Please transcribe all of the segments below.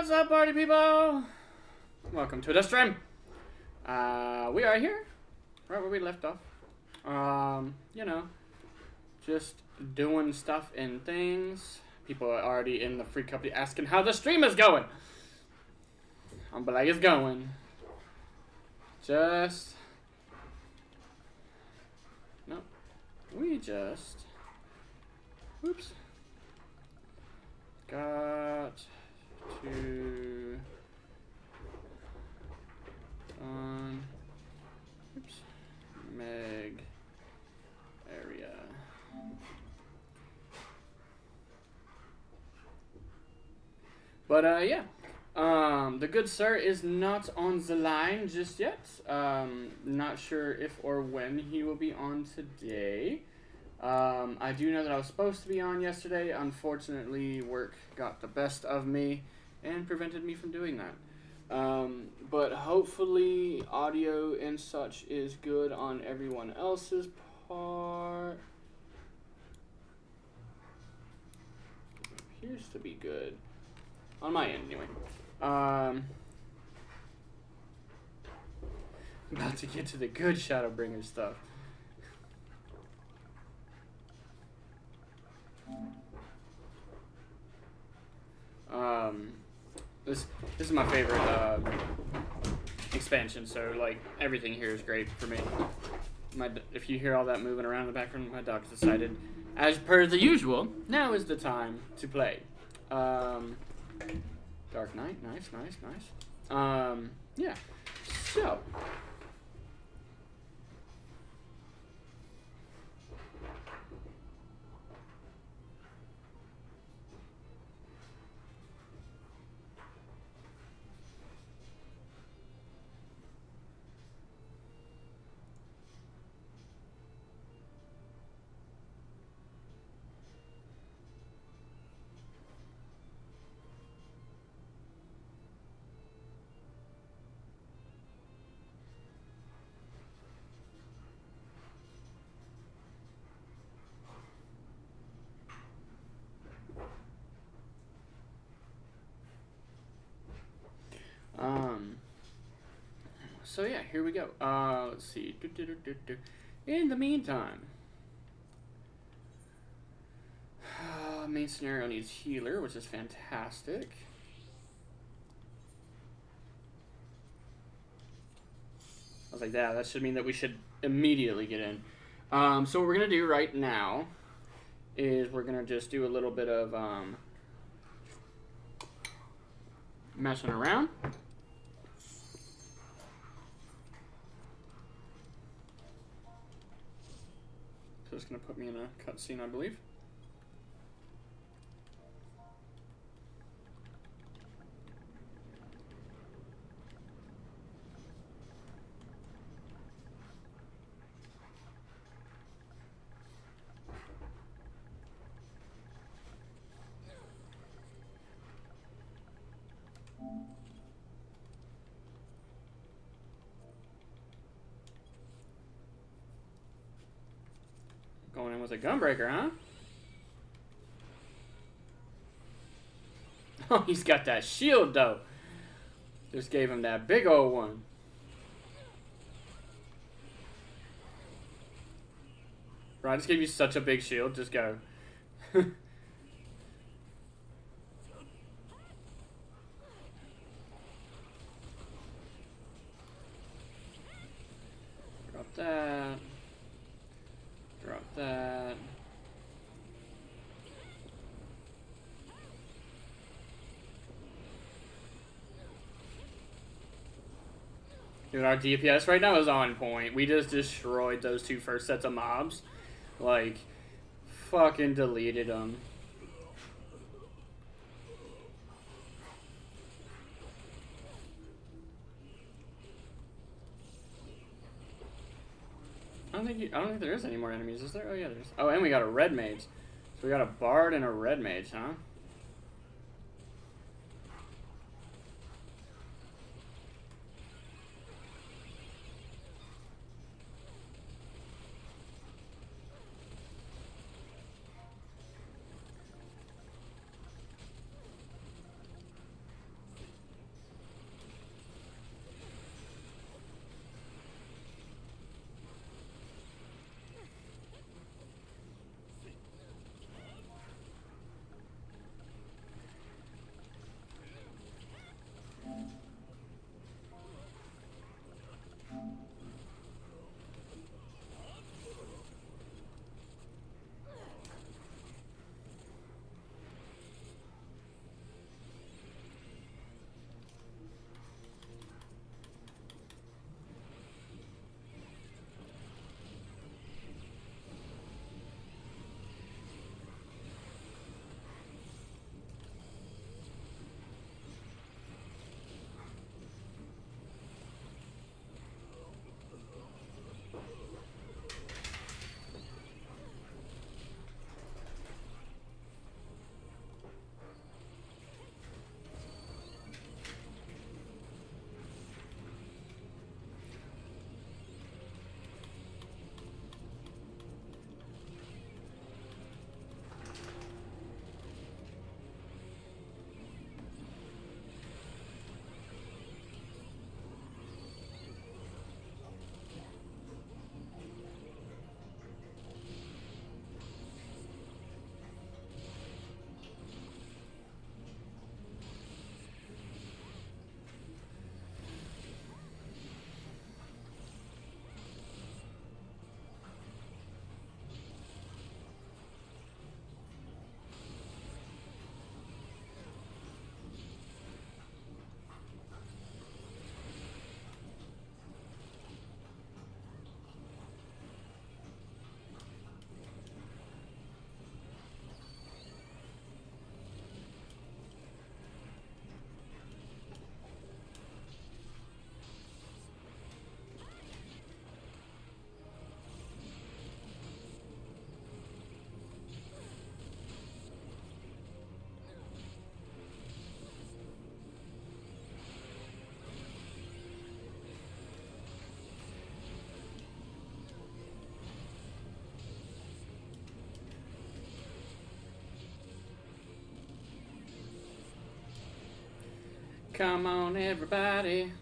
What's up, party people? Welcome to the stream. We are here, right where we left off. You know, just doing stuff and things. People are already in the free company asking how the stream is going. I'm like, it's going. Just, no, we just, oops, got to on, oops, meg area. But yeah, the good sir is not on the line just yet. Not sure if or when he will be on today. I do know that I was supposed to be on yesterday. Unfortunately, work got the best of me and prevented me from doing that. But hopefully audio and such is good on everyone else's part. Appears to be good. On my end, anyway. About to get to the good Shadowbringer stuff. This is my favorite expansion, so like everything here is great for me. If you hear all that moving around in the background, my dog's decided, as per the usual, now is the time to play. Dark Knight, nice. Yeah. So. So yeah, here we go. Let's see. In the meantime, main scenario needs healer, which is fantastic. I was like, yeah, that should mean that we should immediately get in. So what we're gonna do right now is we're gonna just do a little bit of messing around. So it's going to put me in a cutscene, I believe. Going in with a gunbreaker, huh? Oh, he's got that shield, though. Just gave him that big old one. Bro, I just gave you such a big shield. Just go. Drop that. Drop that. Dude, our DPS right now is on point. We just destroyed those two first sets of mobs. Like, fucking deleted them. I don't think there is any more enemies, is there? Oh yeah, there is. Oh, and we got a red mage. So we got a bard and a red mage, huh? Come on, everybody.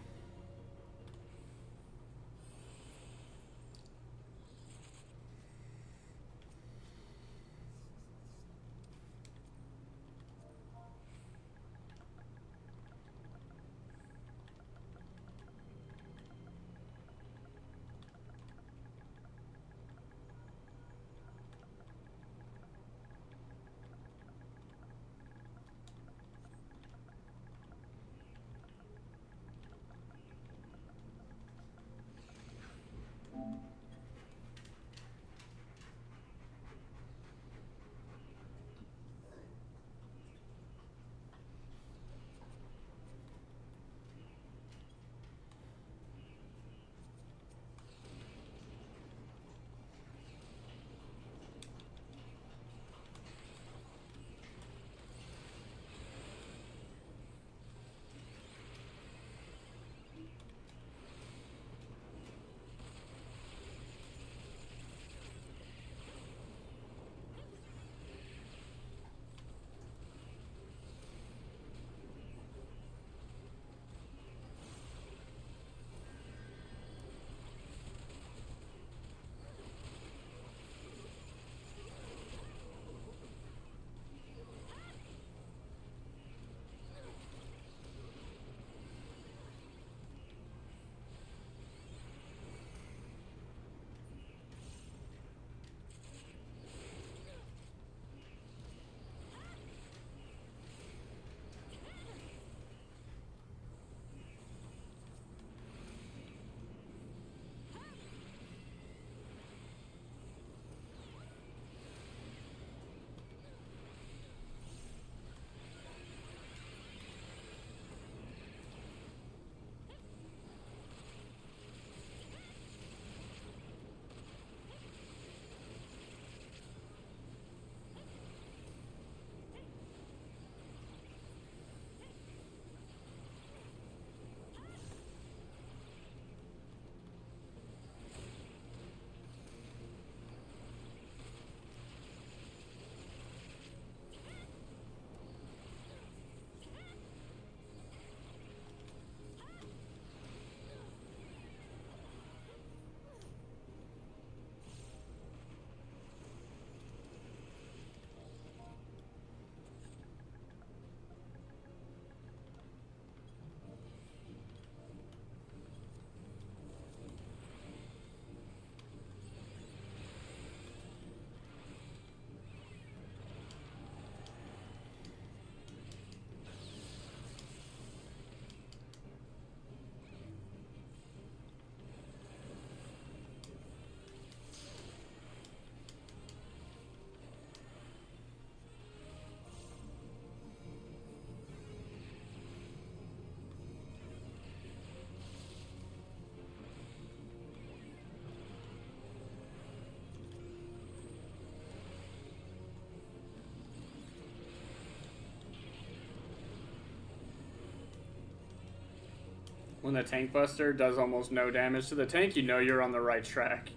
When the tank buster does almost no damage to the tank, you know you're on the right track.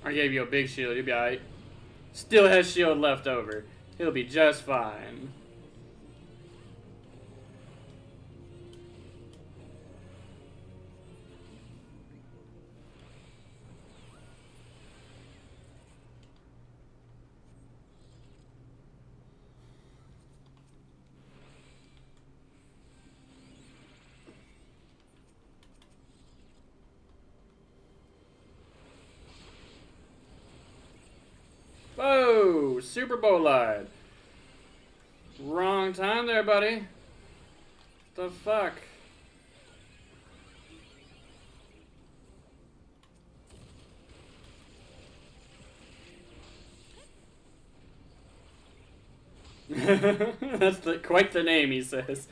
I gave you a big shield, you'll be alright. Still has shield left over. He'll be just fine. Whoa! Super Bowl lied. Wrong time there, buddy. The fuck? That's quite the name, he says.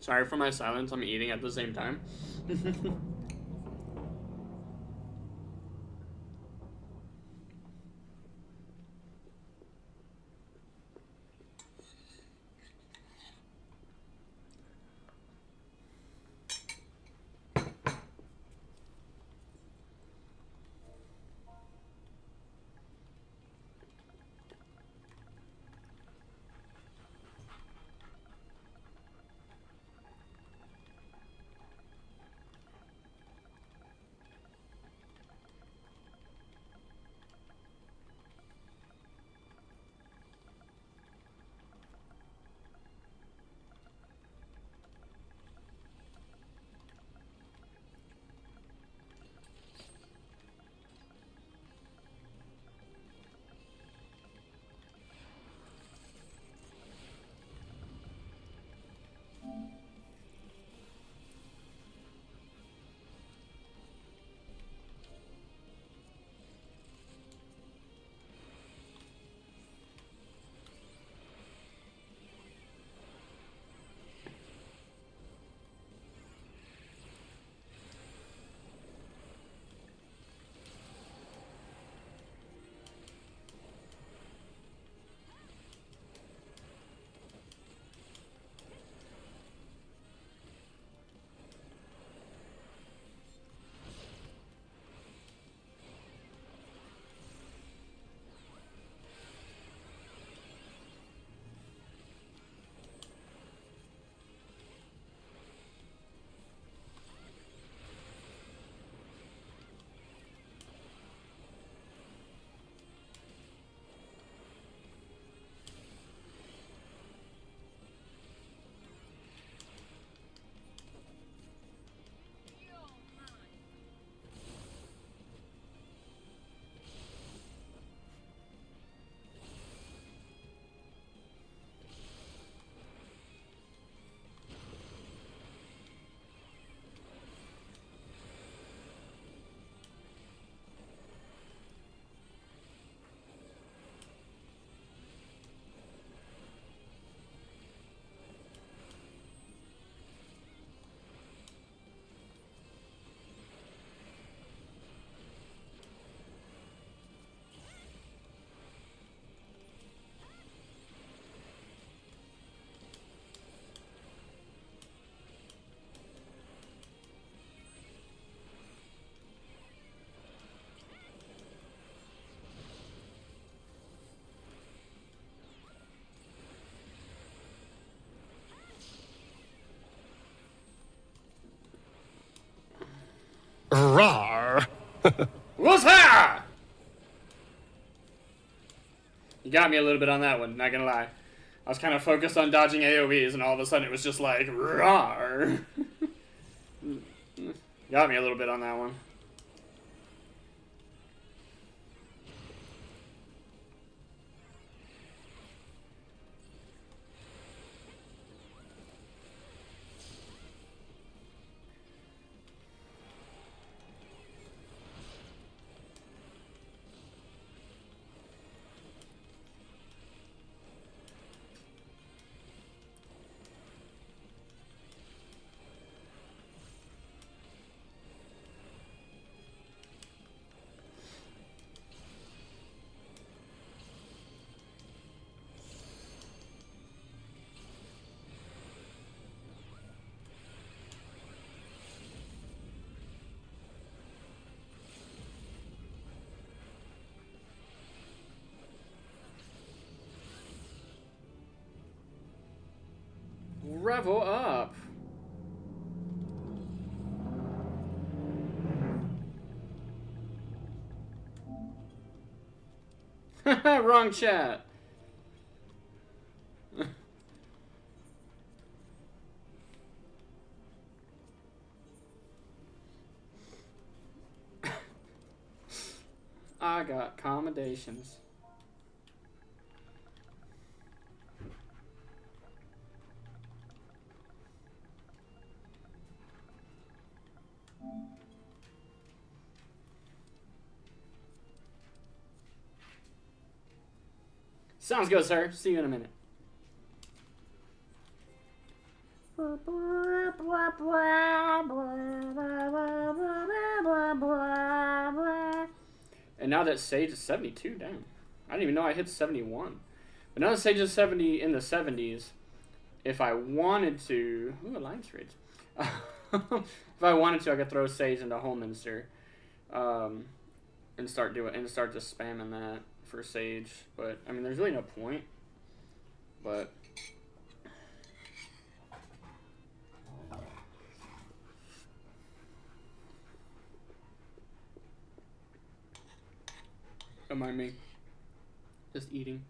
Sorry for my silence, I'm eating at the same time. Rawr. What's that? You got me a little bit on that one, not gonna lie. I was kind of focused on dodging AoEs, and all of a sudden it was just like, rawr. Got me a little bit on that one. Revel up. Wrong chat. I got accommodations. Sounds good, sir. See you in a minute. And now that Sage is 72, damn. I didn't even know I hit 71. But now that Sage is 70 in the 70s, if I wanted to... Ooh, Alliance Raids. If I wanted to, I could throw Sage into Holminster. And start just spamming that for Sage. But, I mean, there's really no point. But... Don't mind me. Just eating.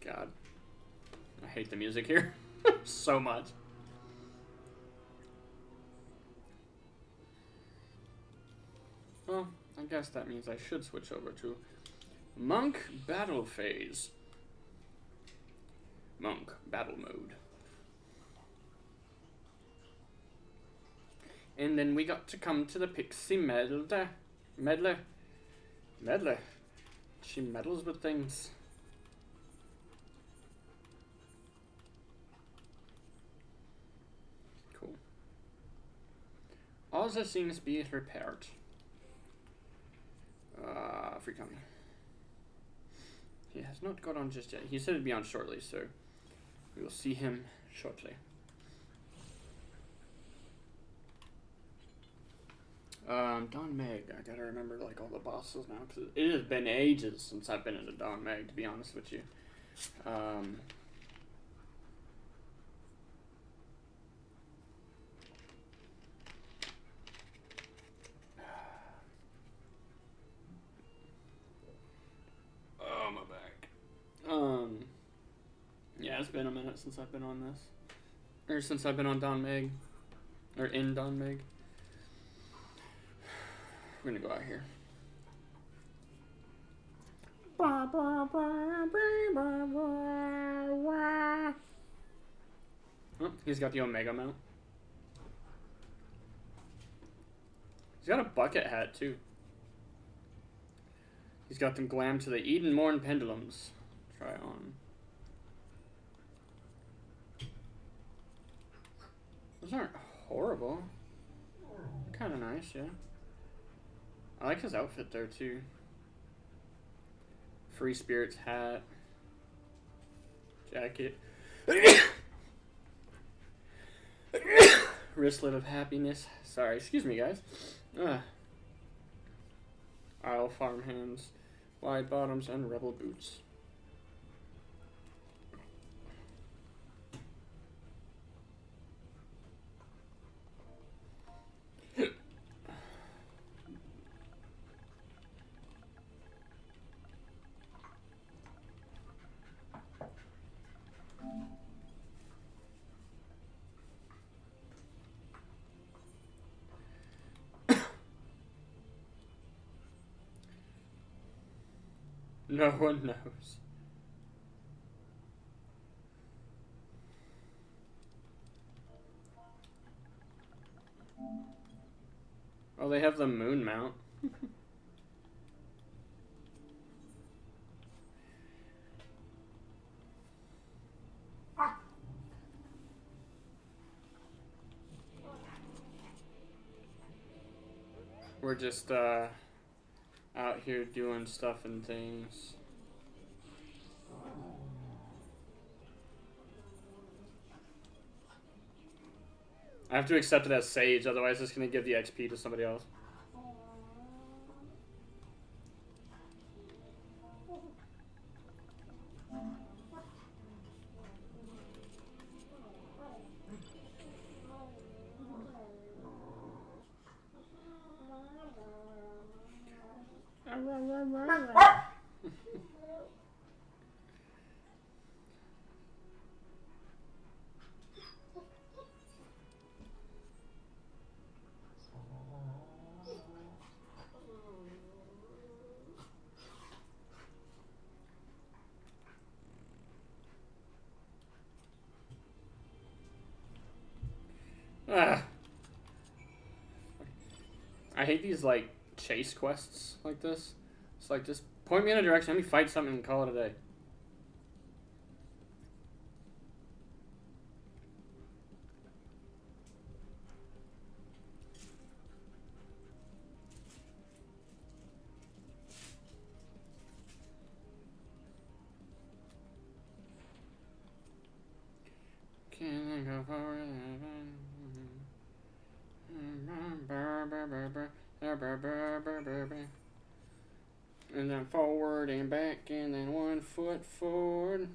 God, I hate the music here so much. Well, I guess that means I should switch over to Monk Battle Phase. Monk Battle Mode. And then we got to come to the Pixie Meddler. She meddles with things. Cool. All the things be repaired. Free coming. He has not got on just yet. He said it'd be on shortly, so we will see him shortly. Don Meg. I gotta remember like all the bosses now because it has been ages since I've been into Don Meg, to be honest with you. Oh my back. Yeah, it's been a minute since I've been on this, or since I've been on Don Meg, or in Don Meg. We're gonna go out here. Oh, he's got the Omega mount. He's got a bucket hat too. He's got them glam to the Eden Morn pendulums. Try on. Those aren't horrible. Kind of nice, yeah. I like his outfit there too. Free Spirits hat. Jacket. Wristlet of happiness. Sorry, excuse me, guys. Isle farm hands, wide bottoms, and rebel boots. No one knows. Oh, they have the moon mount. We're just out here doing stuff and things. I have to accept it as Sage, otherwise it's going to give the XP to somebody else. I hate these like chase quests like this. It's like just point me in a direction, let me fight something and call it a day. Can I go forward? And then forward and back, and then 1 foot forward.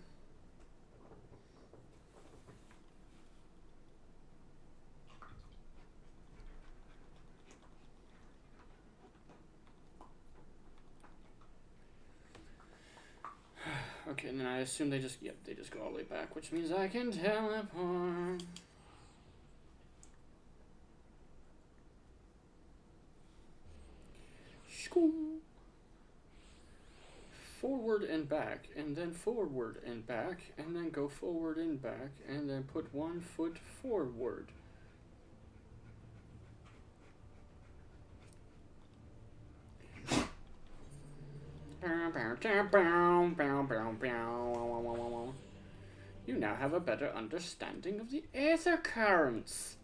Okay, and then I assume they just, yep, they just go all the way back, which means I can teleport. Forward and back, and then forward and back, and then go forward and back, and then put 1 foot forward. You now have a better understanding of the ether currents.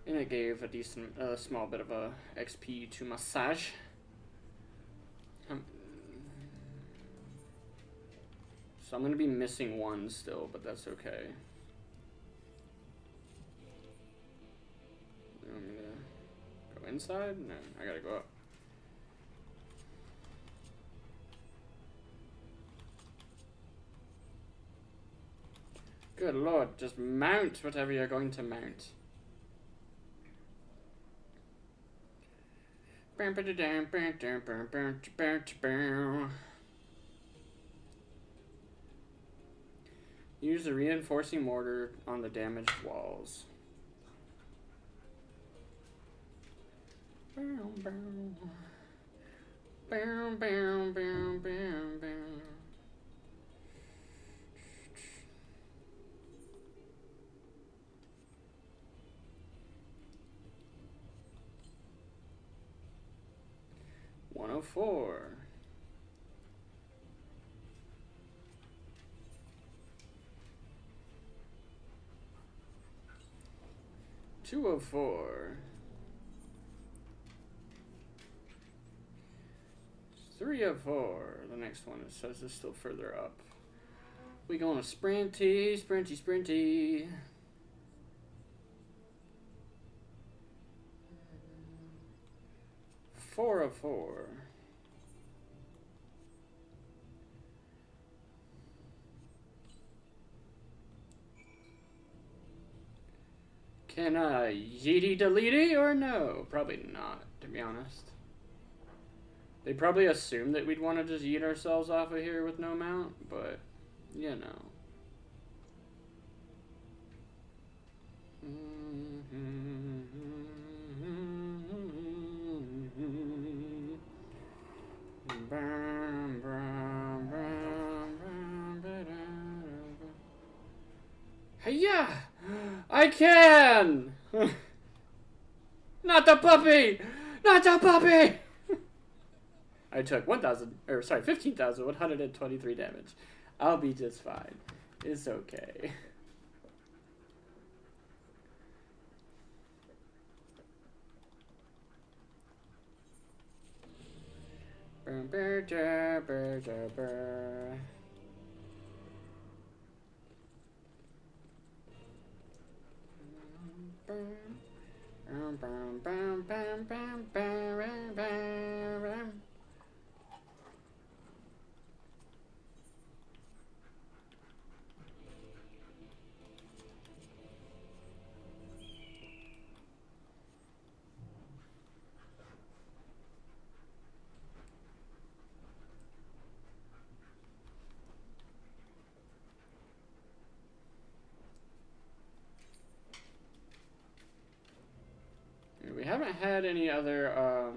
And it gave a decent, small bit of a XP to massage. So I'm going to be missing 1 still, but that's okay. I'm going to go inside? No, I got to go up. Good lord, just mount whatever you're going to mount. Use the reinforcing mortar on the damaged walls. 4. Two of 4. 3 of 4. The next one, it says, is still further up. We going to sprinty, sprinty, sprinty. 4 of 4. Can I yeety deleety or no? Probably not, to be honest. They probably assumed that we'd want to just yeet ourselves off of here with no mount, but, you know. Hey-ya! I can! Not the puppy! Not the puppy! I took 15,123 damage. I'll be just fine. It's okay. We haven't had any other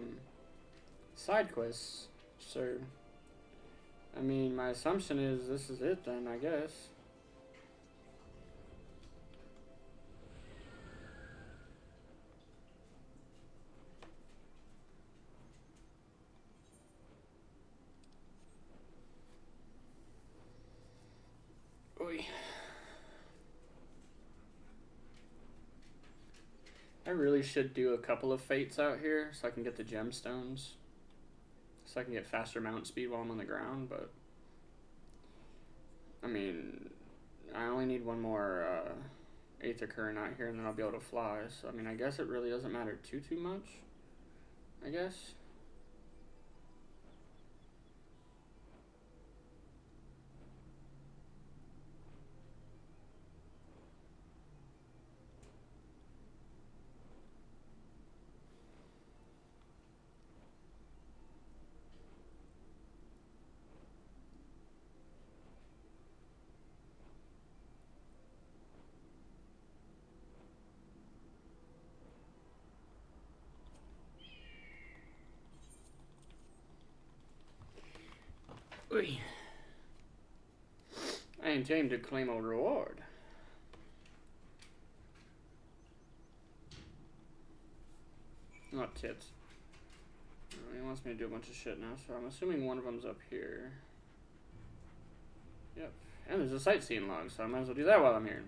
side quests, so I mean, my assumption is this is it then, I guess. Oy. I really should do a couple of fates out here so I can get the gemstones. So I can get faster mount speed while I'm on the ground, but I mean, I only need one more Aether Current out here and then I'll be able to fly. So I mean, I guess it really doesn't matter too much, I guess. Oy. I intend to claim a reward. Not tits. He wants me to do a bunch of shit now, so I'm assuming one of them's up here. Yep. And there's a sightseeing log, so I might as well do that while I'm here.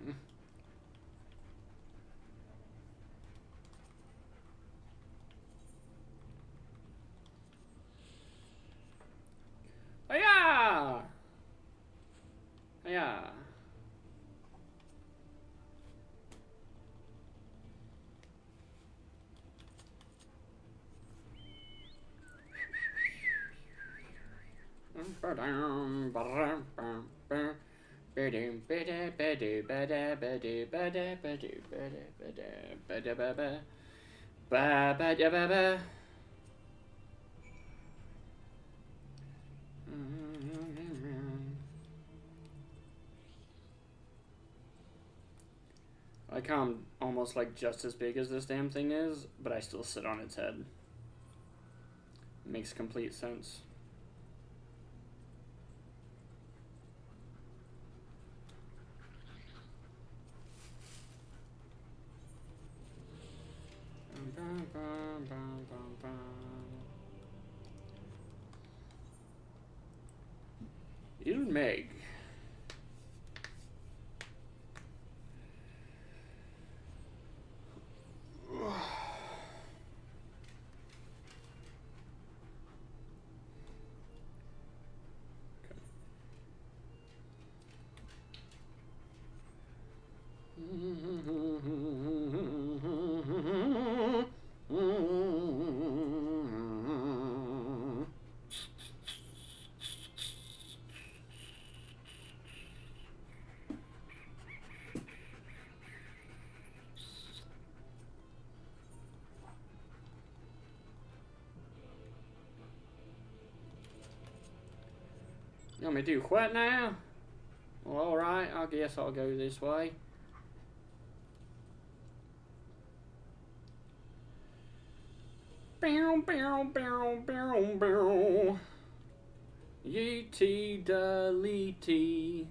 Hiya! Hiya! I like how I'm almost like just as big as this damn thing is, but I still sit on its head. It makes complete sense. Dude, Meg. You want me to do what now? Well, alright, I guess I'll go this way. Bow, bow, bow, bow, bow. Yeety deleety.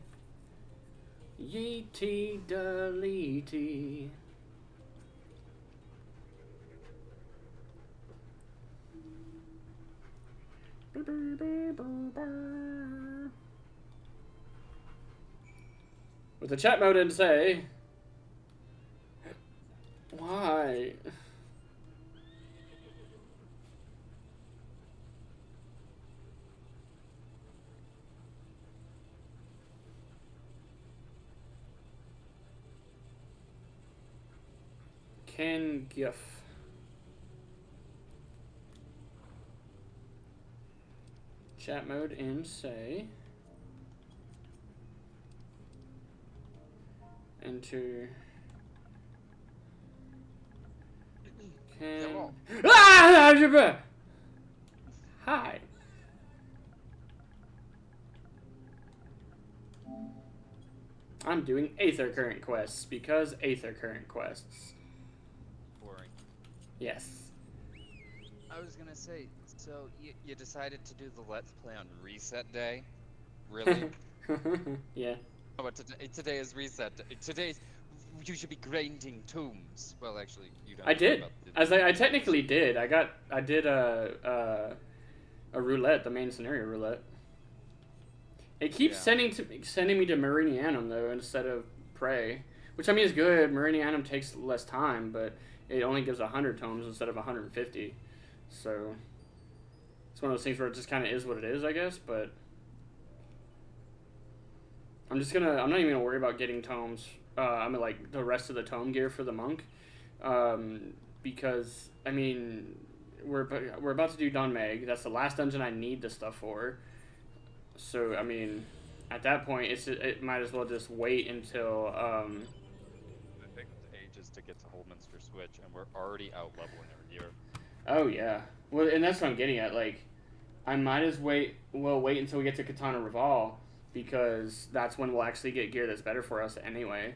Yeety deleety. With the chat mode and say, why? Can GIF. Chat mode and say. Enter. Can. Ah! Hi. I'm doing Aether Current quests because Aether Current quests. Boring. Yes. I was gonna say, so you decided to do the Let's Play on Reset Day? Really? Yeah. Oh, but today is Reset Day. Today's you should be grinding tombs. Well, actually, you don't. I did. I technically did. I did a roulette, the main scenario roulette. It keeps sending me to Meridianum though instead of Prey, which I mean is good. Meridianum takes less time, but it only gives 100 tomes instead of 150. So it's one of those things where it just kind of is what it is, I guess. But I'm not even gonna worry about getting tomes. I mean, like the rest of the tome gear for the monk, because I mean we're about to do Don Meg. That's the last dungeon I need the stuff for. So I mean, at that point, it might as well just wait until. I think it's ages to get to Holdminster Switch, and we're already out leveling our gear. Oh yeah, well, and that's what I'm getting at. Like, I might as wait until we get to Katana Reval, because that's when we'll actually get gear that's better for us anyway.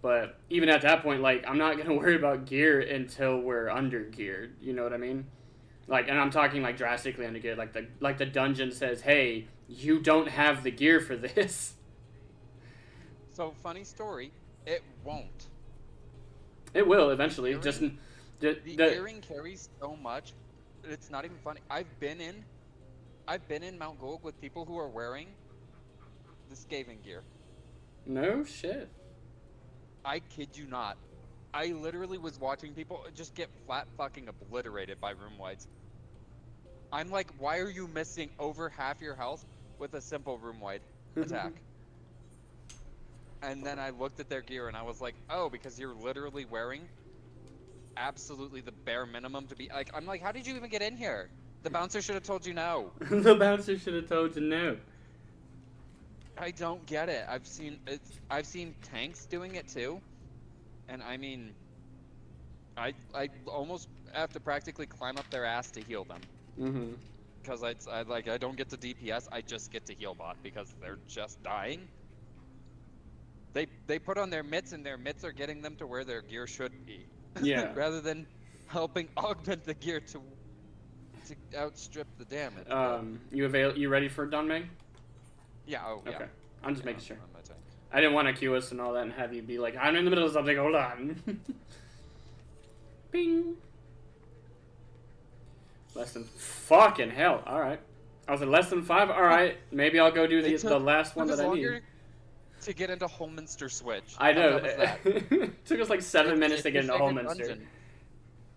But even at that point, like, I'm not gonna worry about gear until we're under geared. You know what I mean? Like, and I'm talking like drastically under geared. Like the dungeon says, hey, you don't have the gear for this. So funny story, it won't. It will eventually. The gearing carries so much, it's not even funny. I've been in Mount Gold with people who are wearing the Skaven gear. No shit. I kid you not. I literally was watching people just get flat fucking obliterated by room wides. I'm like, why are you missing over half your health with a simple room wide attack? And then I looked at their gear and I was like, oh, because you're literally wearing absolutely the bare minimum to be like, I'm like, how did you even get in here? The bouncer should have told you no. The bouncer should have told you no. I don't get it. I've seen tanks doing it too. And I mean, I almost have to practically climb up their ass to heal them. Mm-hmm. Because I don't get to DPS, I just get to heal bot because they're just dying. They put on their mitts and their mitts are getting them to where their gear should be. Yeah. Rather than helping augment the gear to outstrip the damage. You ready for Don Meg? Yeah. Oh yeah. Okay. I'm just making sure. I didn't want to queue us and all that and have you be like, I'm in the middle of something, hold on. Bing. Less than fucking hell. Alright. I was at less than 5. All right, maybe I'll go do the last one took that us I need. longer to get into Holminster Switch. I How know. dumb is that? It took us like 7 minutes It's to your get into favorite Holminster. dungeon.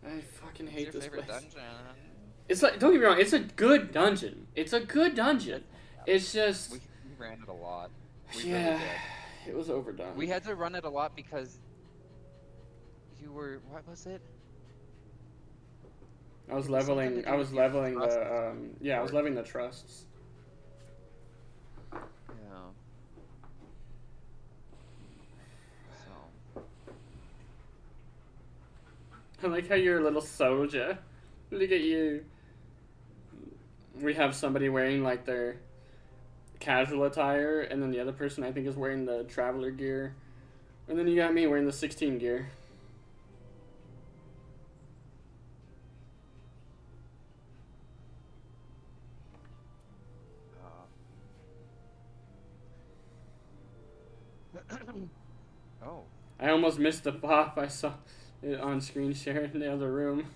I fucking hate It's this your favorite place. dungeon. It's like, don't get me wrong, it's a good dungeon. It's a good dungeon. It's just We ran it a lot. We yeah, really did. it was overdone. We had to run it a lot because you were, what was it? I was It was something leveling. to do I was with your leveling trusts. the. Yeah, I was leveling the trusts. Yeah. So. I like how you're a little soldier. Look at you. We have somebody wearing like their casual attire, and then the other person I think is wearing the traveler gear, and then you got me wearing the 16 gear. Oh. I almost missed the pop. I saw it on screen share in the other room.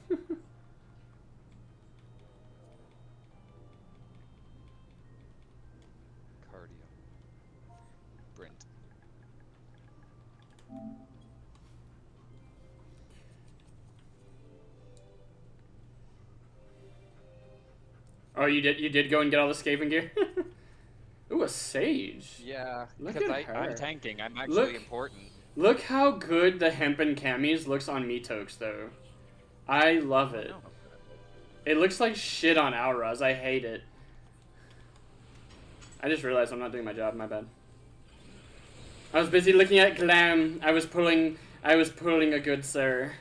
Cardio. Brent. Oh, you did go and get all the Skaven gear? Ooh, a sage. Yeah, Look because at her. I'm tanking. I'm actually important. Look how good the hempen camis looks on Metokes, though. I love it. It looks like shit on Auras. I hate it. I just realized I'm not doing my job. My bad. I was busy looking at glam. I was pulling a good sir.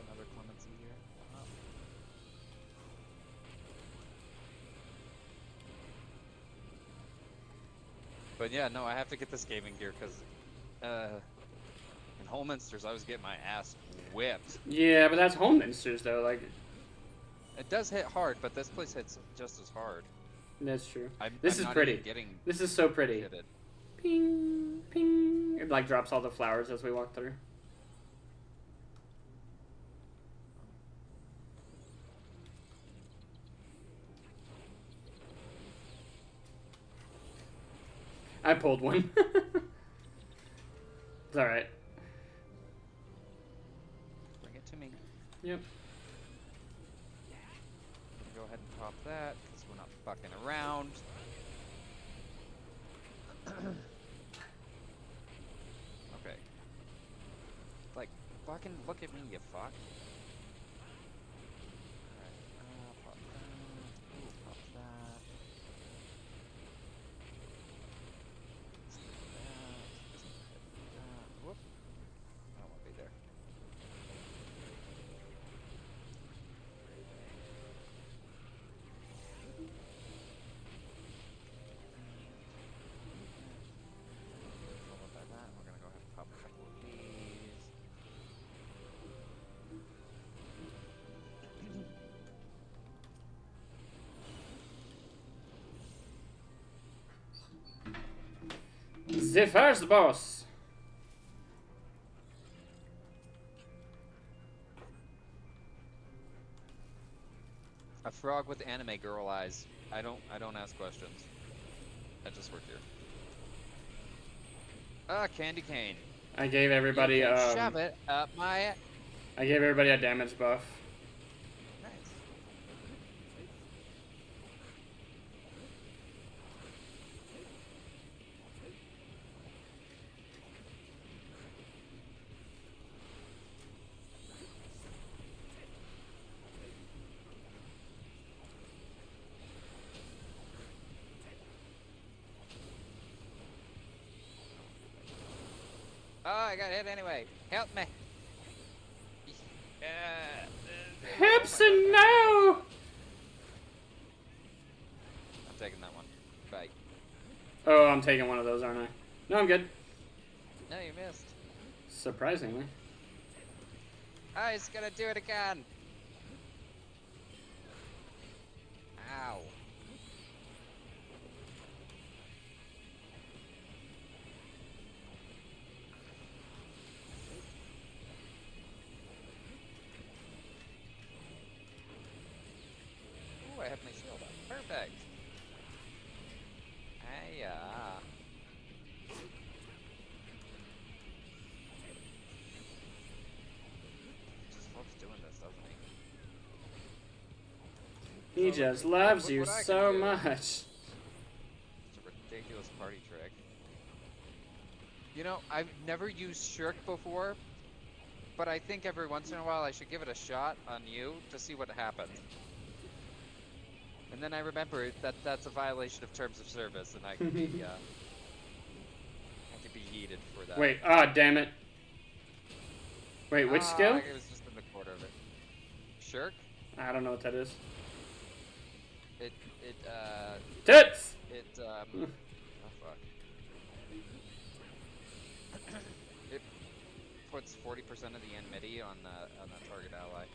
Another clemency here. But yeah, no, I have to get this gaming gear because in Holminsters I was getting my ass whipped. Yeah, but that's Holminsters though. Like, it does hit hard, but this place hits just as hard. That's true. This is pretty. This is so pretty. Hit Ping, ping. It like drops all the flowers as we walk through. I pulled one. It's alright. Bring it to me. Yep. Go ahead and pop that because we're not fucking around. Okay. Like, fucking look at me, you fuck. Alright, pop that. Ooh, pop that. Let's do that. Whoop. I don't want to be there. Followed by that, we're gonna go ahead and pop a couple of these. The first boss. A frog with anime girl eyes. I don't ask questions. I just work here. Ah, candy cane. I gave everybody Shove it up my. I gave everybody a damage buff. Nice. Oh, I got hit anyway. Help me. Hepson, no! I'm taking that one. Bye. Oh, I'm taking one of those, aren't I? No, I'm good. No, you missed. Surprisingly. Oh, he's gonna do it again. Ow. I have my shield up. Perfect. Hey, just loves doing this, doesn't he? He So just look loves you what I can so do. much. It's a ridiculous party trick. You know, I've never used Shirk before, but I think every once in a while I should give it a shot on you to see what happens. And then I remember that that's a violation of terms of service, and I could be heated for that. Wait, ah, damn it. Wait, which skill? It was just in the corner of it. Shirk? I don't know what that is. Tits! Oh fuck. It puts 40% of the enmity on the target ally.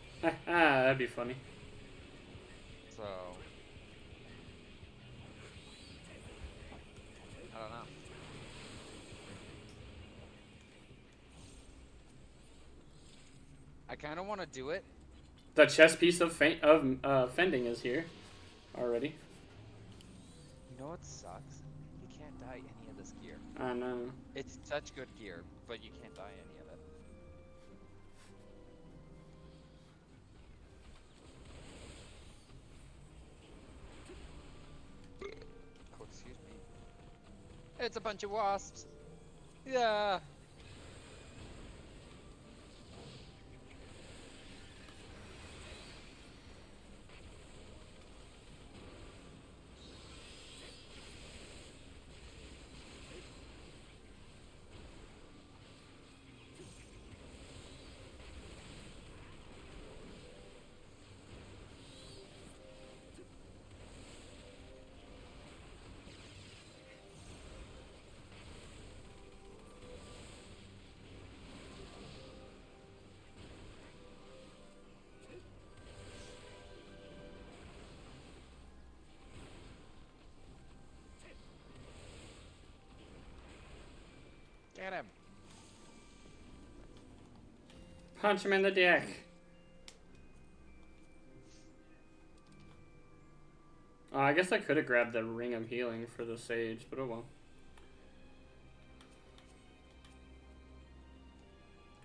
That'd be funny. So I don't know. I kind of want to do it. The chest piece of fending is here already. You know what sucks? You can't dye any of this gear. I know. It's such good gear, but you can't dye any of it. Oh, excuse me. It's a bunch of wasps. Yeah. Get him. Punch him in the dick. Oh, I guess I could have grabbed the ring of healing for the sage, but oh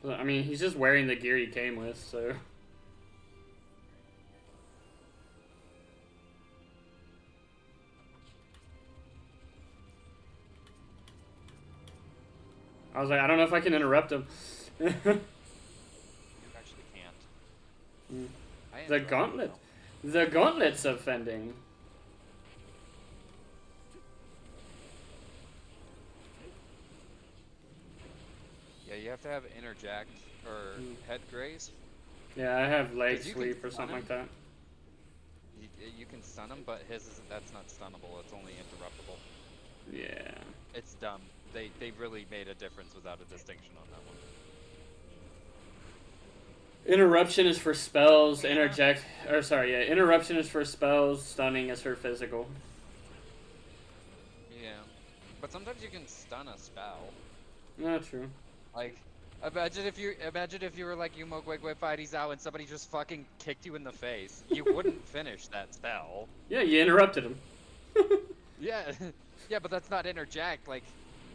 well. I mean, he's just wearing the gear he came with, so. I was like, I don't know if I can interrupt him. You actually can't. The gauntlet. The gauntlets of fending. Yeah, you have to have interject or head graze. Yeah, I have leg sweep or something like that. You can stun him, but that's not stunnable. It's only interruptible. Yeah. It's dumb. They really made a difference without a distinction on that one. Interruption is for spells. Interruption is for spells. Stunning is for physical. Yeah, but sometimes you can stun a spell. Yeah, true. Like, imagine if you were like Yumogwegwe Fighties and somebody just fucking kicked you in the face. You wouldn't finish that spell. Yeah, you interrupted him. Yeah, yeah, but that's not interject. Like,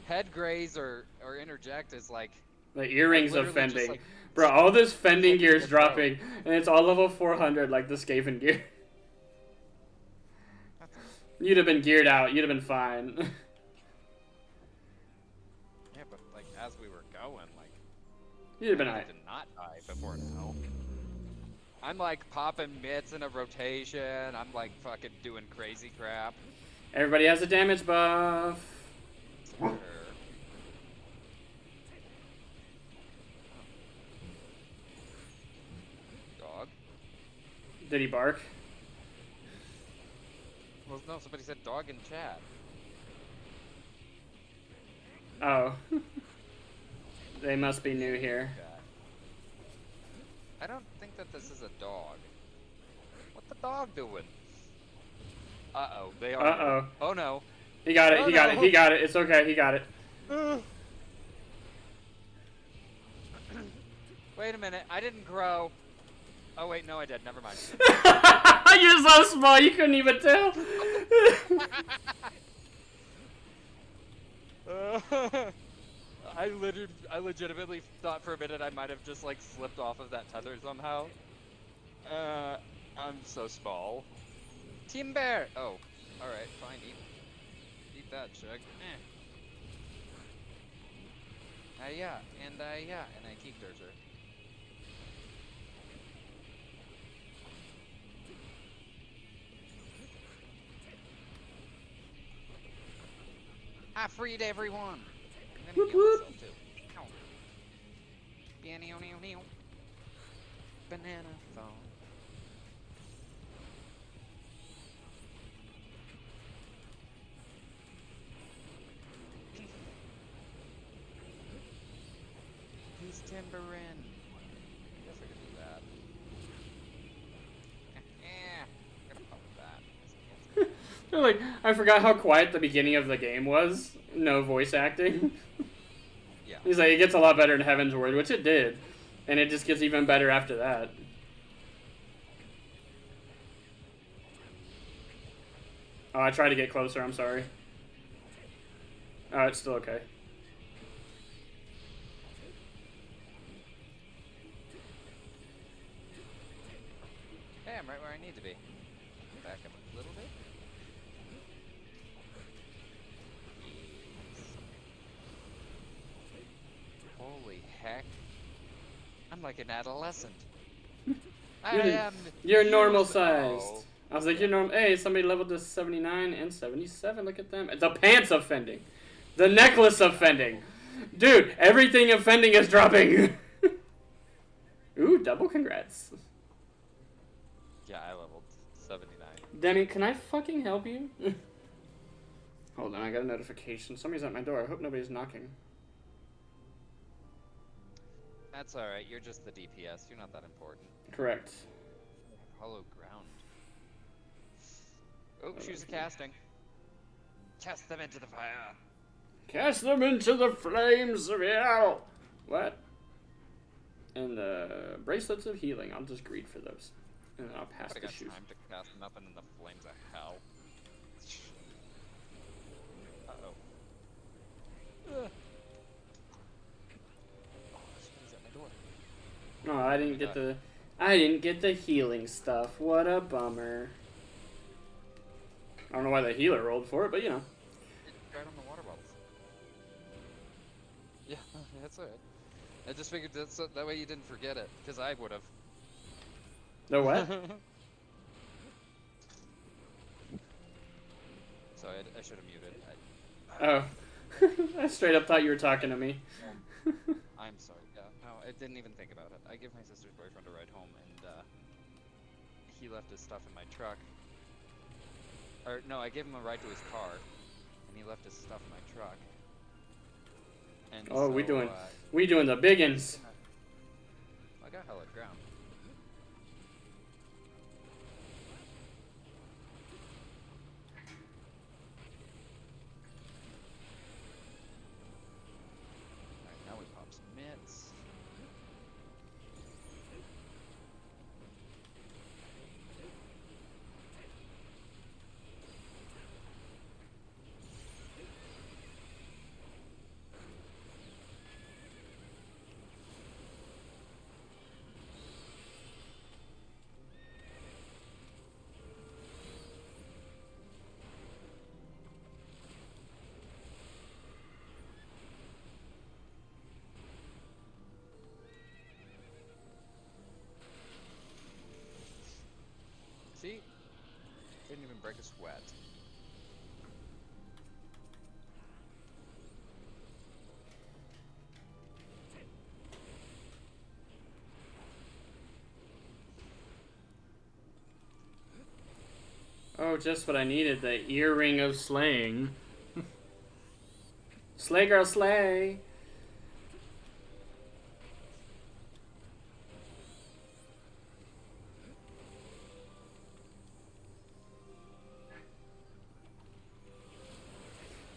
head graze or interject is like the earrings of fending. Like, bro, all this fending gear is dropping, and it's all level 400 like the Skaven gear. You'd have been geared out. You'd have been fine. Yeah, but like as we were going, like you'd have been I did not die before now. I'm like popping mitts in a rotation. I'm like fucking doing crazy crap. Everybody has a damage buff. Sure. Dog. Did he bark? Well, no, somebody said dog in chat. Oh. They must be new here. I don't think that this is a dog. What the dog doing? Uh-oh, they are. Uh-oh. Oh no. He got it, oh, he got it, he got it. It's okay, he got it. Wait a minute, I didn't grow. Oh wait, no, I did. Never mind. You're so small, you couldn't even tell. I legitimately thought for a minute I might have just like slipped off of that tether somehow. I'm so small. Team Bear. Oh, all right, fine. Eat that, Chug. Yeah, and I kicked her, sir. I freed everyone. I'm gonna heal myself too. Ow. Banana phone. He's timbering. I guess I could do that. Yeah, I'm gonna pop that. Like, I forgot how quiet the beginning of the game was. No voice acting. Yeah. He's like, it gets a lot better in Heaven's Word, which it did. And it just gets even better after that. Oh, I tried to get closer, I'm sorry. Oh, it's still okay. Hey, I'm right where I need to be. Back up a little bit. Holy heck. I'm like an adolescent. You're normal sized. Oh. I was like, you're normal. Hey, somebody leveled to 79 and 77. Look at them. The pants offending. The necklace offending. Dude, everything offending is dropping. Ooh, double congrats. Yeah, I leveled 79. Demi, can I fucking help you? Hold on, I got a notification. Somebody's at my door. I hope nobody's knocking. That's alright, you're just the DPS. You're not that important. Correct. Hollow ground. Oh, she's casting. Cast them into the fire. Cast them into the flames of hell. What? And bracelets of healing. I'll just greed for those. And then I'll pass I the got shoes. time to cast nothing in the flames of hell. Uh-oh. Oh, somebody's at my door. No, I didn't get the healing stuff. What a bummer. I don't know why the healer rolled for it, but you know. It's right on the water bottles. Yeah, that's alright. I just figured that way you didn't forget it, because I would have. The what? Sorry, I should have muted. Oh. I straight up thought you were talking to me. I'm sorry. Yeah, no, I didn't even think about it. I gave my sister's boyfriend a ride home, and he left his stuff in my truck. Or no, I gave him a ride to his car, and he left his stuff in my truck. And Oh, so, we doing the biggins. I got hella ground. Alright, now we pop some mitts. See? Didn't even break a sweat. Oh, just what I needed. The earring of slaying. Slay girl, slay.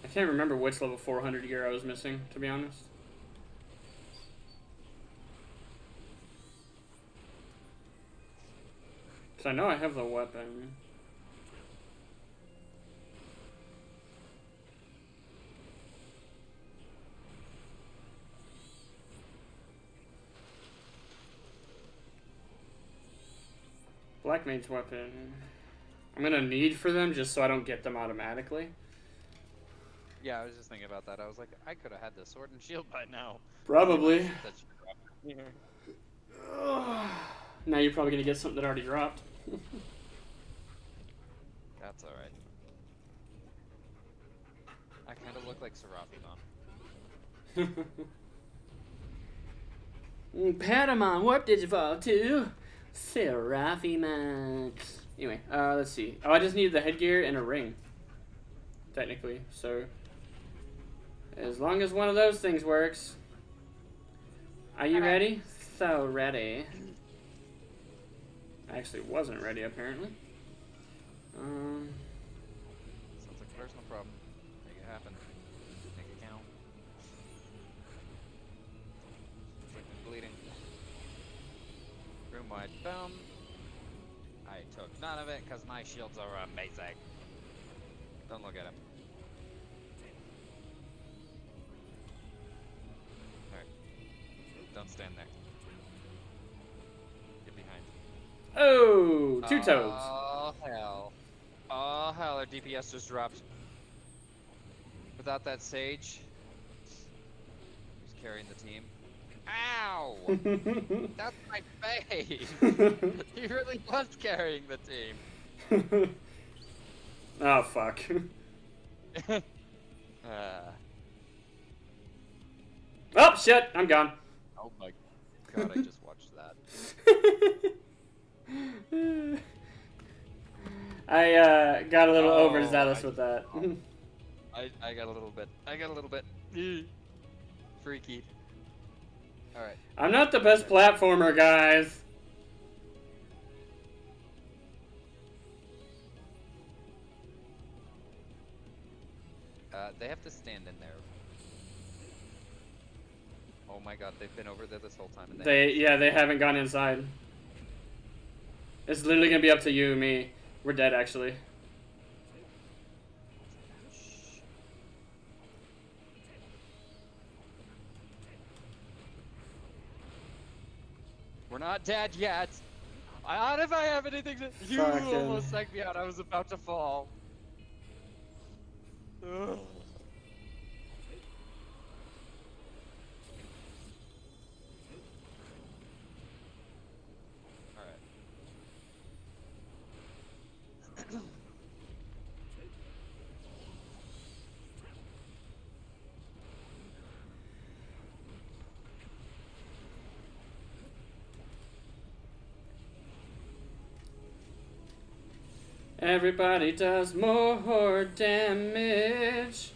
I can't remember which level 400 gear I was missing, to be honest. Because I know I have the weapon. Black Mage's weapon. I'm gonna need for them just so I don't get them automatically. Yeah, I was just thinking about that. I was like, I could have had the sword and shield by now. Probably. Yeah. Now you're probably gonna get something that already dropped. That's alright. I kind of look like Seraphimon. Patamon, what did you fall to? Seraphimon. Anyway, let's see. Oh, I just need the headgear and a ring. Technically, so as long as one of those things works. Are you ready? So ready. I actually wasn't ready, apparently. Sounds like a personal problem. Make it happen. Make it count. It's like I'm bleeding. Room wide boom. I took none of it because my shields are amazing. Don't look at him. Alright. Don't stand there. Get behind. Oh, two toes. Oh, hell. Oh, hell, our DPS just dropped. Without that sage, who's carrying the team? Ow! That's my face! He really was carrying the team. Oh, fuck. Oh, shit, I'm gone. Oh my god, I just watched that. I got a little overzealous with that. I got a little bit freaky. Alright. I'm not the best platformer, guys. They have to stand in there. Oh my god, they've been over there this whole time. And they haven't gone inside. It's literally gonna be up to you and me. We're dead, actually. We're not dead yet. Not if I have anything to. You almost psyched me out. I was about to fall. Ugh. Everybody does more damage.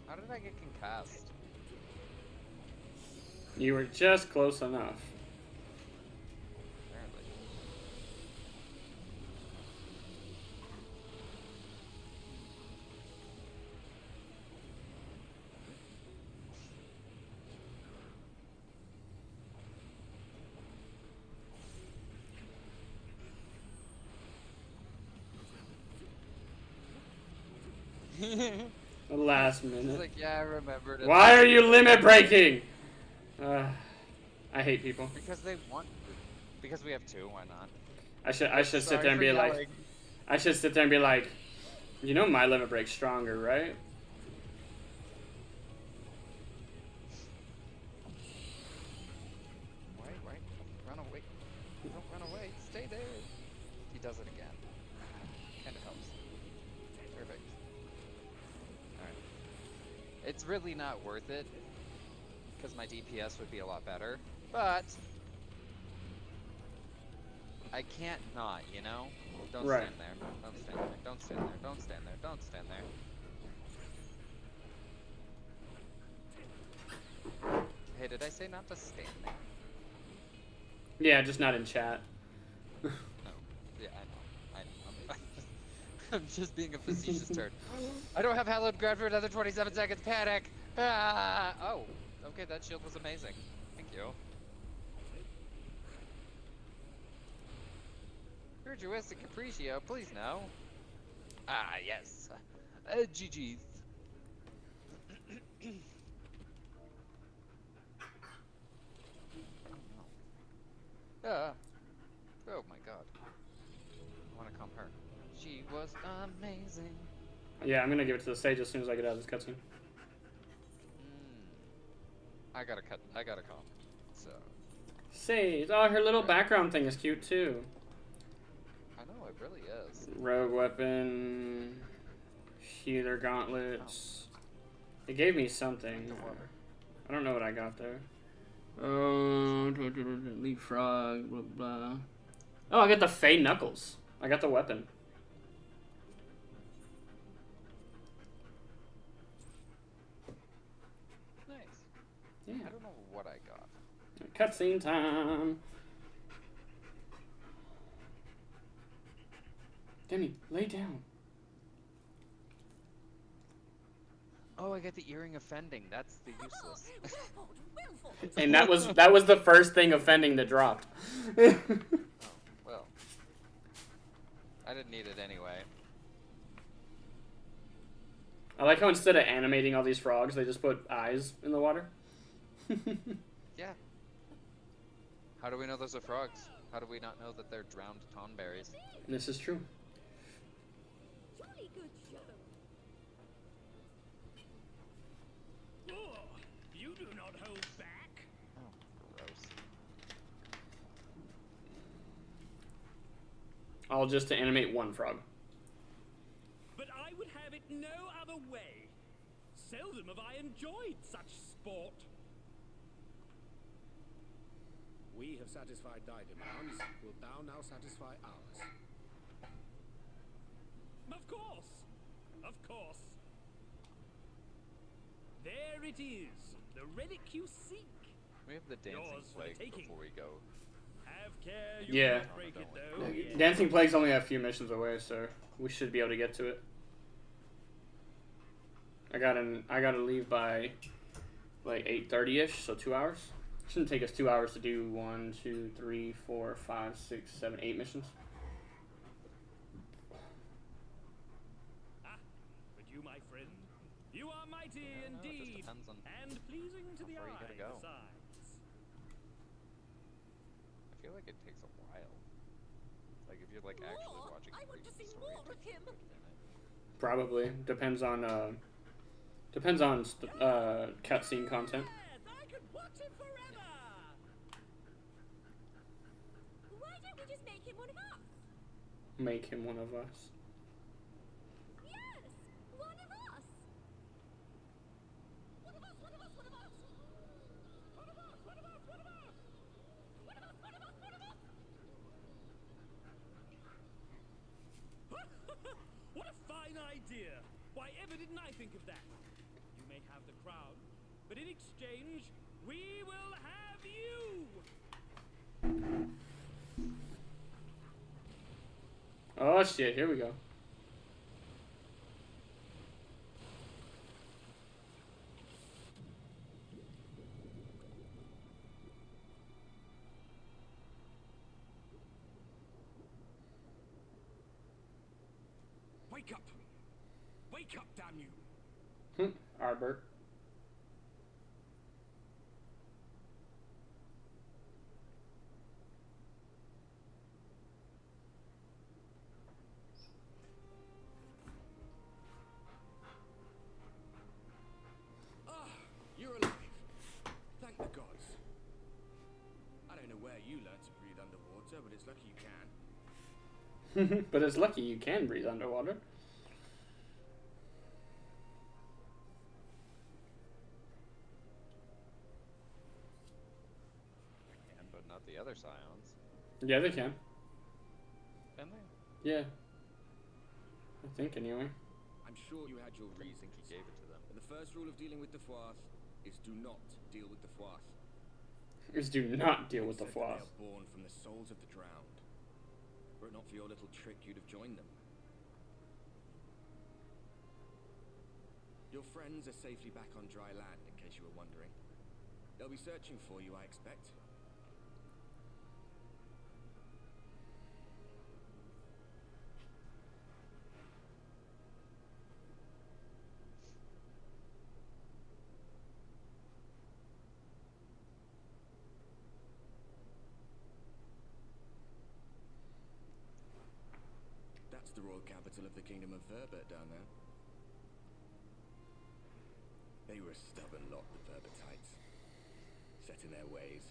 How did I get concussed? You were just close enough. The last minute. He's like, yeah, I remembered it. Why are you limit breaking? I hate people. Because they want. Because we have two. Why not? I should sit there and be like. I should sit there and be like, you know my limit break's stronger, right? Wait, run away! Don't run away! Stay there. He does it again. Kind of helps. Perfect. All right. It's really not worth it because my DPS would be a lot better, but I can't not, you know? Don't stand there. Don't stand there. Don't stand there. Don't stand there. Don't stand there. Hey, did I say not to stand there? Yeah, just not in chat. No. Yeah, I know. I'm just being a facetious turd. I don't have Hallowed Ground for another 27 seconds. Panic! Ah! Oh, okay, that shield was amazing. Thank you. Virtuistic Capriccio, please no. Ah, yes. GG's. Oh no. Oh my god. I want to calm her. She was amazing. Yeah, I'm gonna give it to the sage as soon as I get out of this cutscene. I gotta calm. So. Sage. Oh, her little background thing is cute too. I know, it really is. Rogue weapon. Healer gauntlets. It gave me something. I don't know what I got there. Leapfrog, blah blah. Oh, I got the Fey Knuckles. I got the weapon. Nice. Yeah. I don't know what I got. Cutscene time. Demi, lay down. Oh, I got the earring offending. That's the useless. And that was the first thing offending that dropped. Oh, well. I didn't need it anyway. I like how instead of animating all these frogs, they just put eyes in the water. Yeah. How do we know those are frogs? How do we not know that they're drowned tonberries? This is true. Jolly good show. Oh, you do not hold back. Oh, gross. All just to animate one frog. But I would have it no other way. Seldom have I enjoyed such sport. We have satisfied thy demands. Wilt thou now satisfy ours? Of course. Of course. There it is. The relic you seek. We have the dancing Yours for the plague taking. before we go. Have care you Yeah. not break it though. Yes. Dancing Plague's only a few missions away, so we should be able to get to it. I gotta leave by like 8:30ish, so 2 hours. Shouldn't take us 2 hours to do 1, 2, 3, 4, 5, 6, 7, 8 missions. Ah, but you, my friend, you are mighty Yeah, no, it just indeed, depends on and pleasing to the how far you eye gotta go. besides. I feel like it takes a while. Like if you're like actually More? watching I want to the see story, more it of takes him. a good minute. Probably depends on cutscene content. Yes, I could watch him forever. Why don't we just make him one of us? Make him one of us. Yes, one of us. One of us, one of us, one of us. One of us, one of us, one of us. One of us, one of us, one of us. What a fine idea! Why ever didn't I think of that? You may have the crown, but in exchange, we will have you! Oh shit, here we go. Wake up! Wake up, damn you! Arbert. Ah, you're alive. Thank the gods. I don't know where you learned to breathe underwater, but it's lucky you can. But it's lucky you can breathe underwater. And but not the other scions. Yeah, they can. Can they? Yeah. I think anyway. I'm sure you had your I reasons. think he gave it to them. But the first rule of dealing with the Froth is do not deal with the Froth. Is do not deal with the Said that flaws. They are born from the souls of the drowned. Were it not for your little trick, you'd have joined them. Your friends are safely back on dry land, in case you were wondering. They'll be searching for you, I expect. That's the royal capital of the Kingdom of Verbert down there. They were a stubborn lot, the Verbertites. Set in their ways.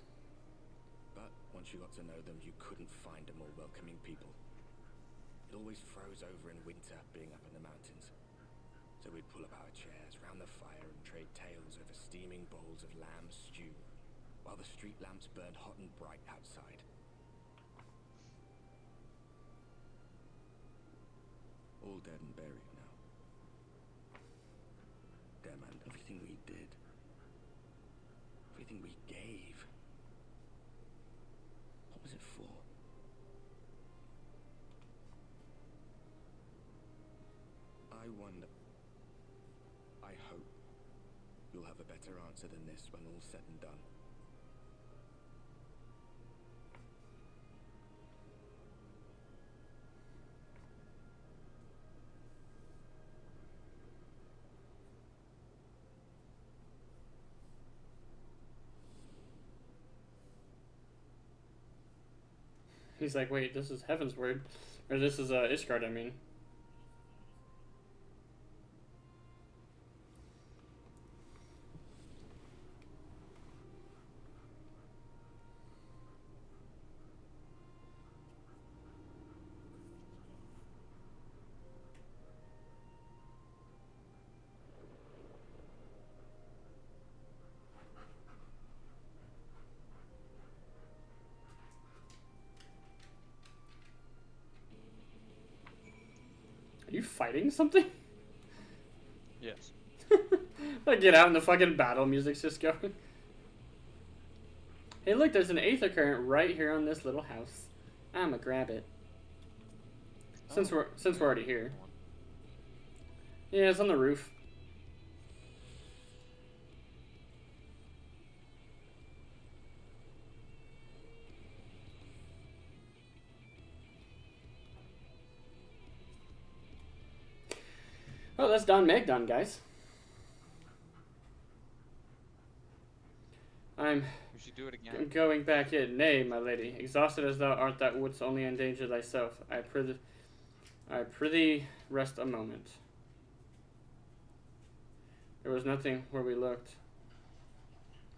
But once you got to know them, you couldn't find a more welcoming people. It always froze over in winter, being up in the mountains. So we'd pull up our chairs round the fire and trade tales over steaming bowls of lamb stew, while the street lamps burned hot and bright outside. All dead and buried now. Damn, man, everything we did. Everything we gave. What was it for? I wonder. I hope you'll have a better answer than this when all's said and done. He's like, wait, this is Heaven's word. Or this is Ishgard, I mean. Are you fighting something? Yes. Like, get out and the fucking battle music's just going. Hey, look, there's an aether current right here on this little house. I'ma grab it. Since we're already here. Yeah, it's on the roof. Oh, that's Don Meg done, guys. We should do it again. Going back in. Nay, my lady, exhausted as thou art, thou wouldst only endanger thyself. I prithee rest a moment. There was nothing where we looked.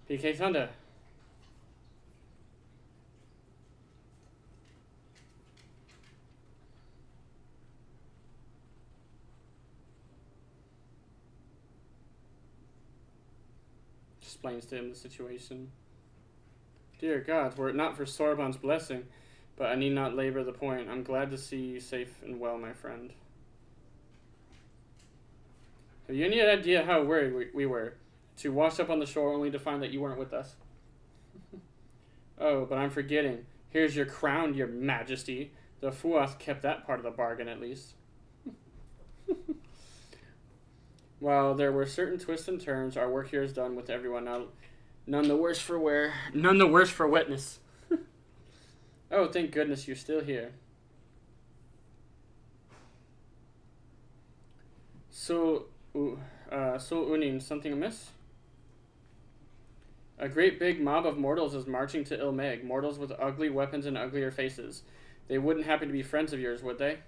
PK Thunder. Explains to him the situation. Dear God, were it not for Sorbon's blessing, but I need not labor the point. I'm glad to see you safe and well, my friend. Have you any idea how worried we were to wash up on the shore only to find that you weren't with us? Oh, but I'm forgetting. Here's your crown, your majesty. The Fuath kept that part of the bargain, at least. While there were certain twists and turns, our work here is done with everyone now. None the worse for wear, none the worse for wetness. Oh, thank goodness you're still here. So Unin, something amiss? A great big mob of mortals is marching to Ilmeg. Mortals with ugly weapons and uglier faces. They wouldn't happen to be friends of yours, would they?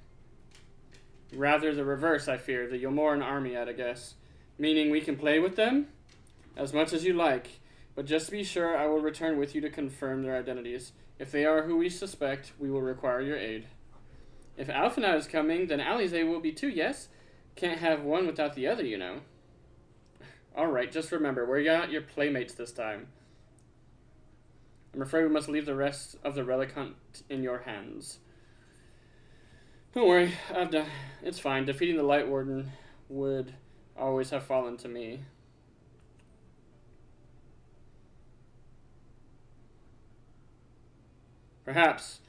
Rather the reverse, I fear. The Yomoran army, I'd guess. Meaning we can play with them? As much as you like. But just to be sure, I will return with you to confirm their identities. If they are who we suspect, we will require your aid. If Alphina is coming, then Alize will be too, yes? Can't have one without the other, you know. Alright, just remember, we're not your playmates this time. I'm afraid we must leave the rest of the relic hunt in your hands. Don't worry, I've done. It's fine. Defeating the Light Warden would always have fallen to me. Perhaps,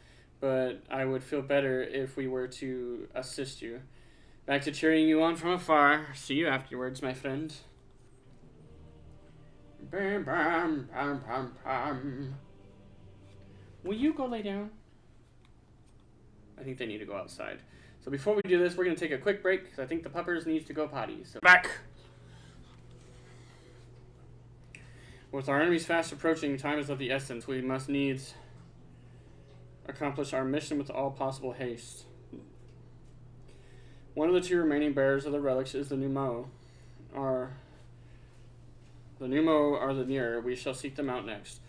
but I would feel better if we were to assist you. Back to cheering you on from afar. See you afterwards, my friend. Bam, bam, bam, bam, bam. Will you go lay down? I think they need to go outside. So before we do this, we're going to take a quick break because I think the puppers needs to go potty. So back! With our enemies fast approaching, time is of the essence. We must needs accomplish our mission with all possible haste. One of the two remaining bearers of the relics is the Numo. The Numo are the nearer. We shall seek them out next.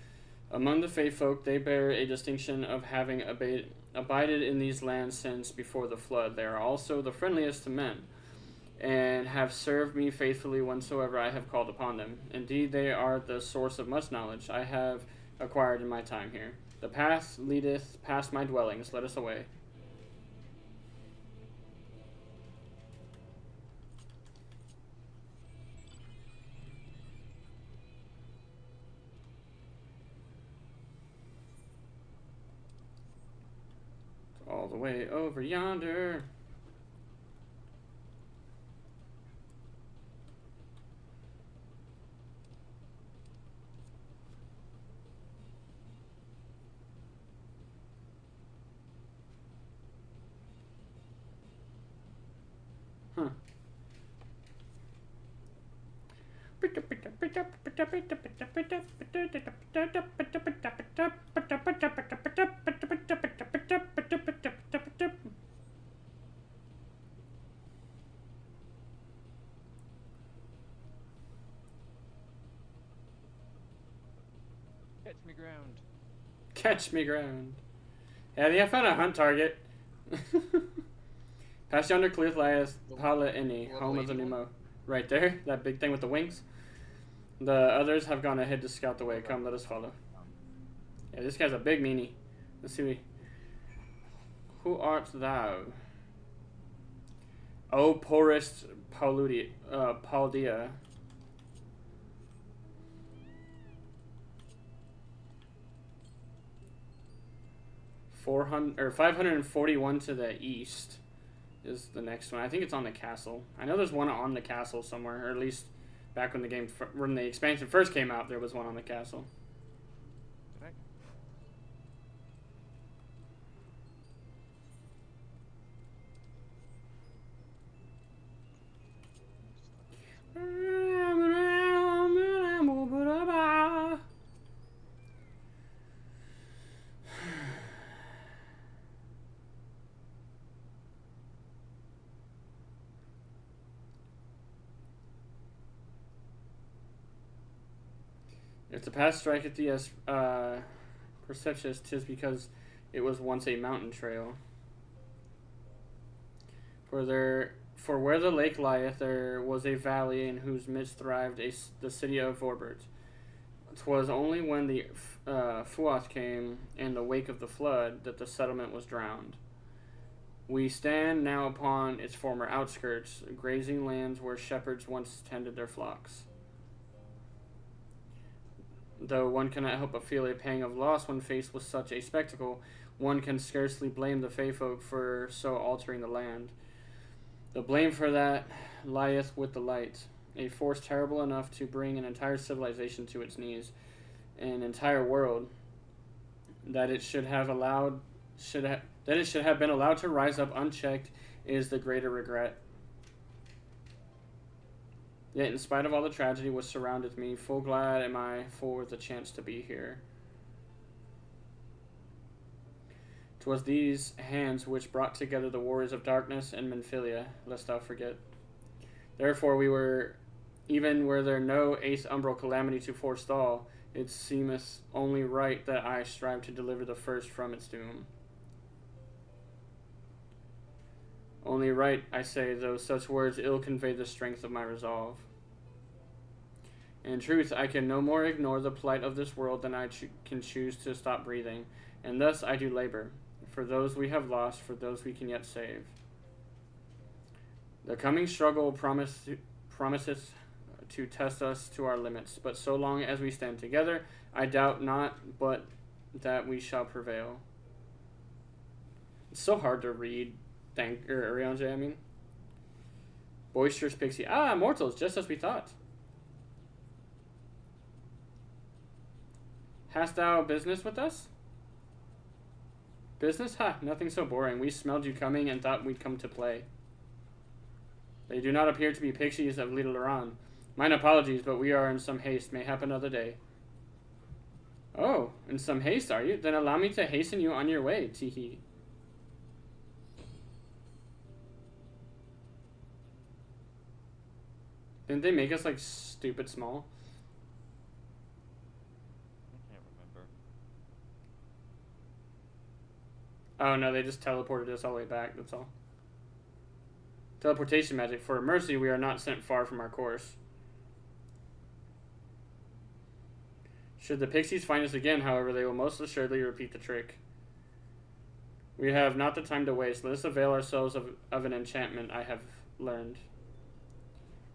Among the Fae folk, they bear a distinction of having abided in these lands since before the flood. They are also the friendliest to men, and have served me faithfully whensoever I have called upon them. Indeed, they are the source of much knowledge I have acquired in my time here. The path leadeth past my dwellings. Let us away. All the way over yonder. Huh. Catch me ground. Catch me ground. Yeah, I found a hunt target. Past yonder cliff lies Pala Inni, home of the Numo. Right there, that big thing with the wings. The others have gone ahead to scout the way. Come, let us follow. Yeah, this guy's a big meanie. Let's see. Who art thou? O poorest Paldea. 541 to the east is the next one. I think it's on the castle. I know there's one on the castle somewhere, or at least back when when the expansion first came out, there was one on the castle. If the path striketh thee as perceptious, 'tis because it was once a mountain trail. For where the lake lieth, there was a valley in whose midst thrived the city of Vorbert. 'Twas only when the Fuath came in the wake of the flood that the settlement was drowned. We stand now upon its former outskirts, grazing lands where shepherds once tended their flocks. Though one cannot help but feel a pang of loss when faced with such a spectacle, one can scarcely blame the Fae folk for so altering the land. The blame for that lieth with the light, a force terrible enough to bring an entire civilization to its knees, an entire world. That it should have been allowed to rise up unchecked is the greater regret. Yet, in spite of all the tragedy which surrounded me, full glad am I for the chance to be here. 'Twas these hands which brought together the warriors of darkness and Menphilia, lest thou forget. Therefore we were, even were there no eighth umbral calamity to forestall, it seemeth only right that I strive to deliver the first from its doom. Only right, I say, though such words ill convey the strength of my resolve. In truth, I can no more ignore the plight of this world than I can choose to stop breathing, and thus I do labor, for those we have lost, for those we can yet save. The coming struggle promises to test us to our limits, but so long as we stand together, I doubt not but that we shall prevail. It's so hard to read. Urianger, I mean. Boisterous Pixie. Ah, mortals, just as we thought. Hast thou business with us? Business? Ha, nothing so boring. We smelled you coming and thought we'd come to play. They do not appear to be pixies of Little Iran. Mine apologies, but we are in some haste. Mayhap another day. Oh, in some haste, are you? Then allow me to hasten you on your way, teehee. Didn't they make us, like, stupid small? I can't remember. Oh, no, they just teleported us all the way back, that's all. Teleportation magic. For mercy, we are not sent far from our course. Should the pixies find us again, however, they will most assuredly repeat the trick. We have not the time to waste. Let us avail ourselves of an enchantment I have learned.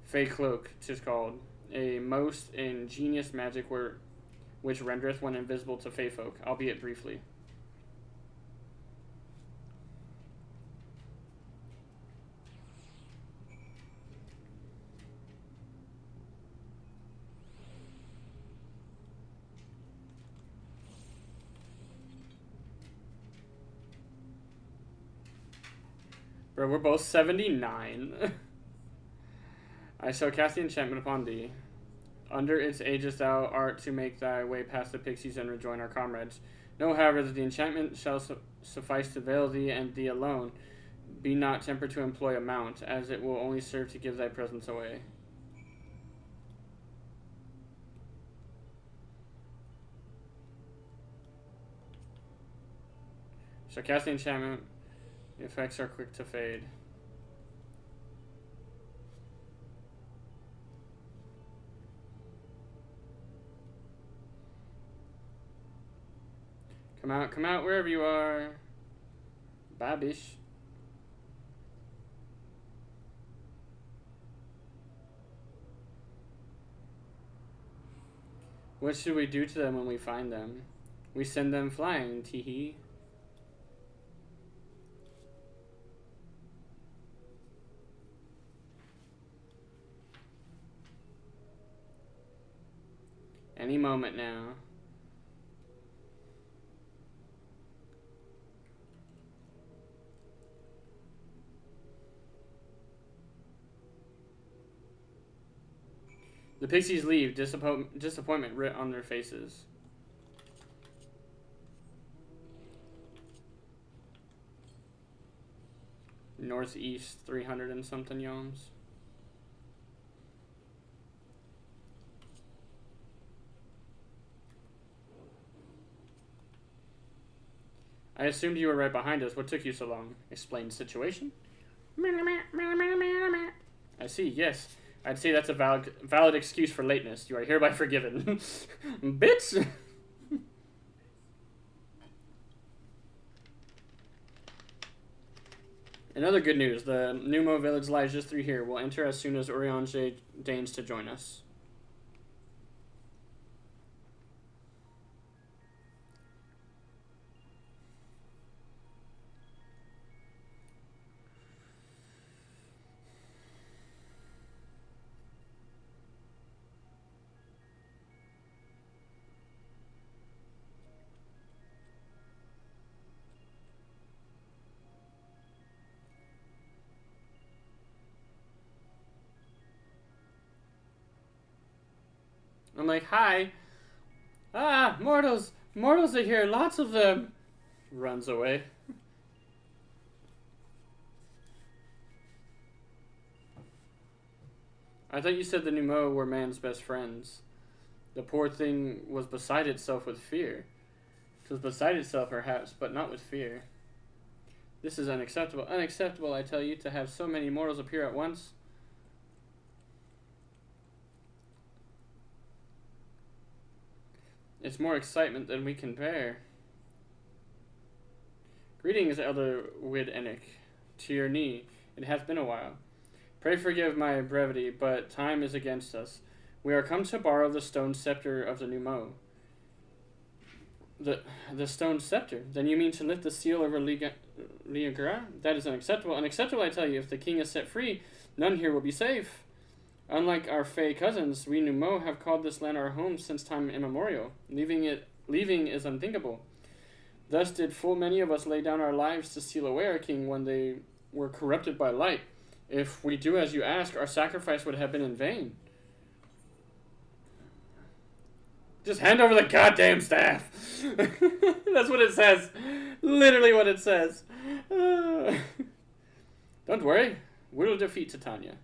Fey Cloak, 'tis called. A most ingenious magic which rendereth one invisible to fey folk, albeit briefly. Bro, we're both 79. I shall cast the enchantment upon thee. Under its aegis thou art to make thy way past the pixies and rejoin our comrades. Know, however, that the enchantment shall suffice to veil thee and thee alone. Be not tempered to employ a mount, as it will only serve to give thy presence away. Shall cast the enchantment. The effects are quick to fade. Come out wherever you are. Babish. What should we do to them when we find them? We send them flying, teehee. Any moment now. The pixies leave, disappointment writ on their faces. Northeast, 300 and something yawns. I assumed you were right behind us. What took you so long? Explain the situation. I see, yes. I'd say that's a valid excuse for lateness. You are hereby forgiven. Bitch! In other good news, the Numo village lies just through here. We'll enter as soon as Urianger deigns to join us. I'm like, hi. Ah, mortals. Mortals are here. Lots of them. Runs away. I thought you said the Numo were man's best friends. The poor thing was beside itself with fear. It was beside itself, perhaps, but not with fear. This is unacceptable. Unacceptable, I tell you, to have so many mortals appear at once. It's more excitement than we can bear. Greetings, Elder Wid-Enick. To your knee. It hath been a while. Pray forgive my brevity, but time is against us. We are come to borrow the stone scepter of the Numo. The stone scepter? Then you mean to lift the seal over Liagra? That is unacceptable. Unacceptable, I tell you. If the king is set free, none here will be safe. Unlike our Fey cousins, we Numo have called this land our home since time immemorial. Leaving is unthinkable. Thus did full many of us lay down our lives to steal away our king when they were corrupted by light. If we do as you ask, our sacrifice would have been in vain. Just hand over the goddamn staff. That's what it says. Literally what it says. Don't worry. We'll defeat Titania.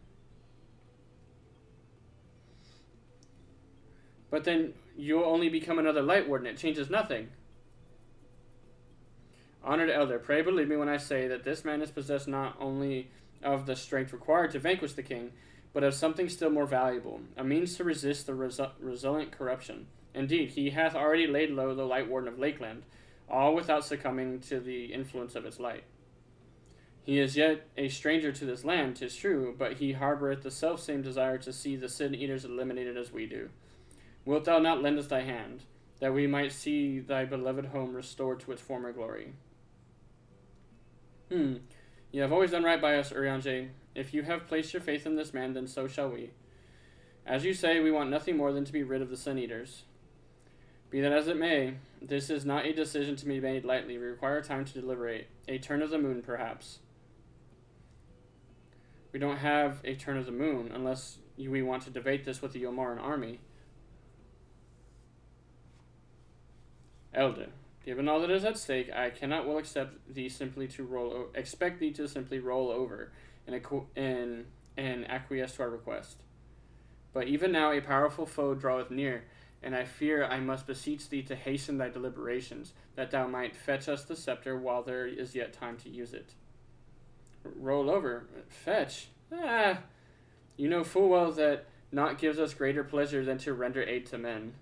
But then you'll only become another Light Warden. It changes nothing. Honored Elder, pray believe me when I say that this man is possessed not only of the strength required to vanquish the king, but of something still more valuable, a means to resist the resilient corruption. Indeed, he hath already laid low the Light Warden of Lakeland, all without succumbing to the influence of its light. He is yet a stranger to this land, 'tis true, but he harboureth the self-same desire to see the sin-eaters eliminated as we do. Wilt thou not lend us thy hand, that we might see thy beloved home restored to its former glory? You have always done right by us, Urianger. If you have placed your faith in this man, then so shall we. As you say, we want nothing more than to be rid of the Sin-Eaters. Be that as it may, this is not a decision to be made lightly. We require time to deliberate. A turn of the moon, perhaps. We don't have a turn of the moon, unless we want to debate this with the Yomaran army. Elder, given all that is at stake, I cannot well expect thee to simply roll over and acquiesce to our request. But even now a powerful foe draweth near, and I fear I must beseech thee to hasten thy deliberations, that thou might fetch us the scepter while there is yet time to use it. Roll over? Fetch? You know full well that naught gives us greater pleasure than to render aid to men.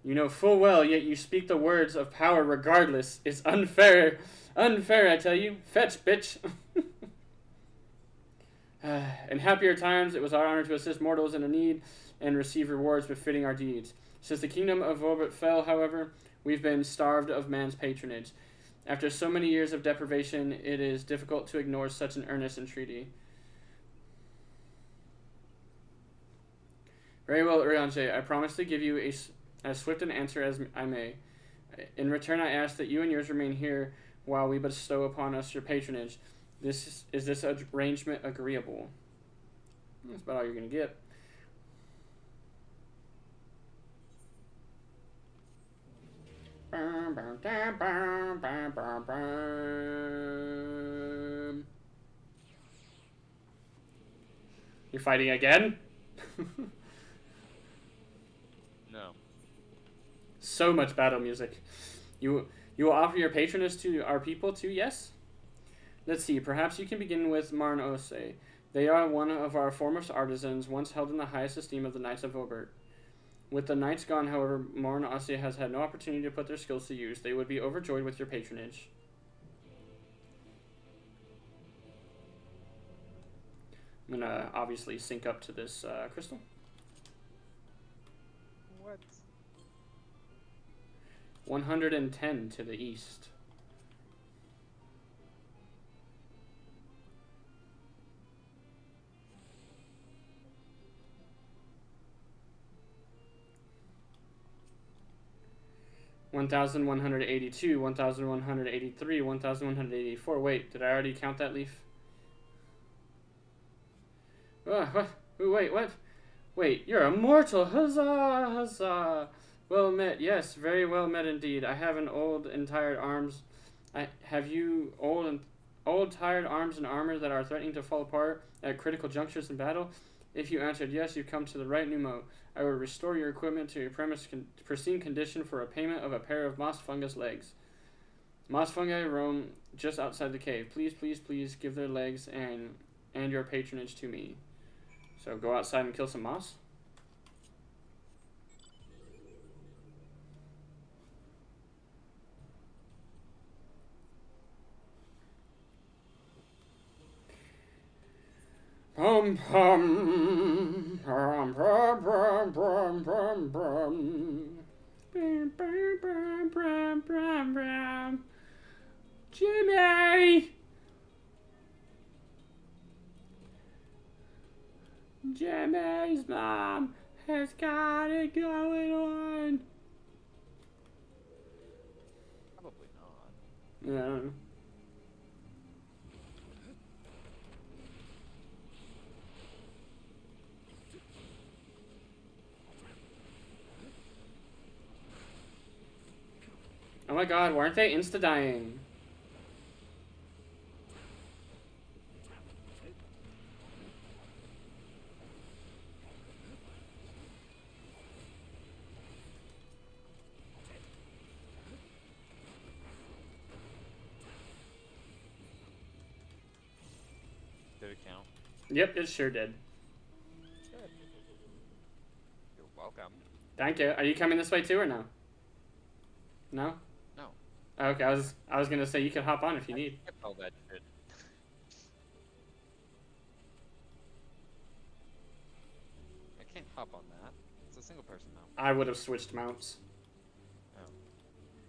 You know full well, yet you speak the words of power regardless. It's unfair. Unfair, I tell you. Fetch, bitch. In happier times, it was our honor to assist mortals in a need and receive rewards befitting our deeds. Since the kingdom of Vobert fell, however, we've been starved of man's patronage. After so many years of deprivation, it is difficult to ignore such an earnest entreaty. Very well, Urianger. I promise to give you as swift an answer as I may. In return, I ask that you and yours remain here while we bestow upon us your patronage. Is this arrangement agreeable? That's about all you're going to get. You're fighting again? No. So much battle music. You will offer your patronage to our people too, yes? Let's see, perhaps you can begin with Marn Ose. They are one of our foremost artisans, once held in the highest esteem of the Knights of Obert. With the Knights gone, however, Marn Ose has had no opportunity to put their skills to use. They would be overjoyed with your patronage. I'm gonna obviously sync up to this crystal. What? 110 to the east. $1,182, $1,183, $1,184. Wait, did I already count that leaf? What? Wait, what? Wait, you're immortal! Huzzah! Huzzah! Well met, yes, very well met indeed. I have an old and tired arms. Have you old tired arms and armor that are threatening to fall apart at critical junctures in battle? If you answered yes, you've come to the right Numo. I will restore your equipment to your pristine condition for a payment of a pair of moss fungus legs. Moss fungi roam just outside the cave. Please, please, please give their legs and your patronage to me. So go outside and kill some moss. Pum pum pum pum pum pum pum pum. Bam, bam, bam, bam, bam, bam. Jimmy! Jimmy's mom has got it going on. Probably not. Yeah. Oh my god, weren't they insta-dying? Did it count? Yep, it sure did. Good. You're welcome. Thank you. Are you coming this way too or no? No? No. Okay, I was gonna say you can hop on if you need. Skip all that shit. I can't hop on that. It's a single person now. I would have switched mounts.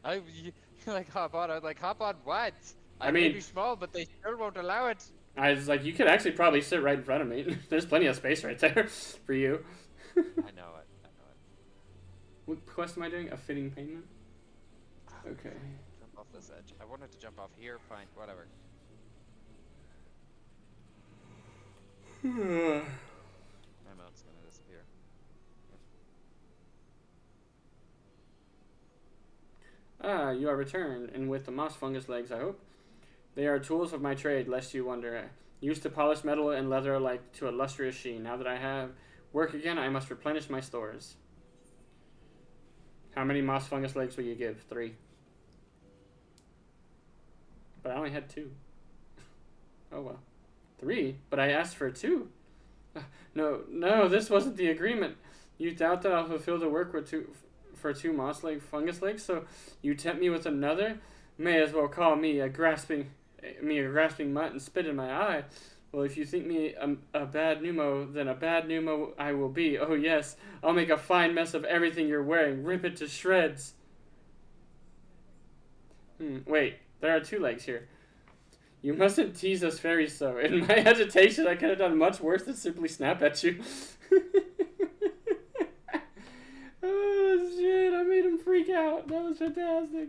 You're like hop on. I was like, hop on what? I may mean- be small, but they still won't allow it. I was like, you could actually probably sit right in front of me. There's plenty of space right there for you. I know it. I know it. What quest am I doing? A fitting payment? Okay. Jump off this edge. I wanted to jump off here. Fine. Whatever. My mount's gonna disappear. Ah, you are returned, and with the moss fungus legs, I hope. They are tools of my trade, lest you wonder. Used to polish metal and leather alike to a lustrous sheen. Now that I have work again, I must replenish my stores. How many moss fungus legs will you give? 3. But I only had 2. Oh well. 3? But I asked for 2. No, this wasn't the agreement. You doubt that I'll fulfill the work with for 2 moss leg fungus legs, so you tempt me with another? May as well call me a grasping mutt and spit in my eye. Well, if you think me a bad pneumo, then a bad pneumo I will be. Oh yes, I'll make a fine mess of everything you're wearing. Rip it to shreds. Wait, there are 2 legs here. You mustn't tease us fairies so. In my agitation, I could have done much worse than simply snap at you. Oh shit, I made him freak out. That was fantastic.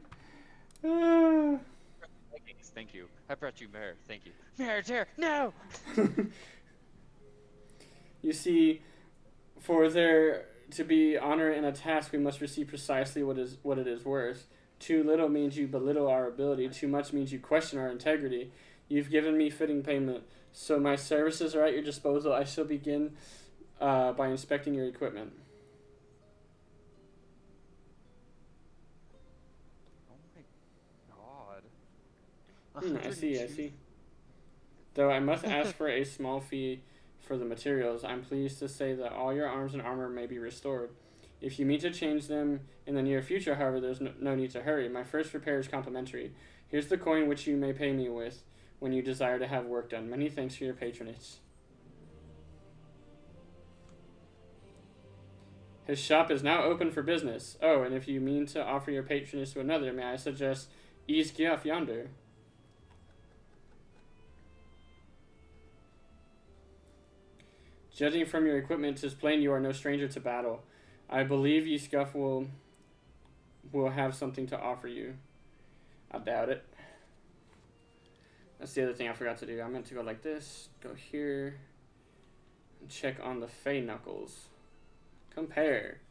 Thank you. I brought you Mare. Thank you. Mare, tear. No! You see, for there to be honor in a task, we must receive precisely what it is worth. Too little means you belittle our ability. Too much means you question our integrity. You've given me fitting payment, so my services are at your disposal. I shall begin by inspecting your equipment. Oh my god. I see. Though I must ask for a small fee for the materials, I'm pleased to say that all your arms and armor may be restored. If you mean to change them in the near future, however, there's no need to hurry. My first repair is complimentary. Here's the coin which you may pay me with when you desire to have work done. Many thanks for your patronage. His shop is now open for business. Oh, and if you mean to offer your patronage to another, may I suggest Ease Giaf yonder? Judging from your equipment, 'tis plain you are no stranger to battle. I believe ye Scuff will have something to offer you. I doubt it. That's the other thing I forgot to do. I meant to go like this, go here, and check on the Fey Knuckles. Compare.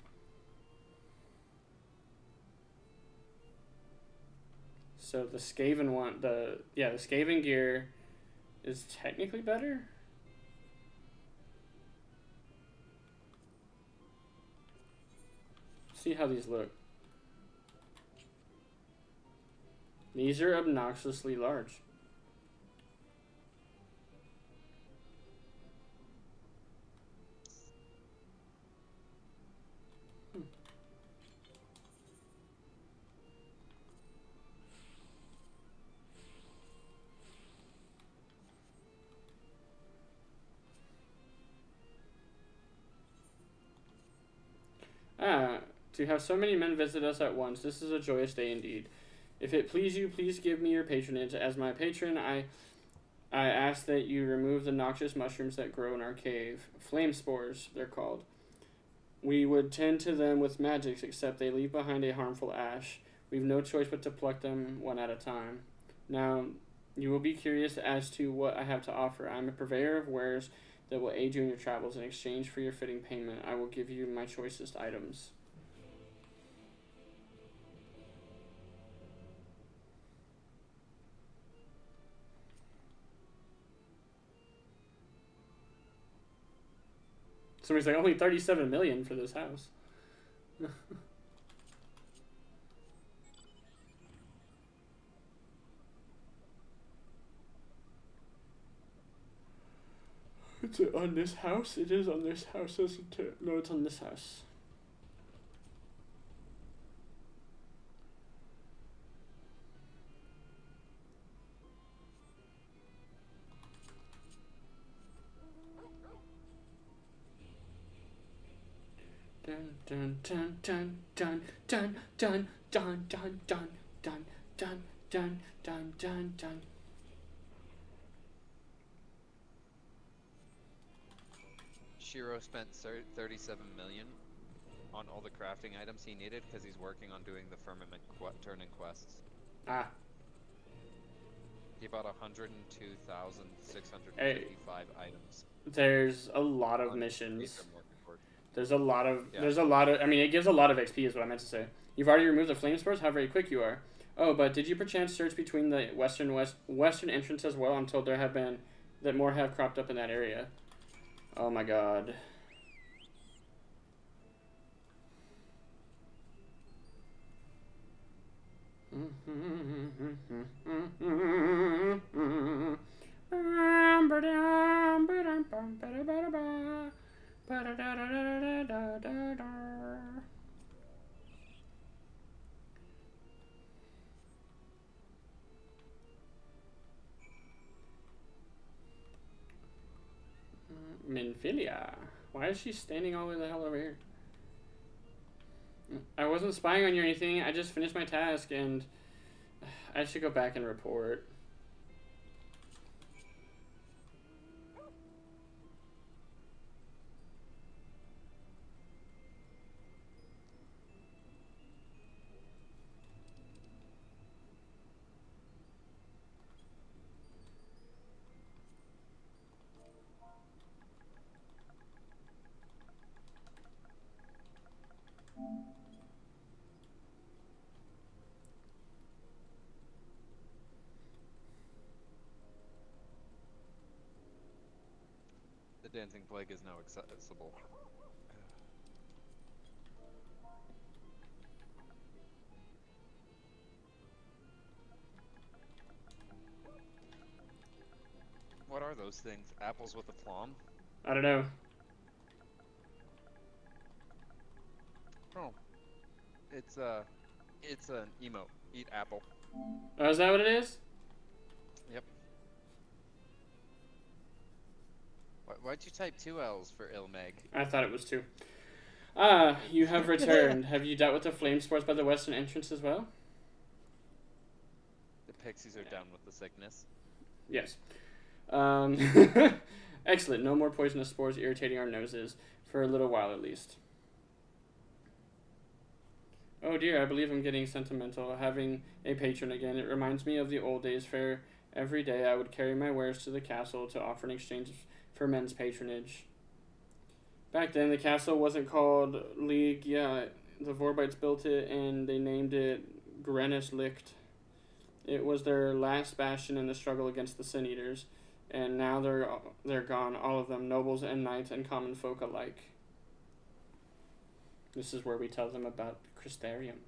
So the Skaven one, the Skaven gear is technically better. See how these look. These are obnoxiously large. To have so many men visit us at once, this is a joyous day indeed. If it please you, please give me your patronage. As my patron, I ask that you remove the noxious mushrooms that grow in our cave. Flame spores, they're called. We would tend to them with magics, except they leave behind a harmful ash. We've no choice but to pluck them one at a time. Now, you will be curious as to what I have to offer. I'm a purveyor of wares that will aid you in your travels. In exchange for your fitting payment, I will give you my choicest items. Somebody's like, only 37 million for this house. Is it on this house? It is on this house, isn't it? No, it's on this house. Dun dun dun dun dun dun dun dun dun dun dun dun dun dun dun dun. Shiro spent 37 million on all the crafting items he needed because he's working on doing the firmament turning quests. Ah. He bought 102,655 items. There's a lot of missions. There's a lot of, Yeah. there's a lot of, I mean, it gives a lot of XP is what I meant to say. You've already removed the flame spores? How very quick you are. Oh, but did you perchance search between the western entrance as well until there have been, that more have cropped up in that area? Oh my god. Minfilia. Why is she standing all the way the hell over here? I wasn't spying on you or anything. I just finished my task and I should go back and report. The dancing plague is now accessible. What are those things? Apples with a plum? I don't know. Oh. It's an emote. Eat apple. Oh, is that what it is? Yep. Why'd you type 2 L's for Ilmeg? I thought it was 2. Ah, you have returned. Have you dealt with the flame spores by the western entrance as well? The pixies are down with the sickness. Yes. Excellent. No more poisonous spores irritating our noses. For a little while at least. Oh dear, I believe I'm getting sentimental. Having a patron again. It reminds me of the old days fair. Every day I would carry my wares to the castle to offer in exchange for men's patronage. Back then, the castle wasn't called League. Yeah, the Vorbites built it, and they named it Grenis Licht. It was their last bastion in the struggle against the Sin Eaters, and now they're gone, all of them, nobles and knights and common folk alike. This is where we tell them about Crystarium.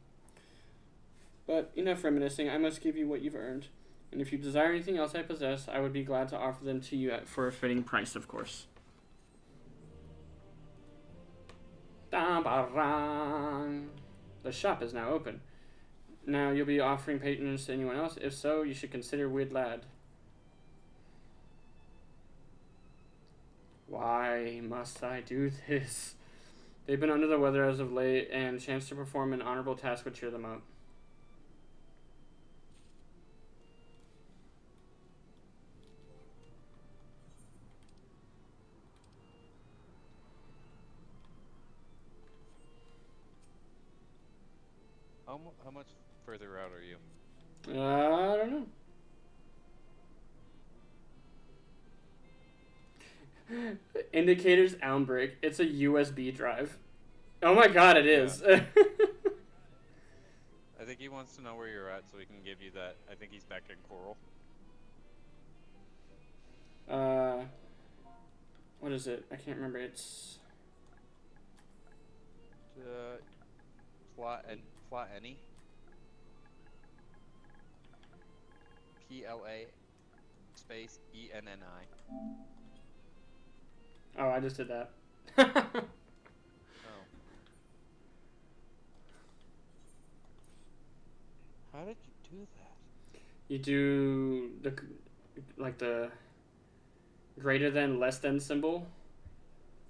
But enough reminiscing. I must give you what you've earned. And if you desire anything else I possess, I would be glad to offer them to you for a fitting price, of course. The shop is now open. Now you'll be offering patronage to anyone else. If so, you should consider Weird Lad. Why must I do this? They've been under the weather as of late, and chance to perform an honorable task would cheer them up. how much further out are you? I don't know. Indicators Almbrick. It's a USB drive. Oh my god, it is. I think he wants to know where you're at so he can give you that. I think he's back in Coral. What is it? I can't remember. It's Plot any. PLA space ENNI. oh, I just did that. Oh. How did you do that? You do the greater than less than symbol,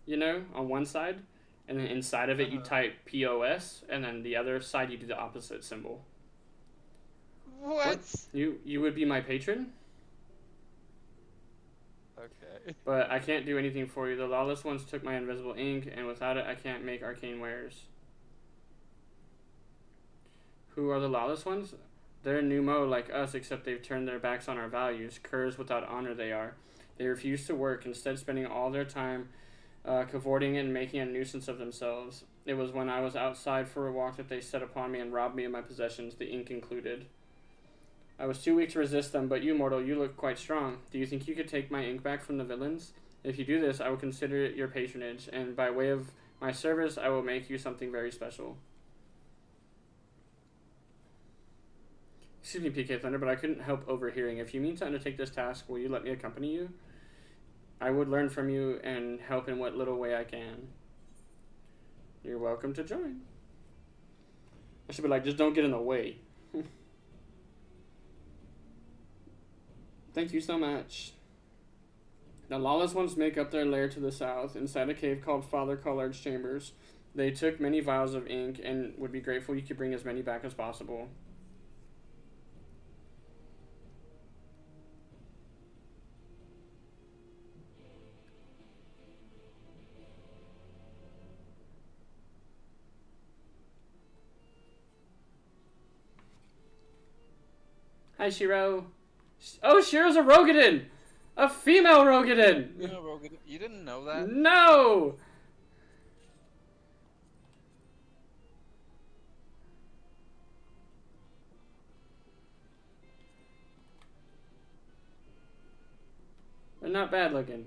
on one side, and then inside of it you type POS, and then the other side you do the opposite symbol. What? You would be my patron, Okay. but I can't do anything for you. The lawless ones took my invisible ink, and without it I can't make arcane wares. Who are the lawless ones? They're Numo like us, except they've turned their backs on our values. Curs without honor they are. They refuse to work, instead spending all their time cavorting and making a nuisance of themselves. It was when I was outside for a walk that they set upon me and robbed me of my possessions, the ink included. I was too weak to resist them, but you, mortal, you look quite strong. Do you think you could take my ink back from the villains? If you do this, I will consider it your patronage, and by way of my service, I will make you something very special. Excuse me, PK Thunder, but I couldn't help overhearing. If you mean to undertake this task, will you let me accompany you? I would learn from you and help in what little way I can. You're welcome to join. I should be like, just don't get in the way. Thank you so much. The lawless ones make up their lair to the south, inside a cave called Father Collard's Chambers. They took many vials of ink and would be grateful you could bring as many back as possible. Hi, Shiro. Oh, Shiro's a Rogadin! A female Rogadin! No, Rogan, you didn't know that? No! They're not bad looking.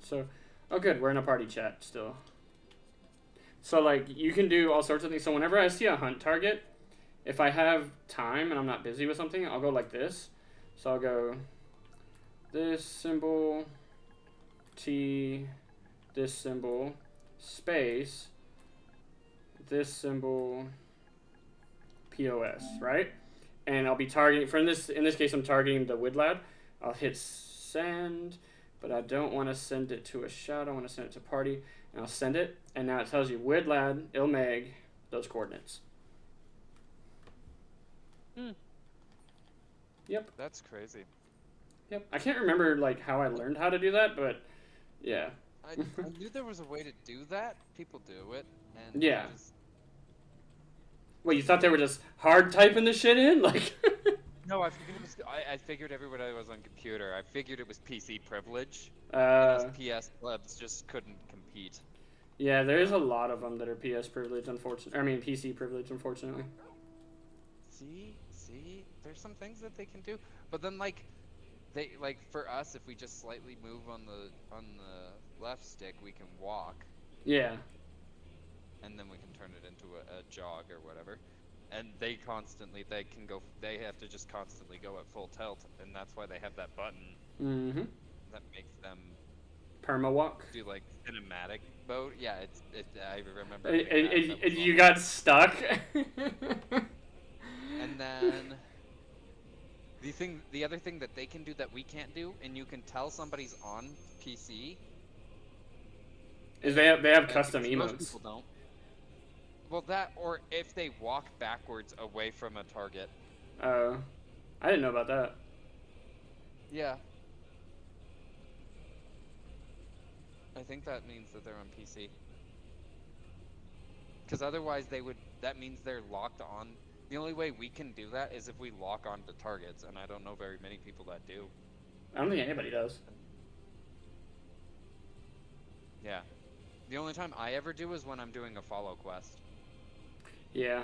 So, oh good, we're in a party chat still. So like, you can do all sorts of things. So whenever I see a hunt target, if I have time and I'm not busy with something, I'll go like this. So I'll go this symbol, T, this symbol, space, this symbol, POS, right? And I'll be targeting, in this case I'm targeting the wood lad. I'll hit send, but I don't want to send it to a shot, I want to send it to party. And I'll send it, and now it tells you wood lad, Ilmeg, those coordinates. Yep. That's crazy. Yep. I can't remember like how I learned how to do that, but yeah. I knew there was a way to do that. People do it, and Yeah. Well, you thought they were just hard typing the shit in? Like No, I figured it was. I figured everybody was on computer. I figured it was PC privilege. PS plebs just couldn't compete. Yeah, there is a lot of them that are PS privilege, unfortunately. I mean, PC privilege, unfortunately. See, there's some things that they can do, but then like, for us, if we just slightly move on the left stick, we can walk. Yeah. And then we can turn it into a jog or whatever. And they have to just constantly go at full tilt, and that's why they have that button. Mm-hmm. That makes them perma-walk. do like cinematic mode. Yeah, I remember. You got stuck. And then the other thing that they can do that we can't do, and you can tell somebody's on PC, is they have custom emotes. Most people don't. Well, that, or if they walk backwards away from a target. Oh, I didn't know about that. Yeah. I think that means that they're on PC. Because otherwise that means they're locked on. The only way we can do that is if we lock on to targets, and I don't know very many people that do. I don't think anybody does. Yeah. The only time I ever do is when I'm doing a follow quest. Yeah.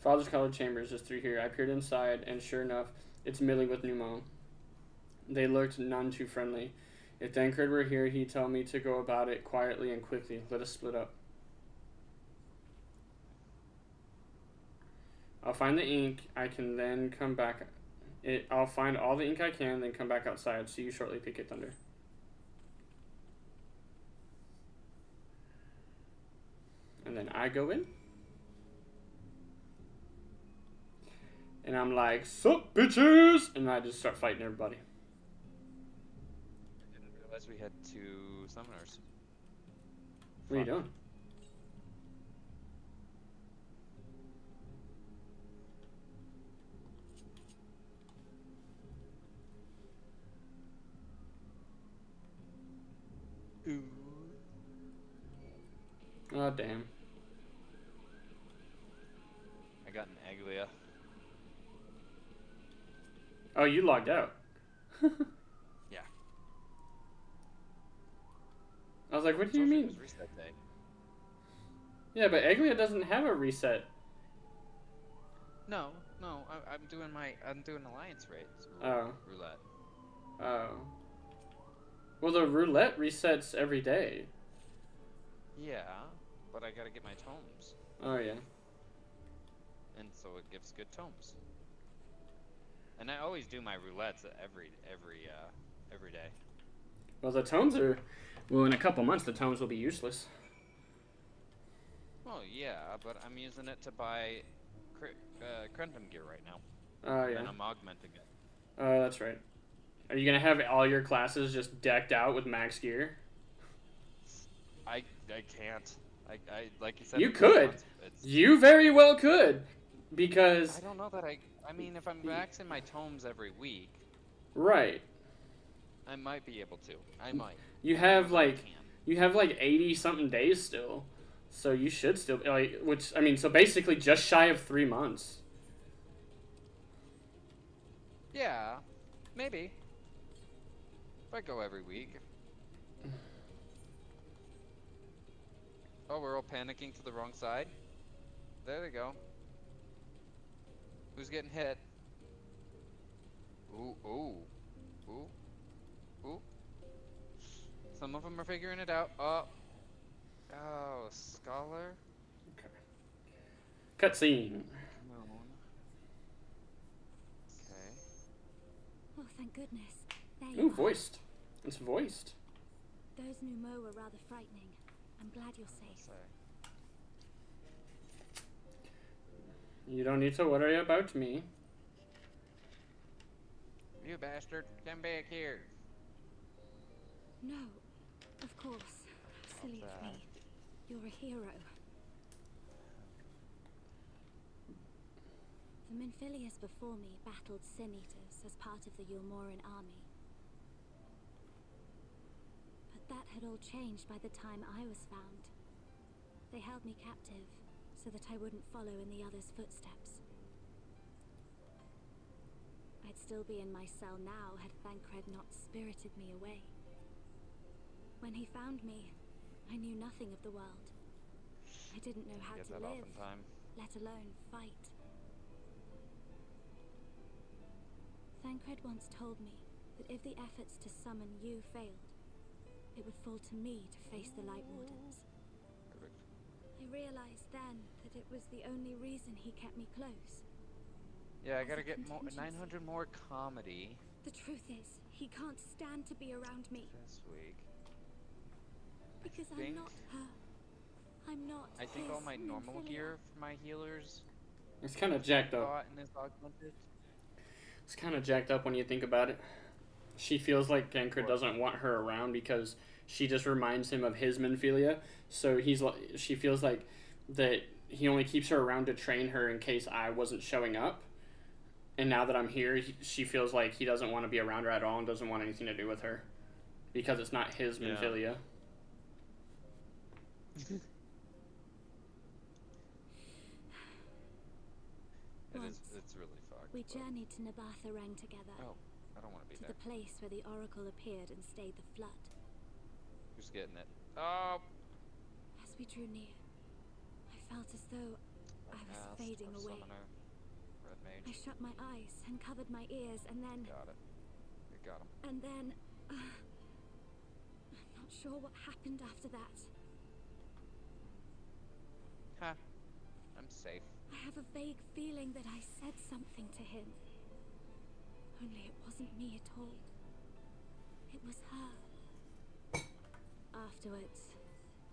Father's colored chambers is through here. I peered inside, and sure enough, it's Millie with pneumo. They looked none too friendly. If Dankard were here, he'd tell me to go about it quietly and quickly. Let us split up. I'll find the ink. I can then come back. I'll find all the ink I can, then come back outside. See you shortly, Picket Thunder. And then I go in. And I'm like, sup, bitches! And I just start fighting everybody. I didn't realize we had 2 summoners. What are you doing? Ooh. Oh, damn. I got an Aglia. Oh, you logged out. Yeah. I was like, what do you Told mean? It was reset day. Yeah, but Eglia doesn't have a reset. No, I'm doing alliance raids. Oh. Roulette. Oh. Well, the roulette resets every day. Yeah, but I gotta get my tomes, Oh, yeah. and so it gives good tomes. And I always do my roulettes every day. Well, the tomes are... Well, in a couple months, the tomes will be useless. Oh yeah, but I'm using it to buy Crentum gear right now. Oh, yeah. And I'm augmenting it. Oh, that's right. Are you going to have all your classes just decked out with max gear? I can't. I like you said. You could. You very well could. Because... I don't know that I mean, if I'm maxing my tomes every week, Right. I might be able to. I might. You have, like... You have, like, 80-something days still. So you should still... Like, which, I mean, so basically just shy of 3 months. Yeah, maybe. If I go every week. Oh, we're all panicking to the wrong side. There they go. Who's getting hit? Ooh, ooh, ooh, ooh. Some of them are figuring it out. Oh, scholar. Okay. Cutscene. Come on. Okay. Oh, thank goodness. There you Ooh, are. voiced. It's voiced. Those Numo were rather frightening. I'm glad you're safe. Say. You don't need to worry about me. You bastard, come back here. No, of course. How silly of me. You're a hero. The Minfilius before me battled Sin Eaters as part of the Yulmoran army. But that had all changed by the time I was found. They held me captive so that I wouldn't follow in the others' footsteps. I'd still be in my cell now had Thancred not spirited me away. When he found me, I knew nothing of the world. I didn't know how to live, let alone fight. Thancred once told me that if the efforts to summon you failed, it would fall to me to face the Light Wardens. Perfect. I realized then that it was the only reason he kept me close. Yeah, I As gotta a get more, contingency. 900 more comedy The truth is, he can't stand to be around me this week. because I'm think- not her. I'm not. I think his all my normal Minfilia. gear for my healers It's kind of jacked up. got and is augmented. It's kind of jacked up when you think about it. She feels like Tancred doesn't want her around because she just reminds him of his Minfilia. So she feels like that he only keeps her around to train her in case I wasn't showing up. And now that I'm here, she feels like he doesn't want to be around her at all and doesn't want anything to do with her because it's not his Minfilia. It's really fucked. We journeyed to Nabatha-Reng together. Oh, I don't want to be to there. the place where the oracle appeared and stayed the flood. Who's getting it? Oh! As we drew near, I felt as though I was fading away. Summoner, Red Mage. I shut my eyes and covered my ears, and then... Got it. You got him. And then... I'm not sure what happened after that. Huh. I'm safe. I have a vague feeling that I said something to him. Only it wasn't me at all. It was her. Afterwards,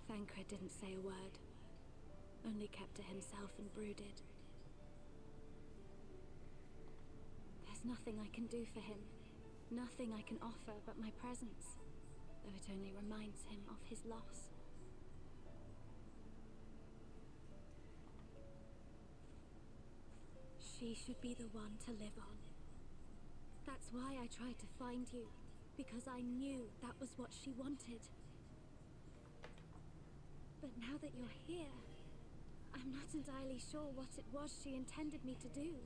Thancred didn't say a word. Only kept to himself and brooded. There's nothing I can do for him. Nothing I can offer but my presence. Though it only reminds him of his loss. She should be the one to live on. That's why I tried to find you, because I knew that was what she wanted. But now that you're here, I'm not entirely sure what it was she intended me to do.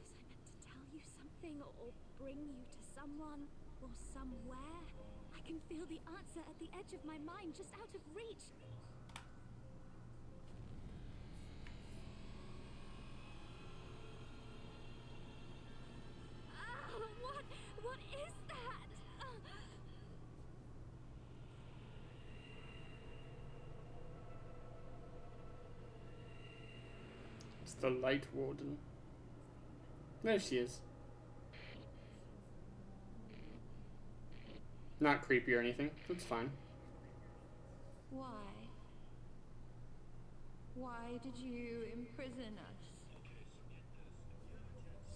Was I meant to tell you something, or bring you to someone, or somewhere? I can feel the answer at the edge of my mind, just out of reach. What is that? It's the Light Warden. There she is. Not creepy or anything. That's fine. Why? Why did you imprison us?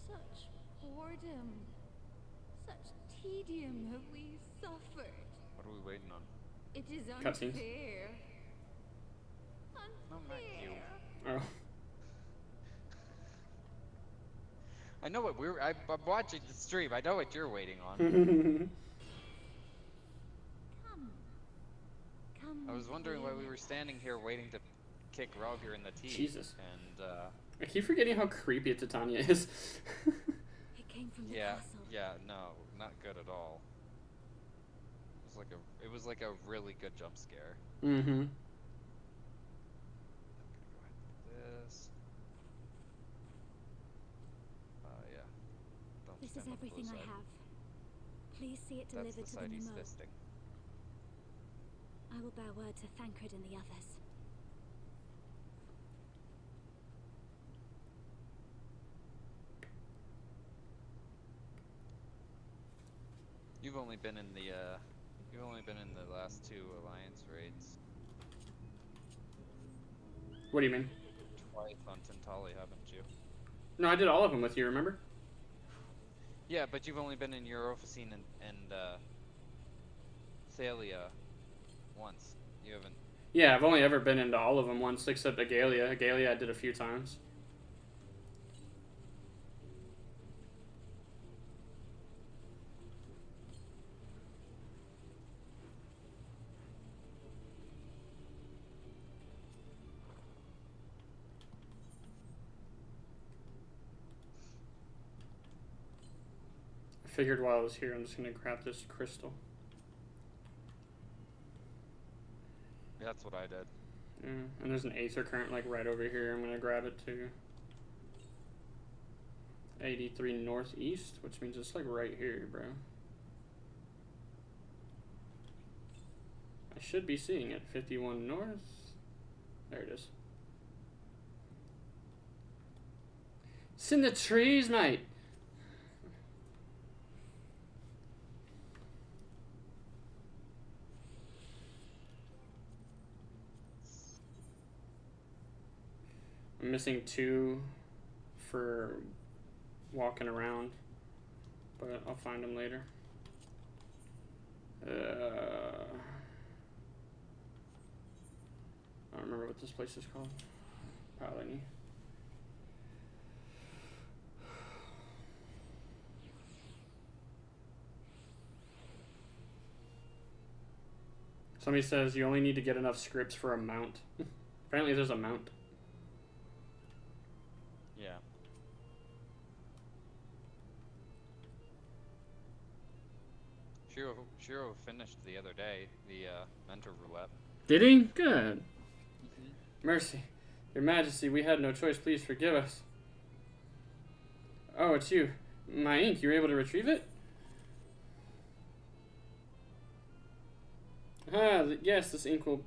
Such boredom. Such tedium have we suffered. What are we waiting on? It is Cutscenes. unfair. Oh, not you. Oh. I know what I'm watching the stream. I know what you're waiting on. Come. I was wondering why we were standing here waiting to kick Roger in the teeth. Jesus. And I keep forgetting how creepy Titania is. It came from the yeah, castle. yeah, no, not good at all. It was like a really good jump scare. Mm-hmm. I'm gonna go ahead and do this. Yeah. Don't This is stand on the everything close I side. have. Please see it That's delivered the to the side he's Nemo. fisting. I will bear word to Thancred and the others. You've only been in the last two Alliance raids. What do you mean? Twice on Tintali, haven't you? No, I did all of them with you, remember? Yeah, but you've only been in Europhocene and Thalia once. You haven't. Yeah, I've only ever been into all of them once, except Agalia. Agalia I did a few times. I figured while I was here, I'm just going to grab this crystal. That's what I did. Yeah, and there's an Aether current like right over here. I'm going to grab it too. 83 northeast, which means it's like right here, bro. I should be seeing it. 51 north. There it is. It's in the trees, mate. I'm missing 2 for walking around. but I'll find them later. I don't remember what this place is called. Probably. Somebody says you only need to get enough scripts for a mount. Apparently there's a mount. Yeah. Shiro finished the other day, the mentor roulette. Did he? Good. Mercy. Your Majesty, we had no choice. Please forgive us. Oh, it's you. My ink. You were able to retrieve it? Yes, this ink will...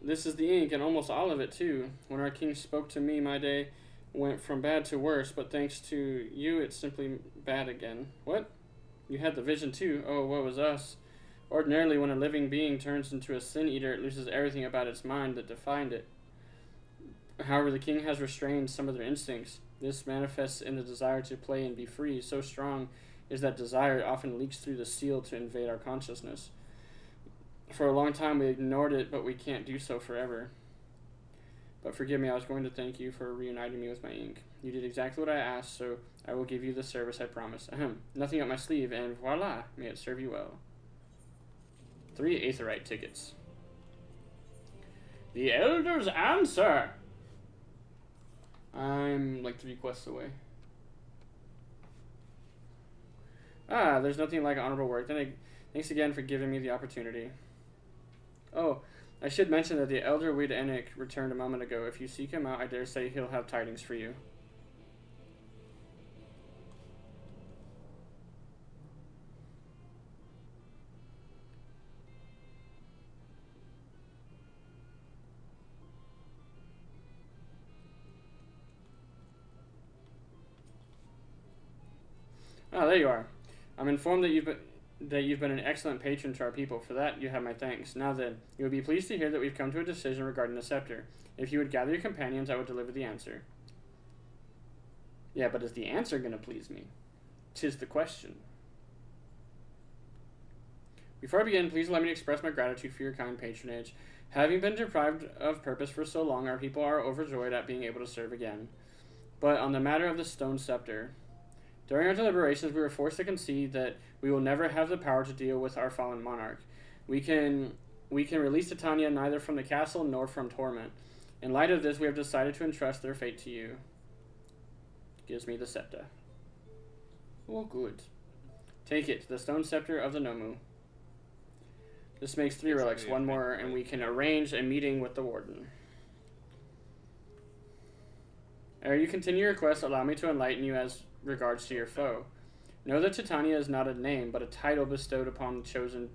This is the ink, and almost all of it, too. When our king spoke to me, my day went from bad to worse, but thanks to you, it's simply bad again. What? You had the vision, too? Oh, woe is us. Ordinarily, when a living being turns into a sin-eater, it loses everything about its mind that defined it. However, the king has restrained some of their instincts. This manifests in the desire to play and be free. So strong is that desire, it often leaks through the seal to invade our consciousness. For a long time, we ignored it, but we can't do so forever. But forgive me, I was going to thank you for reuniting me with my ink. You did exactly what I asked, so I will give you the service I promised. Nothing up my sleeve, and voila, may it serve you well. 3 Aetherite tickets. The Elder's Answer! I'm like 3 quests away. There's nothing like honorable work. Thanks again for giving me the opportunity. Oh, I should mention that the Elder Wiedenik returned a moment ago. If you seek him out, I dare say he'll have tidings for you. Ah, there you are. I'm informed that you've been an excellent patron to our people. For that, you have my thanks. Now then, you will be pleased to hear that we've come to a decision regarding the scepter. If you would gather your companions, I would deliver the answer. Yeah, but is the answer going to please me? 'Tis the question. Before I begin, please let me express my gratitude for your kind patronage. Having been deprived of purpose for so long, our people are overjoyed at being able to serve again. But on the matter of the stone scepter... During our deliberations, we were forced to concede that we will never have the power to deal with our fallen monarch. We can release Titania neither from the castle nor from torment. In light of this, we have decided to entrust their fate to you. Gives me the scepter. Oh, good. Take it, the stone scepter of the Nomu. This makes 3 relics, 1 more, and we can arrange a meeting with the warden. Ere you continue your quest, allow me to enlighten you as regards to your foe. Know that Titania is not a name, but a title bestowed upon the chosen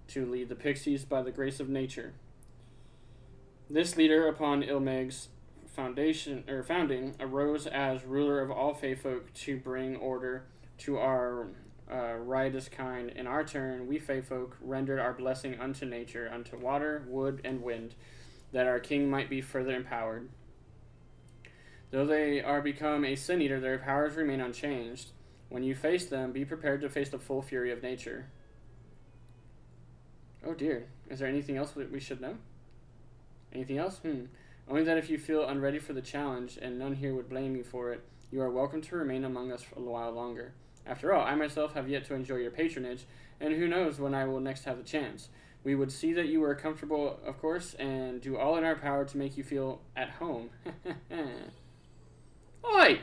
to lead the pixies by the grace of nature. This leader, upon Ilmeg's founding, arose as ruler of all Fey folk to bring order to our riotous kind. In our turn, we Fey folk rendered our blessing unto nature, unto water, wood, and wind, that our king might be further empowered. Though they are become a sin-eater, their powers remain unchanged. When you face them, be prepared to face the full fury of nature. Oh dear. Is there anything else that we should know? Anything else? Only that if you feel unready for the challenge, and none here would blame you for it, you are welcome to remain among us for a while longer. After all, I myself have yet to enjoy your patronage, and who knows when I will next have the chance. We would see that you were comfortable, of course, and do all in our power to make you feel at home. Oi!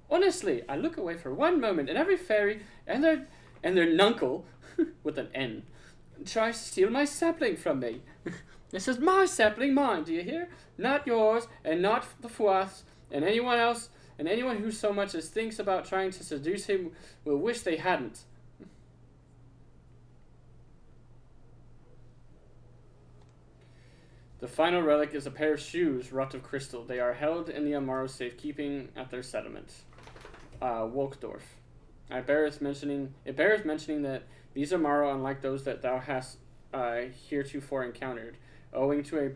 Honestly, I look away for one moment, and every fairy and their nuncle, with an N, tries to steal my sapling from me. This is my sapling, mine, do you hear? Not yours, and not the Fuath's, and anyone else, and anyone who so much as thinks about trying to seduce him will wish they hadn't. The final relic is a pair of shoes wrought of crystal. They are held in the Amaro safekeeping at their settlement, Wolkdorf. It beareth mentioning that these Amaro, unlike those that thou hast heretofore encountered, owing to a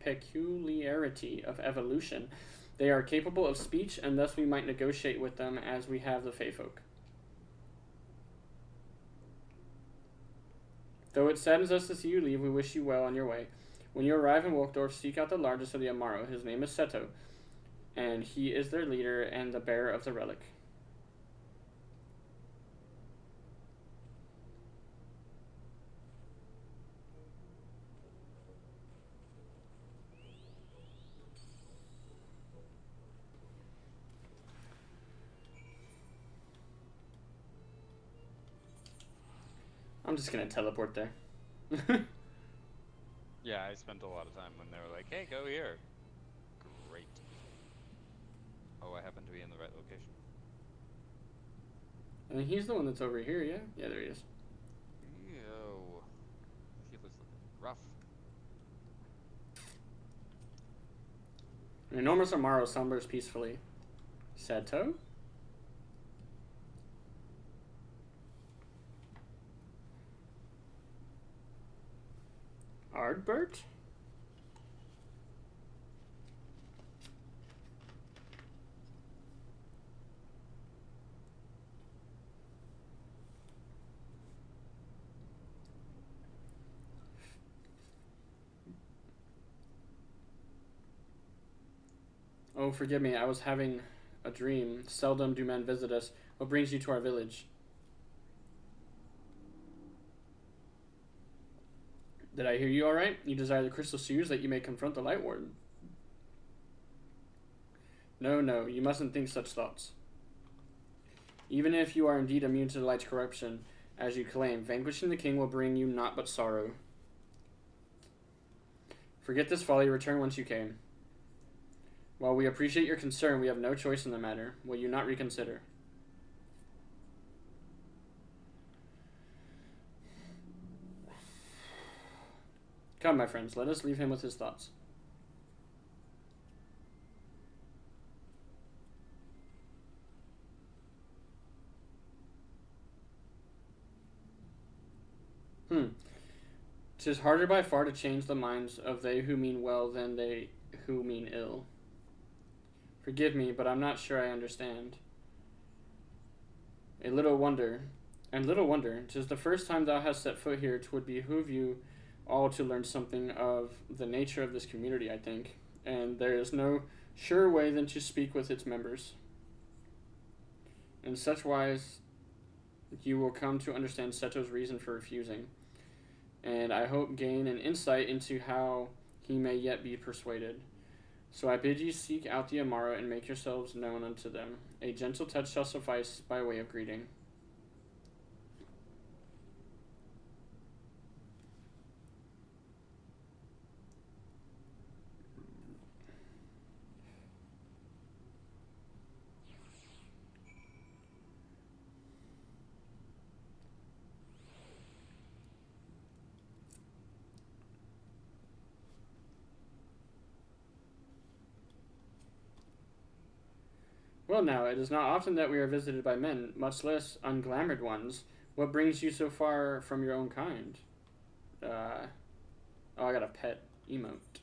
peculiarity of evolution, They are capable of speech, and thus we might negotiate with them as we have the Fey folk. Though it saddens us to see you leave, we wish you well on your way. When you arrive in Wolkdorf, seek out the largest of the Amaro. His name is Seto, and he is their leader and the bearer of the relic. I'm just gonna teleport there. Yeah, I spent a lot of time when they were like, hey, go here. Great. Oh, I happen to be in the right location. I mean, he's the one that's over here, yeah? Yeah, there he is. Yo. He looks rough. An enormous Amaro slumbers peacefully. Seto? Ardbert? Oh, forgive me, I was having a dream. Seldom do men visit us. What brings you to our village? Did I hear you all right? You desire the crystal shoes that you may confront the Light Warden. No, no, you mustn't think such thoughts. Even if you are indeed immune to the light's corruption, as you claim, vanquishing the king will bring you naught but sorrow. Forget this folly, return whence you came. While we appreciate your concern, we have no choice in the matter. Will you not reconsider? Come, my friends, let us leave him with his thoughts. "'Tis harder by far to change the minds of they who mean well than they who mean ill. Forgive me, but I'm not sure I understand. And little wonder, 'tis the first time thou hast set foot here. 'Twould behoove you all to learn something of the nature of this community, I think, and there is no surer way than to speak with its members. In such wise, you will come to understand Seto's reason for refusing, and I hope gain an insight into how he may yet be persuaded. So I bid you seek out the Amaro and make yourselves known unto them. A gentle touch shall suffice by way of greeting." Well now, it is not often that we are visited by men, much less unglamoured ones. What brings you so far from your own kind? Oh, I got a pet emote.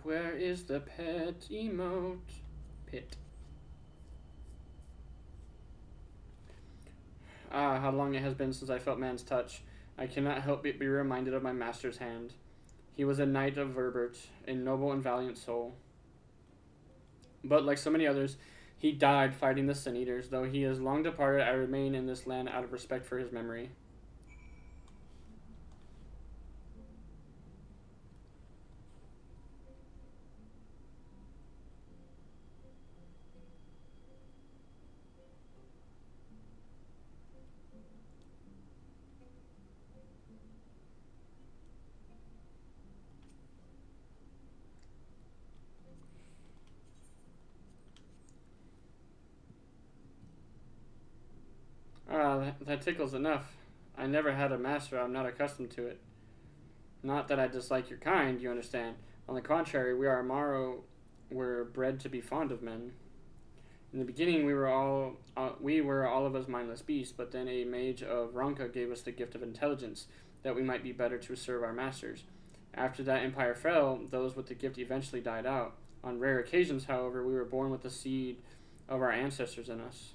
Where is the pet emote? Pit. Ah, how long it has been since I felt man's touch. I cannot help but be reminded of my master's hand. He was a knight of Verbert, a noble and valiant soul. But like so many others, he died fighting the Sin Eaters. Though he is long departed, I remain in this land out of respect for his memory. That tickles enough. I never had a master. I'm not accustomed to it. Not that I dislike your kind, you understand. On the contrary, we are Amaro. We're bred to be fond of men. In the beginning, we were all of us mindless beasts, but then a mage of Ronka gave us the gift of intelligence, that we might be better to serve our masters. After that empire fell, those with the gift eventually died out. On rare occasions, however, we were born with the seed of our ancestors in us.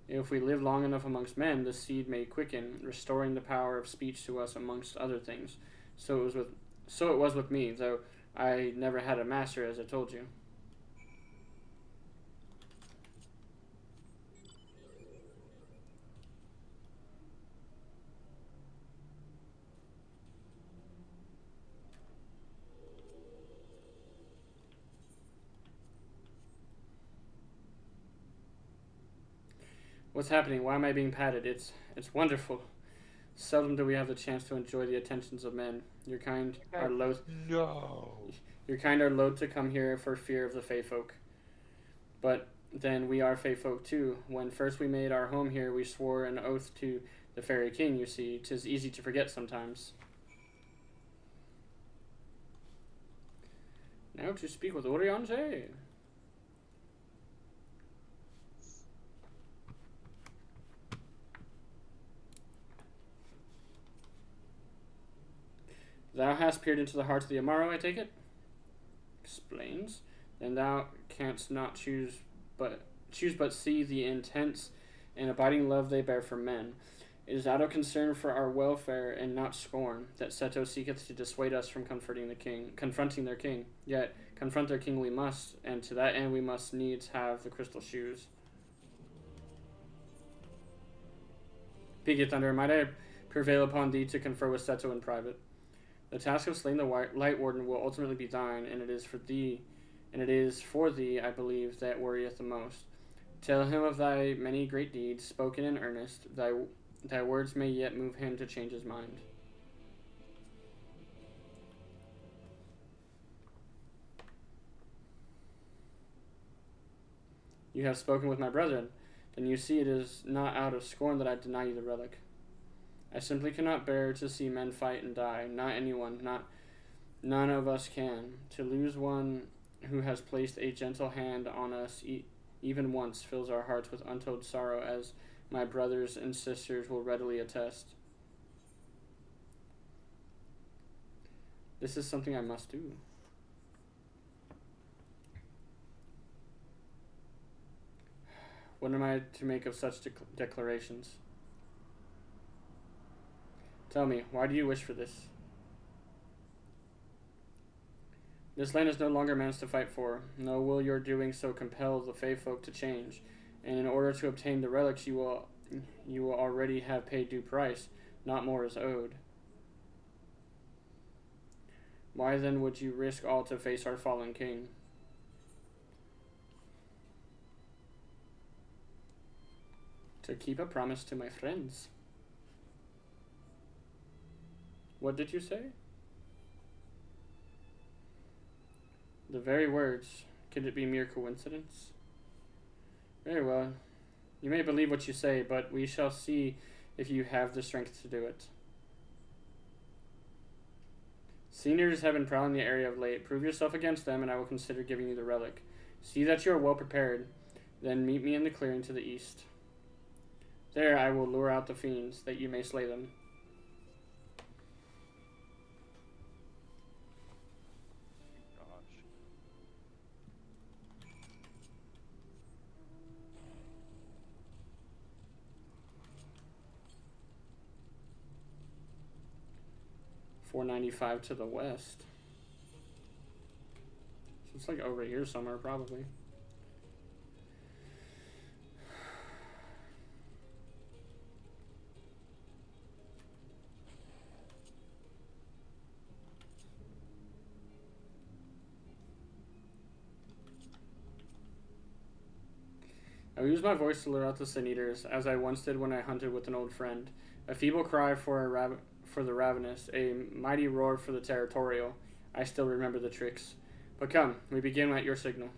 If we live long enough amongst men, the seed may quicken, restoring the power of speech to us amongst other things. So it was with me, though I never had a master, as I told you. What's happening? Why am I being patted? It's wonderful. Seldom do we have the chance to enjoy the attentions of men. Your kind are loath. No. Your kind are loath to come here for fear of the Fey folk. But then we are Fey folk too. When first we made our home here, we swore an oath to the Fairy King. You see, 'tis easy to forget sometimes. Now to speak with Oriange. Thou hast peered into the heart of the Amaro, I take it? Explains. Then thou canst not choose but see the intense and abiding love they bear for men. It is out of concern for our welfare and not scorn that Seto seeketh to dissuade us from confronting their king. Yet confront their king we must, and to that end we must needs have the crystal shoes. Peaky Thunder, might I prevail upon thee to confer with Seto in private? The task of slaying the Light Warden will ultimately be thine, and it is for thee, I believe, that worrieth the most. Tell him of thy many great deeds, spoken in earnest. Thy words may yet move him to change his mind. You have spoken with my brethren. Then you see it is not out of scorn that I deny you the relic. I simply cannot bear to see men fight and die. Not anyone, none of us can. To lose one who has placed a gentle hand on us even once fills our hearts with untold sorrow, as my brothers and sisters will readily attest. This is something I must do. What am I to make of such declarations? Tell me, why do you wish for this? This land is no longer man's to fight for, nor will your doing so compel the Fey folk to change, and in order to obtain the relics you will already have paid due price, not more is owed. Why then would you risk all to face our fallen king? To keep a promise to my friends. What did you say? The very words. Could it be mere coincidence? Very well. You may believe what you say, but we shall see if you have the strength to do it. Seniors have been prowling the area of late. Prove yourself against them, and I will consider giving you the relic. See that you are well prepared. Then meet me in the clearing to the east. There I will lure out the fiends, that you may slay them. $4.95 to the west. So it's like over here somewhere, probably. I will use my voice to lure out the Sin Eaters, as I once did when I hunted with an old friend. A feeble cry for the ravenous, a mighty roar for the territorial. I still remember the tricks. But come, we begin at your signal.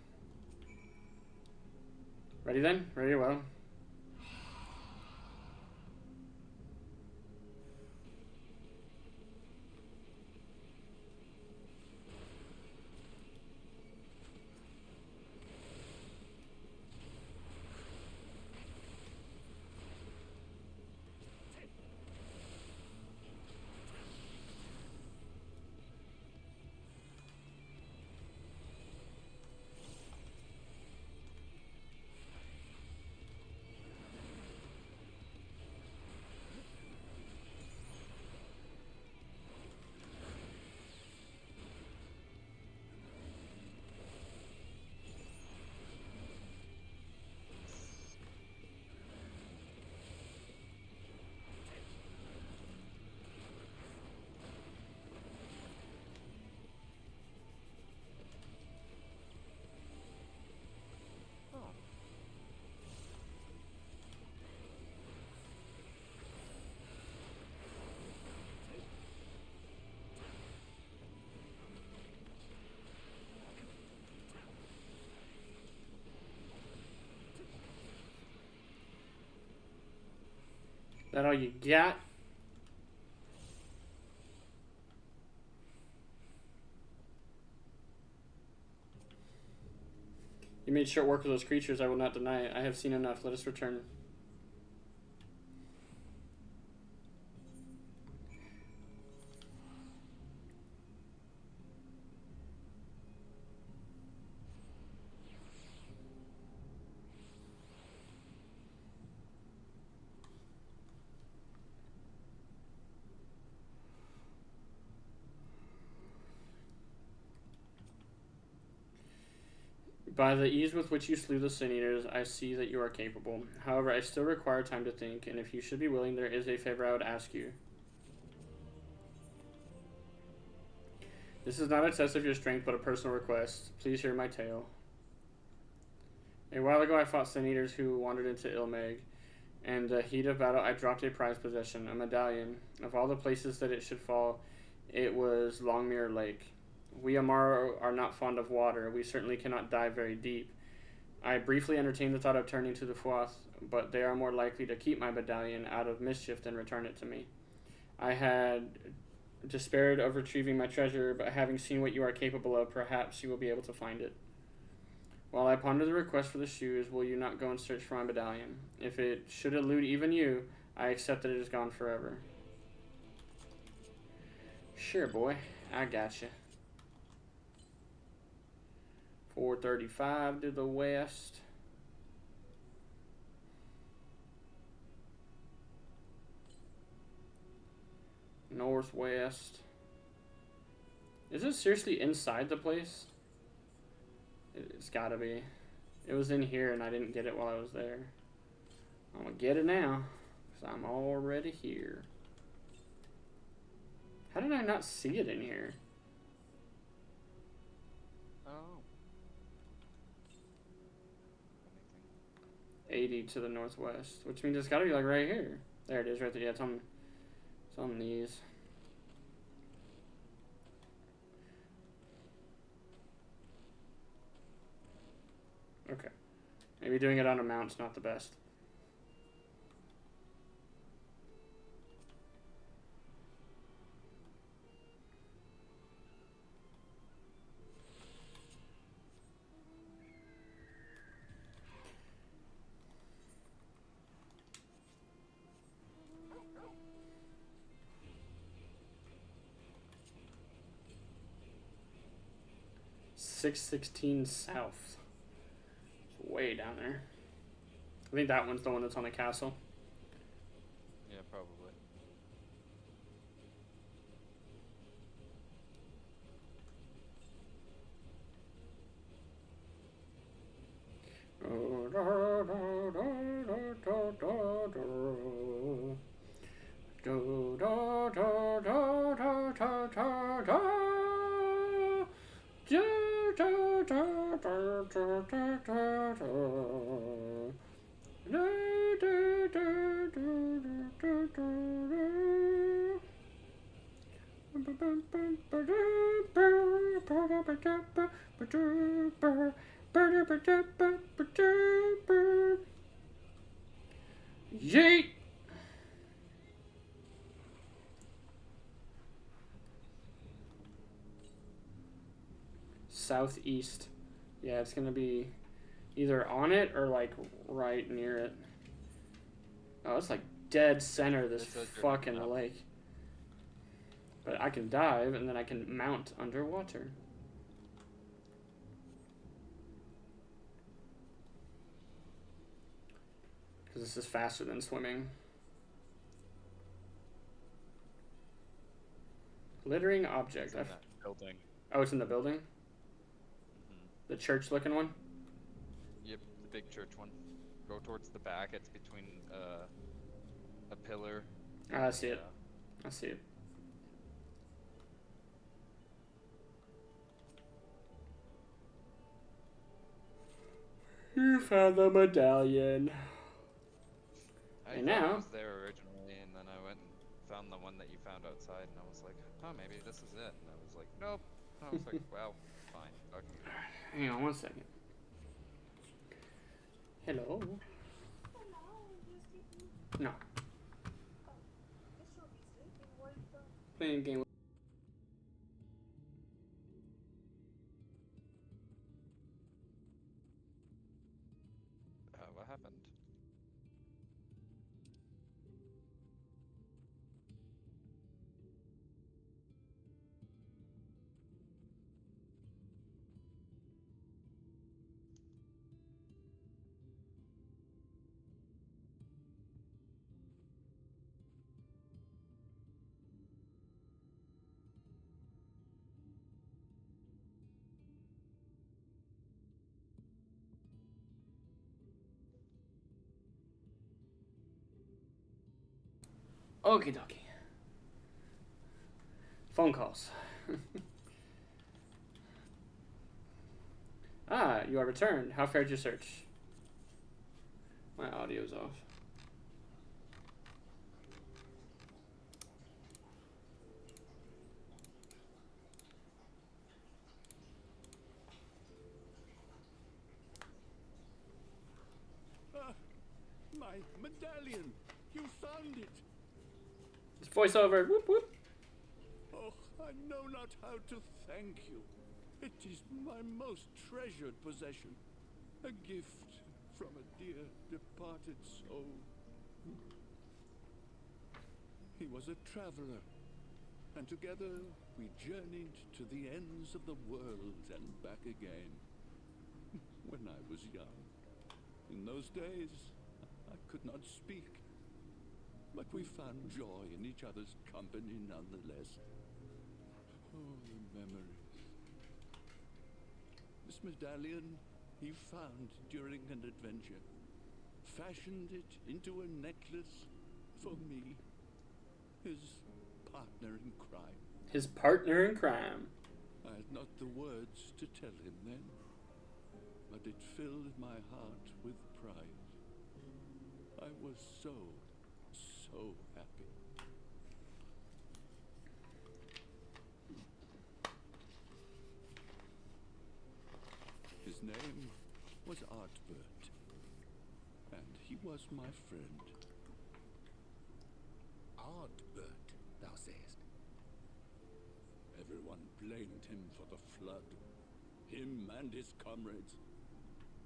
Ready then? Ready, well. That all you got? You made short work of those creatures, I will not deny it. I have seen enough. Let us return. By the ease with which you slew the Sin Eaters, I see that you are capable. However, I still require time to think, and if you should be willing, there is a favor I would ask you. This is not a test of your strength, but a personal request. Please hear my tale. A while ago, I fought Sin Eaters who wandered into Ilmeg. In the heat of battle, I dropped a prized possession, a medallion. Of all the places that it should fall, it was Longmere Lake. We Amaro are not fond of water. We certainly cannot dive very deep. I briefly entertained the thought of turning to the Fuath, but they are more likely to keep my medallion out of mischief than return it to me. I had despaired of retrieving my treasure, but having seen what you are capable of, perhaps you will be able to find it. While I ponder the request for the shoes, will you not go and search for my medallion? If it should elude even you, I accept that it is gone forever. Sure, boy. I gotcha. 435 to the west. Northwest. Is it seriously inside the place? It's gotta be. It was in here and I didn't get it while I was there. I'm gonna get it now, because I'm already here. How did I not see it in here? Oh. 80 to the northwest, which means it's gotta be like right here. There it is, right there. Yeah, it's on these. Okay. Maybe doing it on a mount's not the best. .616 south. It's way down there. I think that one's the one that's on the castle. Yeah, probably. Yeet! Southeast. Yeah, it's gonna be either on it or like right near it. Oh, it's like dead center of this fucking lake. But I can dive and then I can mount underwater. Because this is faster than swimming. Glittering object. It's in that building. Oh, it's in the building? Mm-hmm. The church looking one? Yep, the big church one. Go towards the back. It's between a pillar. I see it. I see it. You found the medallion. I And thought now it was there originally, and then I went and found the one that you found outside, and I was like, oh, maybe this is it. And I was like, nope. And I was like, well, fine. Fuck you. hang on one second. Hello. No. Playing a game. What happened? Okie dokie. Phone calls. Ah, you are returned. How fared your search? My audio's off. My medallion! You found it! It's voiceover. Whoop whoop. Oh, I know not how to thank you. It is my most treasured possession. A gift from a dear departed soul. He was a traveler, and together we journeyed to the ends of the world and back again. When I was young. In those days, I could not speak. But we found joy in each other's company nonetheless. Oh, the memories. This medallion he found during an adventure. Fashioned it into a necklace for me. His partner in crime. His partner in crime. I had not the words to tell him then. But it filled my heart with pride. I was so happy. His name was Artbert, and he was my friend. Ardbert, thou sayest? Everyone blamed him for the flood. Him and his comrades.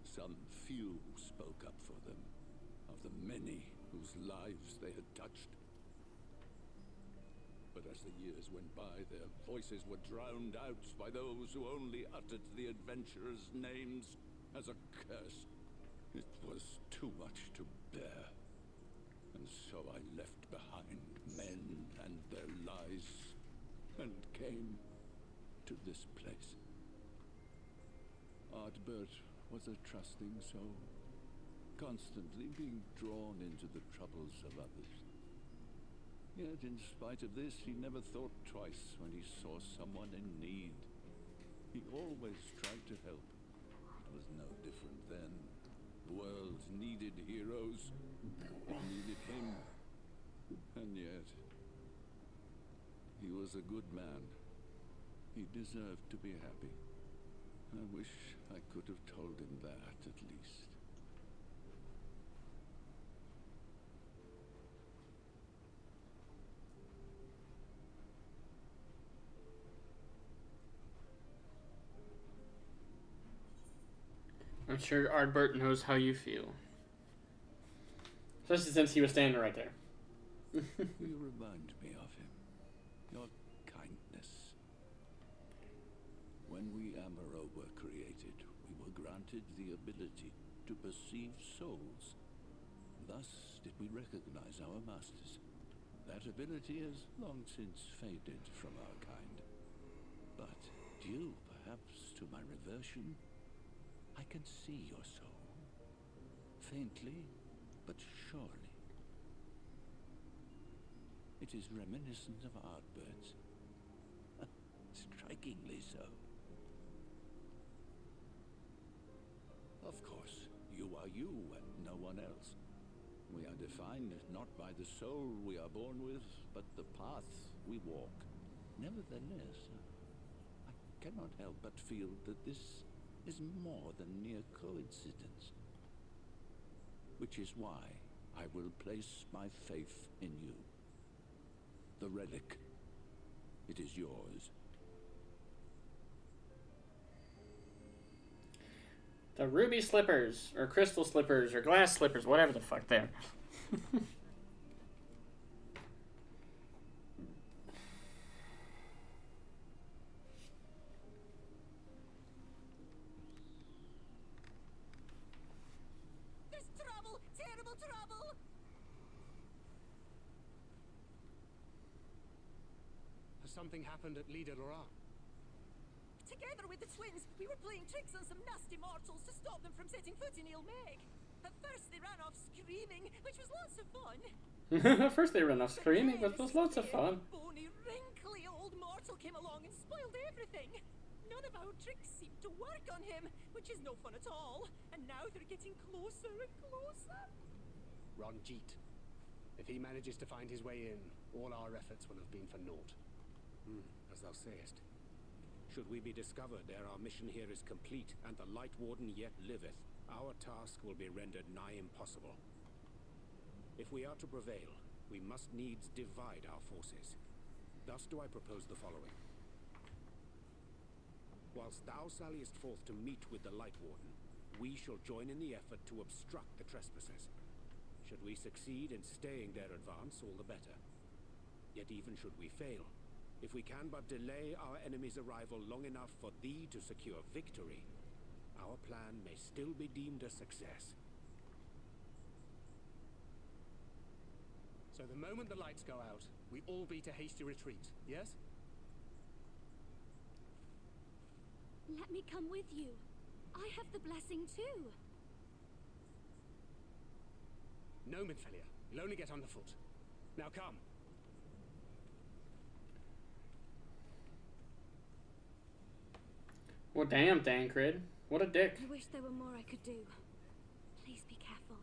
Some few spoke up for them, of the many whose lives they had touched. But as the years went by, their voices were drowned out by those who only uttered the adventurers' names as a curse. It was too much to bear. And so I left behind men and their lies, and came to this place. Ardbert was a trusting soul, constantly being drawn into the troubles of others. Yet in spite of this, he never thought twice when he saw someone in need. He always tried to help. It was no different then. The world needed heroes. It needed him. And yet, he was a good man. He deserved to be happy. I wish I could have told him that, at least. I'm sure Ardbert knows how you feel. Especially since he was standing right there. You remind me of him. Your kindness. When we Amaro were created, we were granted the ability to perceive souls. Thus did we recognize our masters. That ability has long since faded from our kind. But due, perhaps, to my reversion, I can see your soul. Faintly, but surely. It is reminiscent of Ardbert's. Strikingly so. Of course, you are you and no one else. We are defined not by the soul we are born with, but the path we walk. Nevertheless, I cannot help but feel that this is more than mere coincidence. Which is why I will place my faith in you. The relic, It is yours. The ruby slippers, or crystal slippers, or glass slippers, whatever the fuck they're. There's trouble! Terrible trouble! Has something happened at Lida Lora? Together with the twins, we were playing tricks on some nasty mortals to stop them from setting foot in Ilmeg. At first they ran off screaming, which was lots of fun. First they ran off screaming, but it was lots of fun. Bony, wrinkly old mortal came along and spoiled everything. None of our tricks seemed to work on him, which is no fun at all. And now they're getting closer and closer. Ranjit. If he manages to find his way in, all our efforts will have been for naught. As thou sayest. Should we be discovered ere our mission here is complete, and the Light Warden yet liveth, our task will be rendered nigh impossible. If we are to prevail, we must needs divide our forces. Thus do I propose the following. Whilst thou salliest forth to meet with the Light Warden, we shall join in the effort to obstruct the trespassers. Should we succeed in staying their advance, all the better. Yet even should we fail, if we can but delay our enemy's arrival long enough for thee to secure victory, our plan may still be deemed a success. So the moment the lights go out, we all beat a hasty retreat, yes? Let me come with you. I have the blessing too. No, Minfelia. You'll only get underfoot. Now come. Well, damn, Thancred. What a dick. I wish there were more I could do. Please be careful.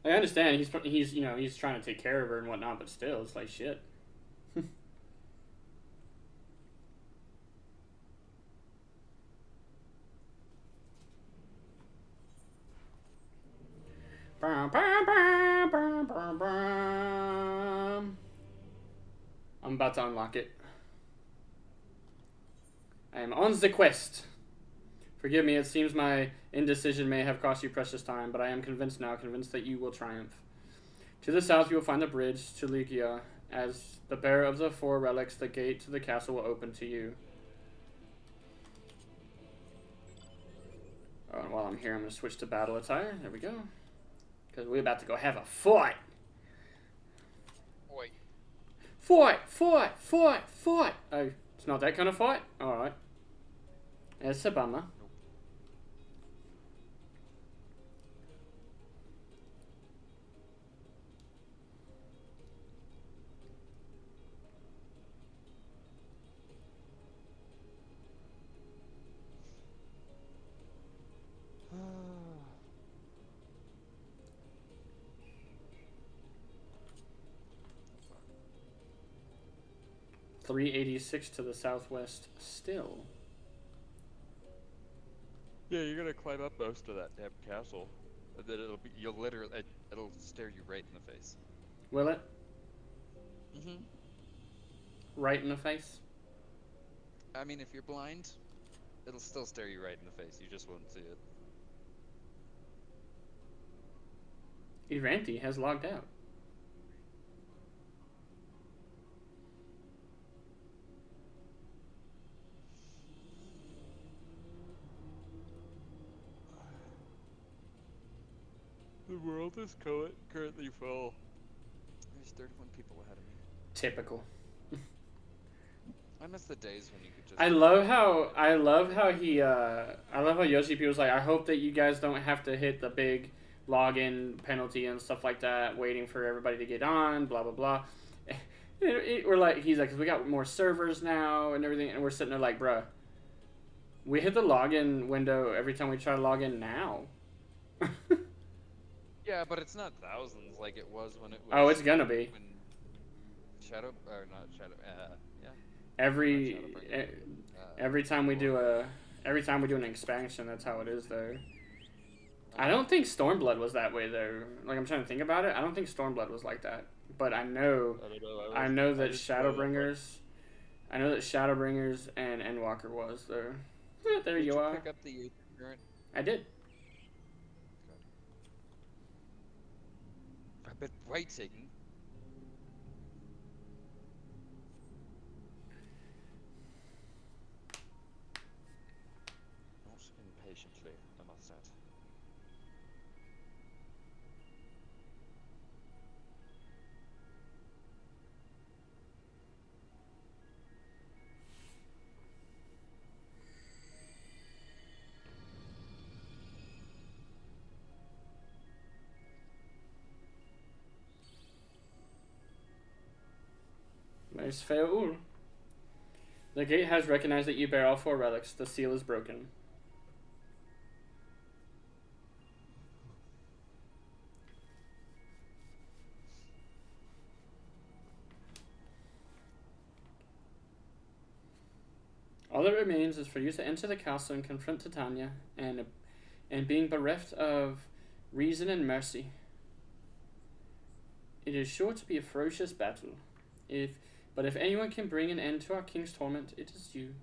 I understand he's you know, he's trying to take care of her and whatnot, but still, it's like shit. I'm about to unlock it. I am on the quest. Forgive me, it seems my indecision may have cost you precious time, but I am convinced now, convinced that you will triumph. To the south you will find the bridge to Lycia. As the bearer of the 4 relics, the gate to the castle will open to you. Oh, and while I'm here, I'm going to switch to battle attire. There we go. Because we're about to go have a fight. Oi. Fight! Fight! Fight! Fight! Oh, it's not that kind of fight? Alright. It's a bummer. $386 to the southwest still. Yeah, you're gonna climb up most of that damn castle, and then it'll stare you right in the face. Will it? Mm-hmm. Right in the face? I mean, if you're blind, it'll still stare you right in the face. You just won't see it. Iranti has logged out. The world is currently full. There's 31 people ahead of me. Typical. I miss the days when you could just... I love how Yoshi was like, I hope that you guys don't have to hit the big login penalty and stuff like that, waiting for everybody to get on, blah, blah, blah. We're like, he's like, 'cause we got more servers now and everything, and we're sitting there like, bruh, we hit the login window every time we try to log in now. Yeah, but it's not thousands like it was when it was... Oh, it's gonna be. When Shadow... Or not Shadow... yeah. Every time we do an expansion, that's how it is though. I don't think Stormblood was that way though. Like, I'm trying to think about it. I don't think Stormblood was like that. but I know I don't know. I know that didn't know that part. Shadowbringers and Endwalker was there. There Did you are. Pick up the Aether Current? I did. I've been waiting. Not impatiently, I must add. Nice fail. The gate has recognized that you bear all 4 relics. The seal is broken. All that remains is for you to enter the castle and confront Titania, and being bereft of reason and mercy. It is sure to be a ferocious battle. But if anyone can bring an end to our king's torment, it is you.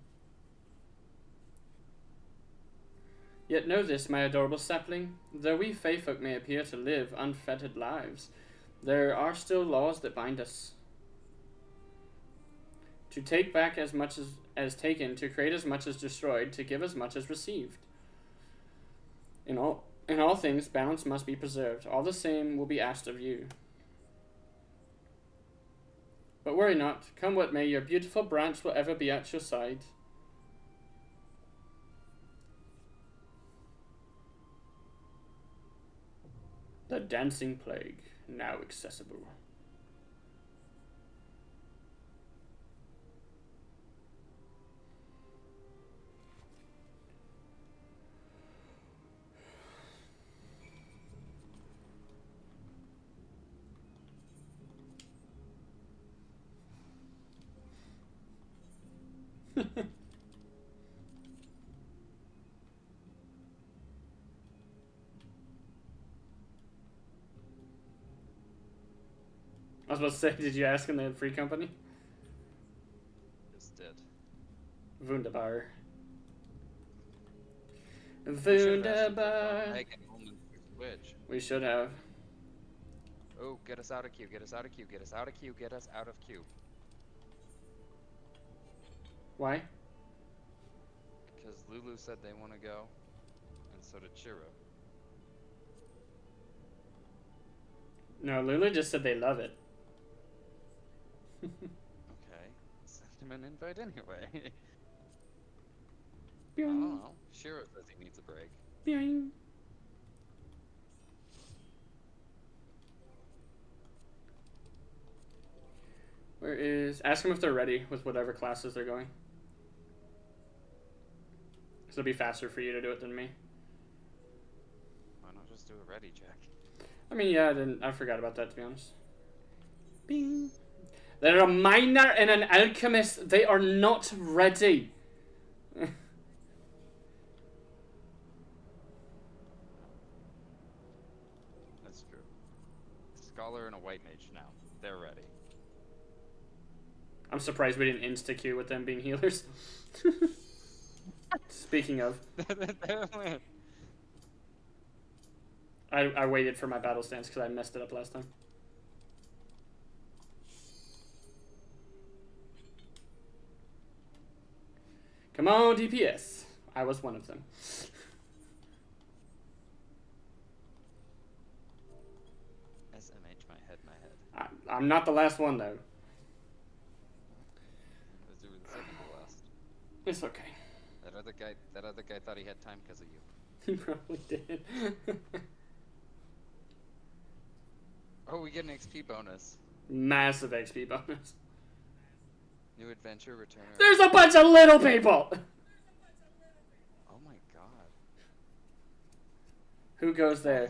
Yet know this, my adorable sapling, though we Fae folk may appear to live unfettered lives, there are still laws that bind us. To take back as much as taken, to create as much as destroyed, to give as much as received. In all things, balance must be preserved. All the same will be asked of you. But worry not. Come what may, your beautiful branch will ever be at your side. The Dancing Plague, now accessible. I was about to say, did you ask him they had free company? Just did. Wunderbar. We should have Wunderbar. Megan Holman Switch. We should have. Oh, get us out of queue, get us out of queue, get us out of queue, get us out of queue. Why? Because Lulu said they want to go, and so did Shiro. No, Lulu just said they love it. Okay, send him an invite anyway. I Boing. don't know. Shiro says he needs a break. Boing. Where is... Ask them if they're ready with whatever classes they're going. It'll be faster for you to do it than me. Why not just do it ready, Jack? I mean, yeah, I forgot about that, to be honest. Bing. They're a miner and an alchemist. They are not ready. That's true. Scholar and a white mage now. They're ready. I'm surprised we didn't insta-queue with them being healers. Speaking of, I waited for my battle stance because I messed it up last time. Come on, DPS. I was one of them. SMH, my head. I'm not the last one, though. As you were the second to last. It's okay. That other guy thought he had time because of you. He probably did. Oh, we get an XP bonus. Massive XP bonus. New adventure returner. There's a bunch of little people! Oh my god. Who goes there?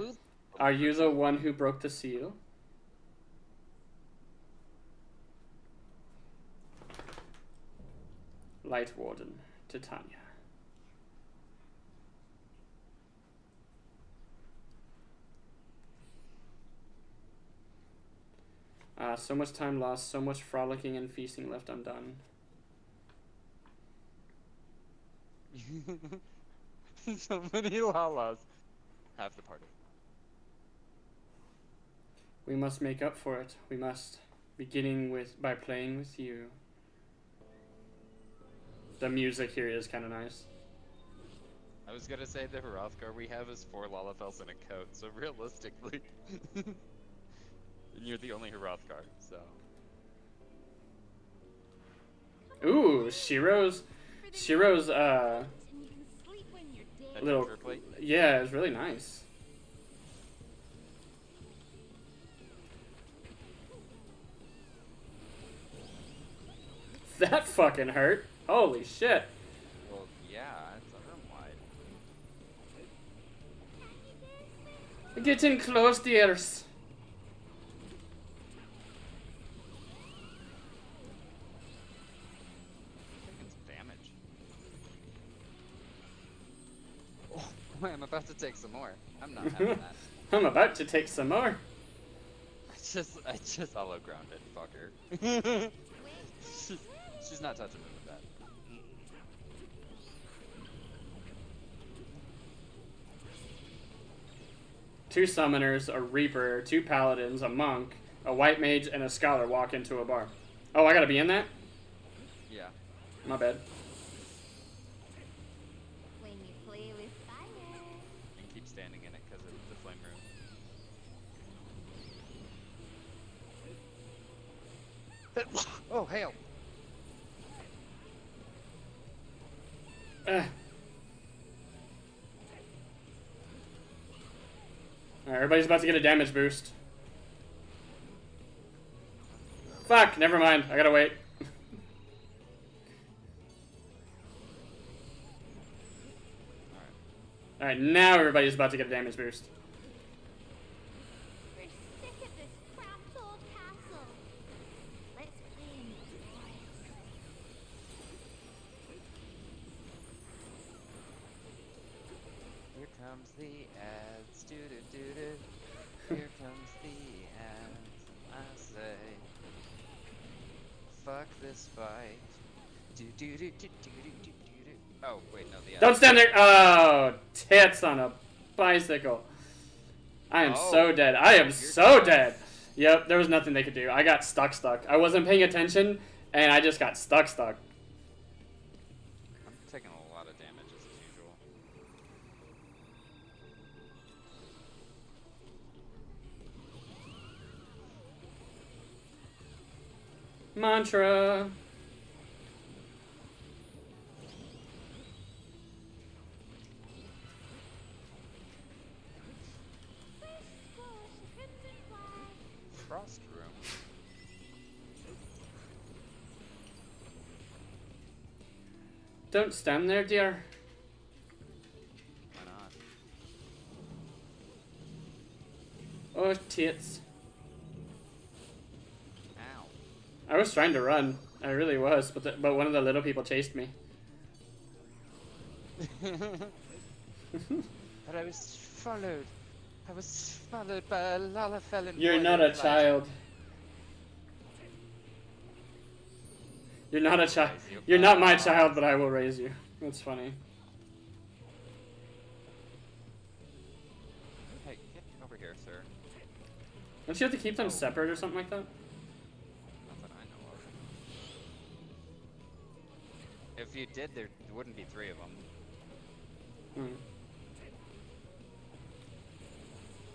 Are you the one who broke the seal? Light Warden, Titania. So much time lost, so much frolicking and feasting left undone. So many lalas. Half the party. We must make up for it. We must. Beginning by playing with you. The music here is kind of nice. I was gonna say the Hrothgar we have is 4 Lalafels in a coat, so realistically. And you're the only Hrothgar, so. Ooh, Shiro's And you can sleep when you're dead. little, Adventure plate. yeah, it's really nice. That fucking hurt. Holy shit. Well, yeah, it's a room wide. Getting close, dears. Taking some damage. Oh, boy, I'm about to take some more. I'm not having that. I'm about to take some more. I just hollow grounded, fucker. She's not touching me with that. Two summoners, a reaper, 2 paladins, a monk, a white mage, and a scholar walk into a bar. Oh, I gotta be in that? Yeah. My bad. When you play with fire. And keep standing in it because of the flame room. Oh, hail! Alright, everybody's about to get a damage boost. Fuck, never mind. I gotta wait. Alright, now everybody's about to get a damage boost. We're sick of this cramped old castle. Let's play in the forest. Here comes the ads, doo-doo-doo-doo. Here comes the ads, I say. Fuck this fight. Do-do-do-do-do-do-do-do. Oh, wait, no, the ads. Don't stand there! Oh, tits on a bicycle. I am Oh, so dead. I am you're so dead. dead. Yep, there was nothing they could do. I got stuck. I wasn't paying attention, and I just got stuck. I'm taking a lot of damage as usual. Mantra. Frost room. Don't stand there, dear. Why not? Oh, tits. Ow. I was trying to run. I really was, but one of the little people chased me. But I was followed. I was followed by a Lalafell and You're not a child. You're not a child. You're not my child, but I will raise you. That's funny. Hey, get over here, sir. Don't you have to keep them separate or something like that? Not that I know of. If you did, there wouldn't be 3 of them. Hmm.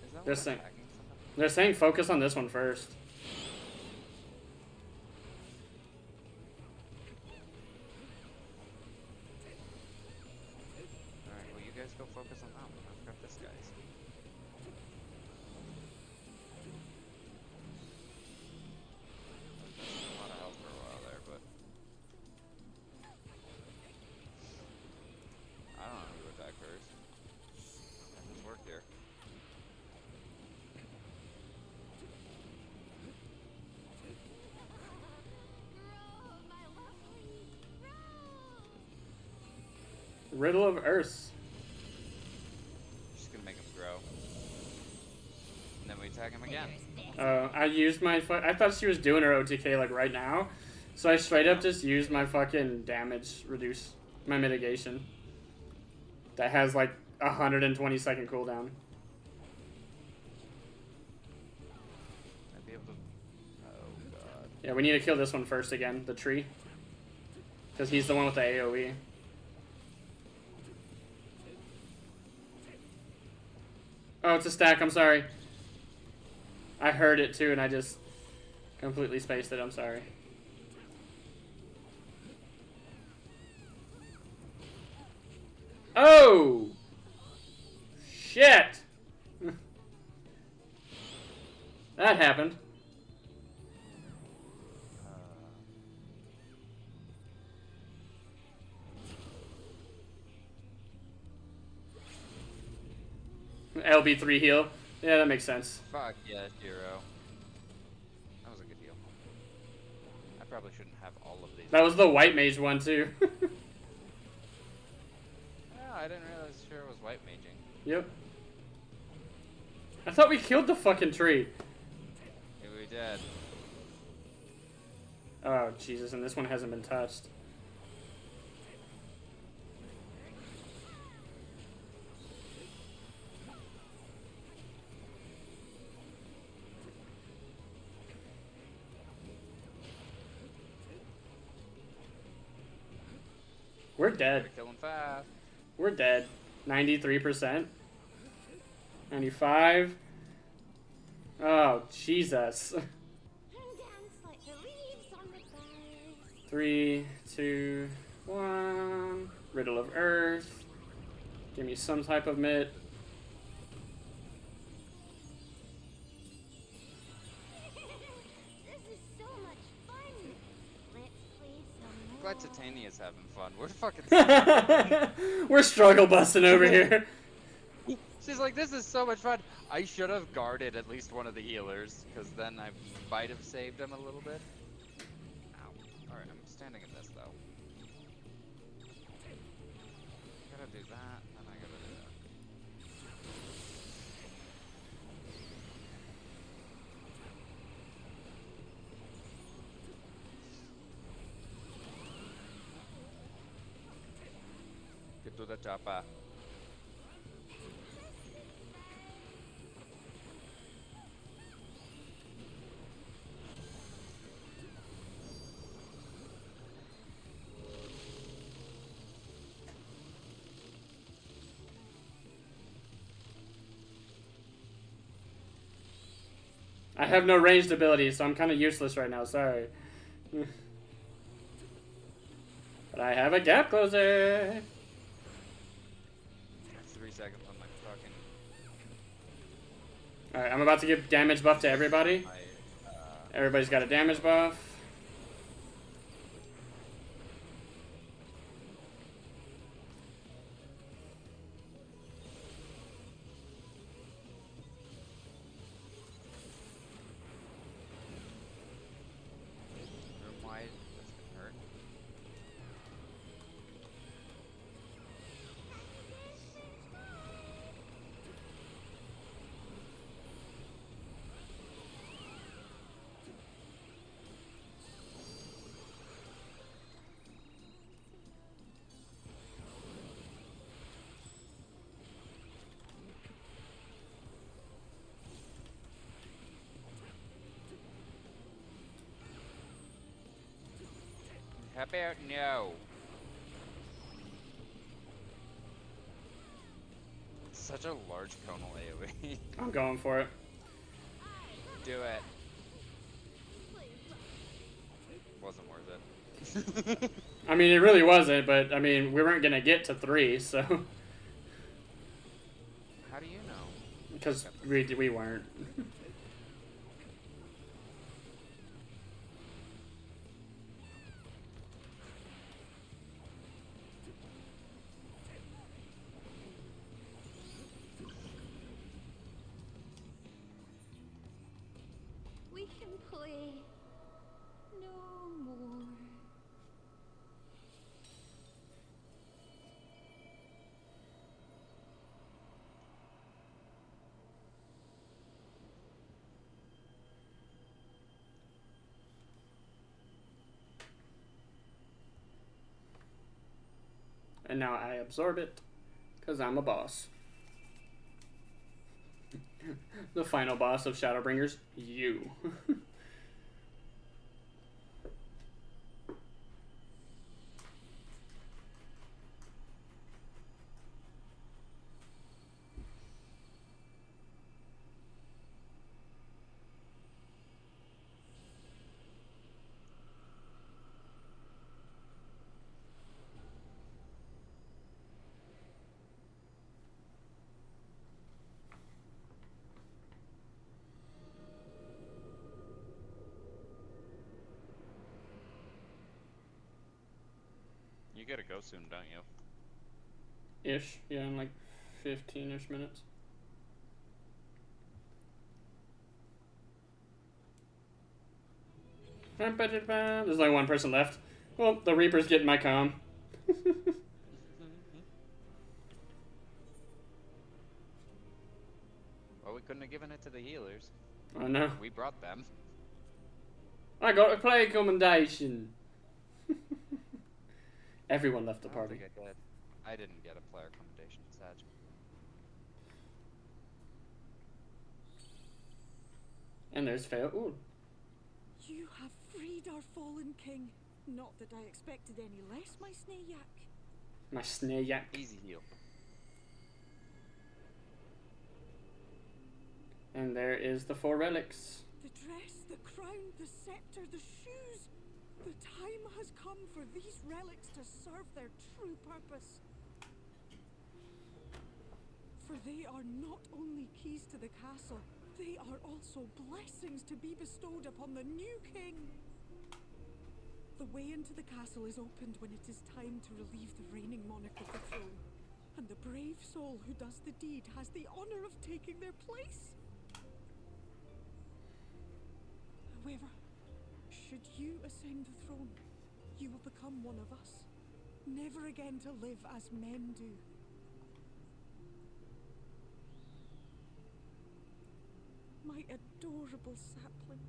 Is that They're one saying- attacking somebody? They're saying focus on this one first. Alright, well you guys go focus on that one. I've got this guy's. A lot of health for a while there, but I don't know who to attack first. That just worked here. Riddle of Earth. Just gonna make him grow. And then we attack him again. I used my I thought she was doing her OTK like right now, so I straight up just used my fucking damage reduce, my mitigation. That has like 120-second cooldown. I'd be able to. Oh god. Yeah, we need to kill this one first again, the tree, because he's the one with the AOE. Oh, it's a stack. I'm sorry. I heard it too, and I just completely spaced it. I'm sorry. Oh! Shit! That happened. LB3 heal. Yeah, that makes sense. Fuck yeah, Hero. That was a good heal. I probably shouldn't have all of these. That was the white mage one too. Oh, I didn't realize Hero was white maging. Yep. I thought we killed the fucking tree. Yeah, we did. Oh, Jesus, and this one hasn't been touched. We're dead. Kill him fast. We're dead. 93%. 95. Oh, Jesus. 3, 2, 1. Riddle of Earth. Give me some type of mitt. Glad Titania's having fun. We're fucking. We're struggle busting over here. She's like, this is so much fun. I should have guarded at least one of the healers, because then I might have saved him a little bit. Ow. Alright, I'm standing in this, though. Gotta do that, and I gotta do that. Get to the chopper. I have no ranged abilities, so I'm kind of useless right now. Sorry. But I have a gap closer. 3 seconds on my fucking. Alright, I'm about to give damage buff to everybody. Everybody's got a damage buff. Room wide. That's gonna hurt. How about no? Such a large conal AoE. I'm going for it. Do it. Wasn't worth it. I mean, it really wasn't, but I mean, we weren't gonna get to 3, so. How do you know? Because we weren't. We can play no more. and now I absorb it, because I'm a boss. The final boss of Shadowbringers, you. You gotta go soon, don't you? Ish, yeah, in like 15-ish minutes. There's only one person left. Well, the Reaper's getting my comm. Well, we couldn't have given it to the healers. I know. We brought them. I got a play commendation. Everyone left the party. I did. I didn't get a player commendation, sad. And there's Fail. Ooh. You have freed our fallen king. Not that I expected any less, my snayak. My snayak. Easy heal. And there is the 4 relics. The dress, the crown, the scepter, the shoes. The time has come for these relics to serve their true purpose. For they are not only keys to the castle, they are also blessings to be bestowed upon the new king. The way into the castle is opened when it is time to relieve the reigning monarch of the throne. And the brave soul who does the deed has the honor of taking their place. However, should you ascend the throne, you will become one of us, never again to live as men do. My adorable sapling,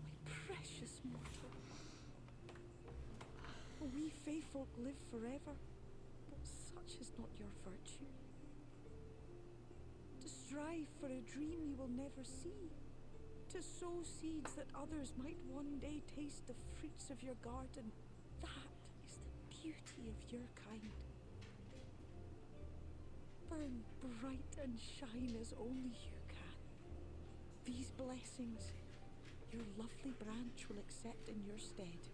my precious mortal. We Fae folk live forever, but such is not your virtue. To strive for a dream you will never see, to sow seeds that others might one day taste the fruits of your garden, that is the beauty of your kind. Burn bright and shine as only you can. These blessings, your lovely branch will accept in your stead.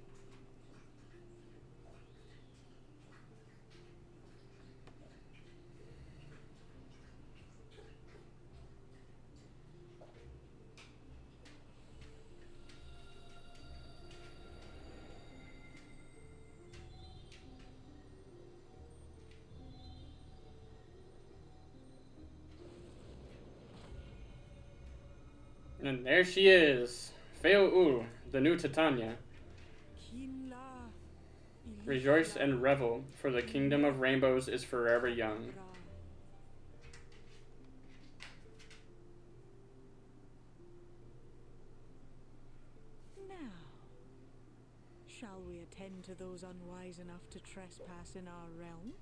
And there she is. Fail the new Titania. Rejoice and revel, for the kingdom of rainbows is forever young. Now, shall we attend to those unwise enough to trespass in our realm?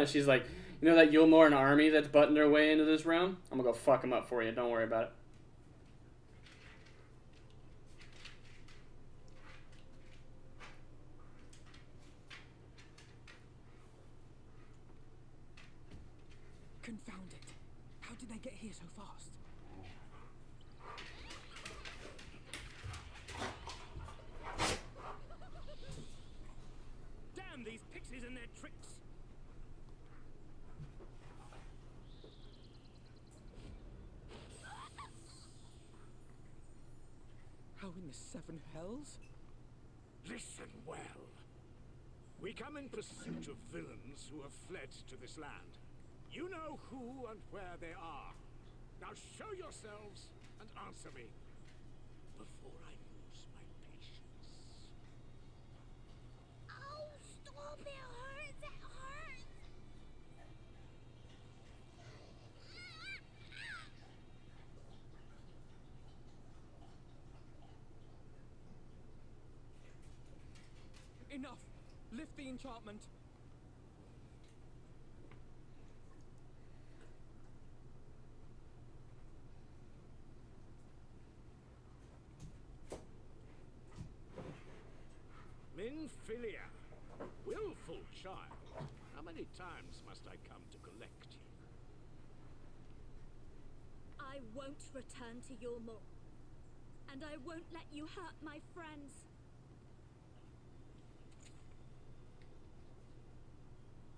She's like, you know that Yulmoren army that's butting their way into this realm? I'm gonna go fuck them up for you. Don't worry about it. Confound it. How did they get here so fast? Damn these pixies and their tricks! How in the seven hells? Listen well. We come in pursuit of villains who have fled to this land. You know who and where they are. Now show yourselves and answer me before I lose my patience. Oh, stop! It hurts! It hurts! Enough! Lift the enchantment. Minfilia, willful child. How many times must I come to collect you? I won't return to your maw. And I won't let you hurt my friends.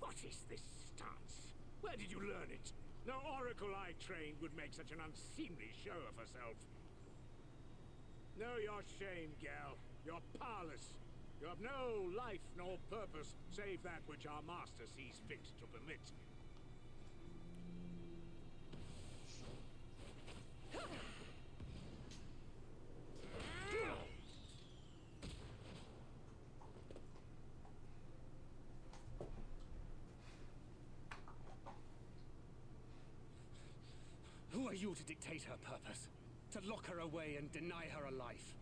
What is this stance? Where did you learn it? No oracle I trained would make such an unseemly show of herself. Know your shame, gal. You're powerless. You have no life nor purpose, save that which our master sees fit to permit. Who are you to dictate her purpose? To lock her away and deny her a life?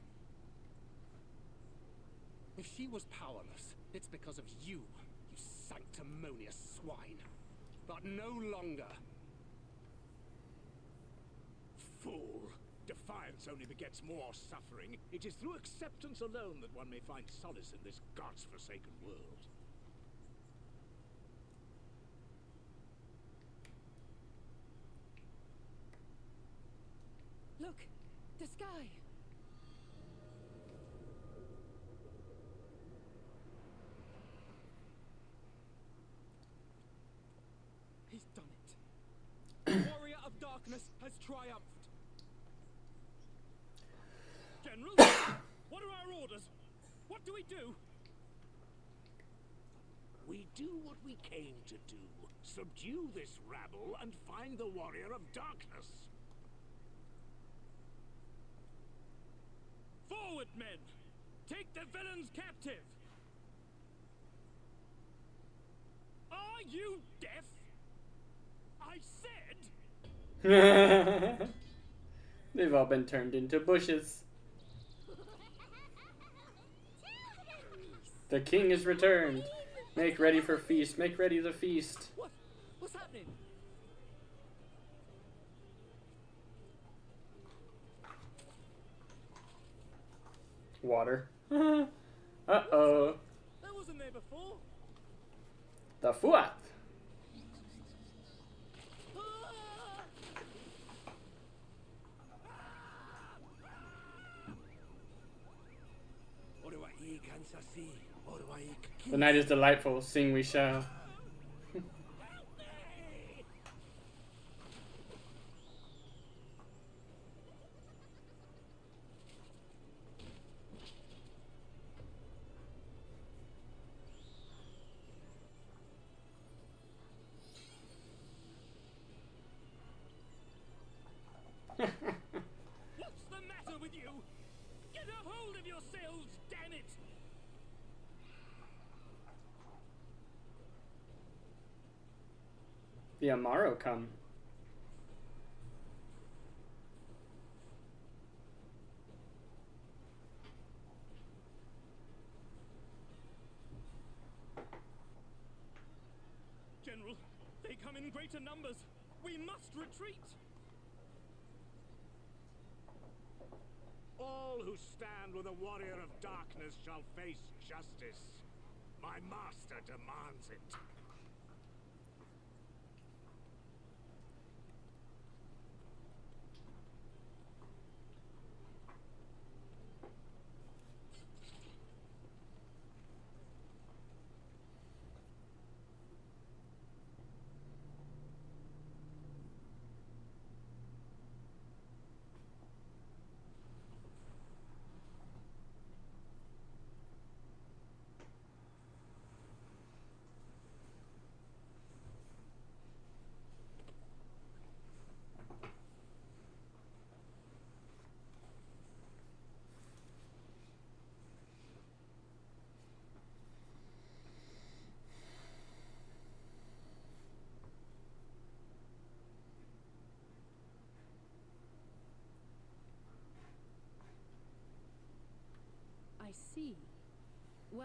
If she was powerless, it's because of you, you sanctimonious swine. But no longer. Fool! Defiance only begets more suffering. It is through acceptance alone that one may find solace in this god's-forsaken world. Look, the sky. He's done it. The warrior of darkness has triumphed. General, what are our orders? What do we do? We do what we came to do. Subdue this rabble and find the warrior of darkness. Forward, men! Take the villains captive! Are you deaf? I said... They've all been turned into bushes. The king is returned. Make ready for feast. Make ready the feast. What's happening? Water. Uh-oh. That wasn't there before. The fuat. The night is delightful. Sing we shall. What's the matter with you? Get a hold of yourselves, damn it! The Amaro come. General, they come in greater numbers. We must retreat. All who stand with a warrior of darkness shall face justice. My master demands it.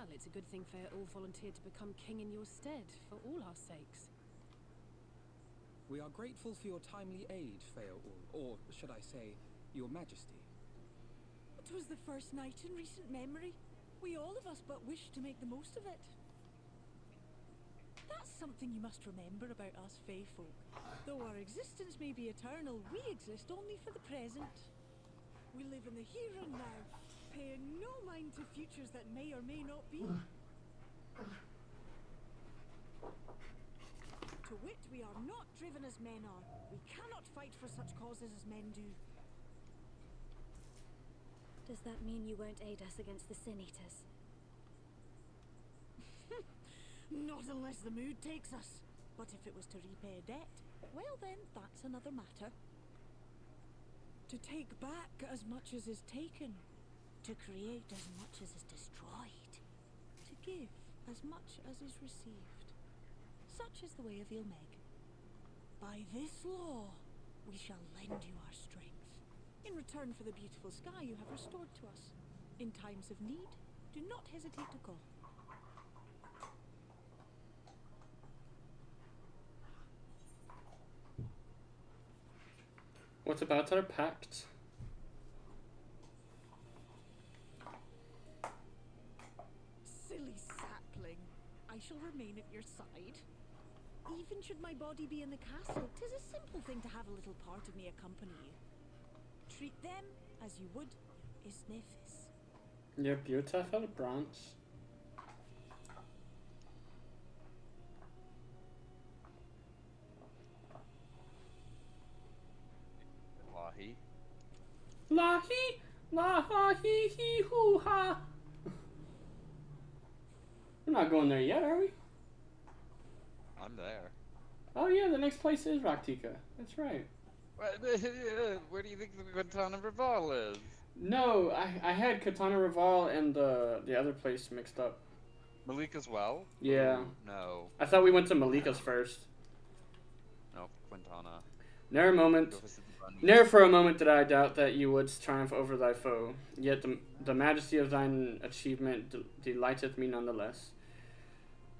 Well, it's a good thing Fairul volunteered to become king in your stead, for all our sakes. We are grateful for your timely aid, Fairul, or should I say, your majesty. It was the first night in recent memory. We all of us but wished to make the most of it. That's something you must remember about us Fae folk. Though our existence may be eternal, we exist only for the present. We live in the here and now, paying no mind to futures that may or may not be. To wit, we are not driven as men are. We cannot fight for such causes as men do. Does that mean you won't aid us against the Sin Eaters? Not unless the mood takes us. But if it was to repay a debt, well then, that's another matter. To take back as much as is taken. To create as much as is destroyed. To give as much as is received. Such is the way of Ilmeg. By this law, we shall lend you our strength. In return for the beautiful sky you have restored to us. In times of need, do not hesitate to call. What about our pact? Silly sapling. I shall remain at your side. Even should my body be in the castle, 'tis a simple thing to have a little part of me accompany you. Treat them as you would Isnefis. You're beautiful, Branch. Lahi. Lahi, la ha hee hee hoo ha. We're not going there yet, are we? I'm there. Oh yeah, the next place is Raktika. That's right. Where do you think the Quintana Raval is? No, I had Katana Raval and the other place mixed up. Malik as well? Yeah. Ooh, no. I thought we went to Malika's first. No, Quintana. Ne'er for a moment did I doubt that you wouldst triumph over thy foe. Yet the majesty of thine achievement delighteth me nonetheless.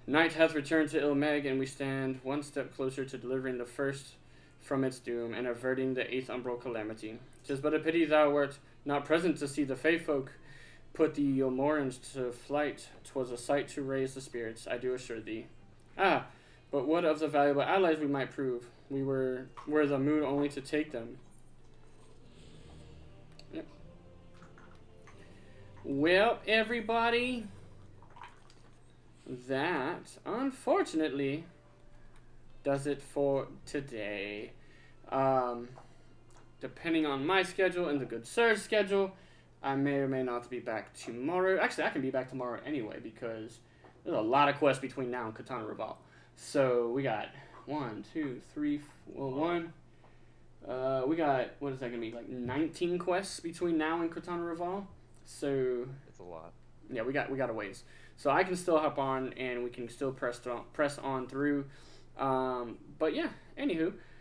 Night hath returned to Ilmeg, and we stand one step closer to delivering the first from its doom and averting the 8th umbral calamity. 'Tis but a pity thou wert not present to see the Fae folk put the Yomorans to flight. 'Twas a sight to raise the spirits, I do assure thee. Ah, but what of the valuable allies we might prove? We were the mood only to take them. Yep. Well, everybody, that, unfortunately, does it for today. Depending on my schedule and the good sir's schedule, I may or may not be back tomorrow. Actually, I can be back tomorrow anyway because there's a lot of quests between now and Katana Raval. So we got 1, 2, 3, we got, what is that going to be, like 19 quests between now and Katana Raval. So it's a lot. Yeah, we got a ways. So I can still hop on and we can still press on through. But yeah, anywho,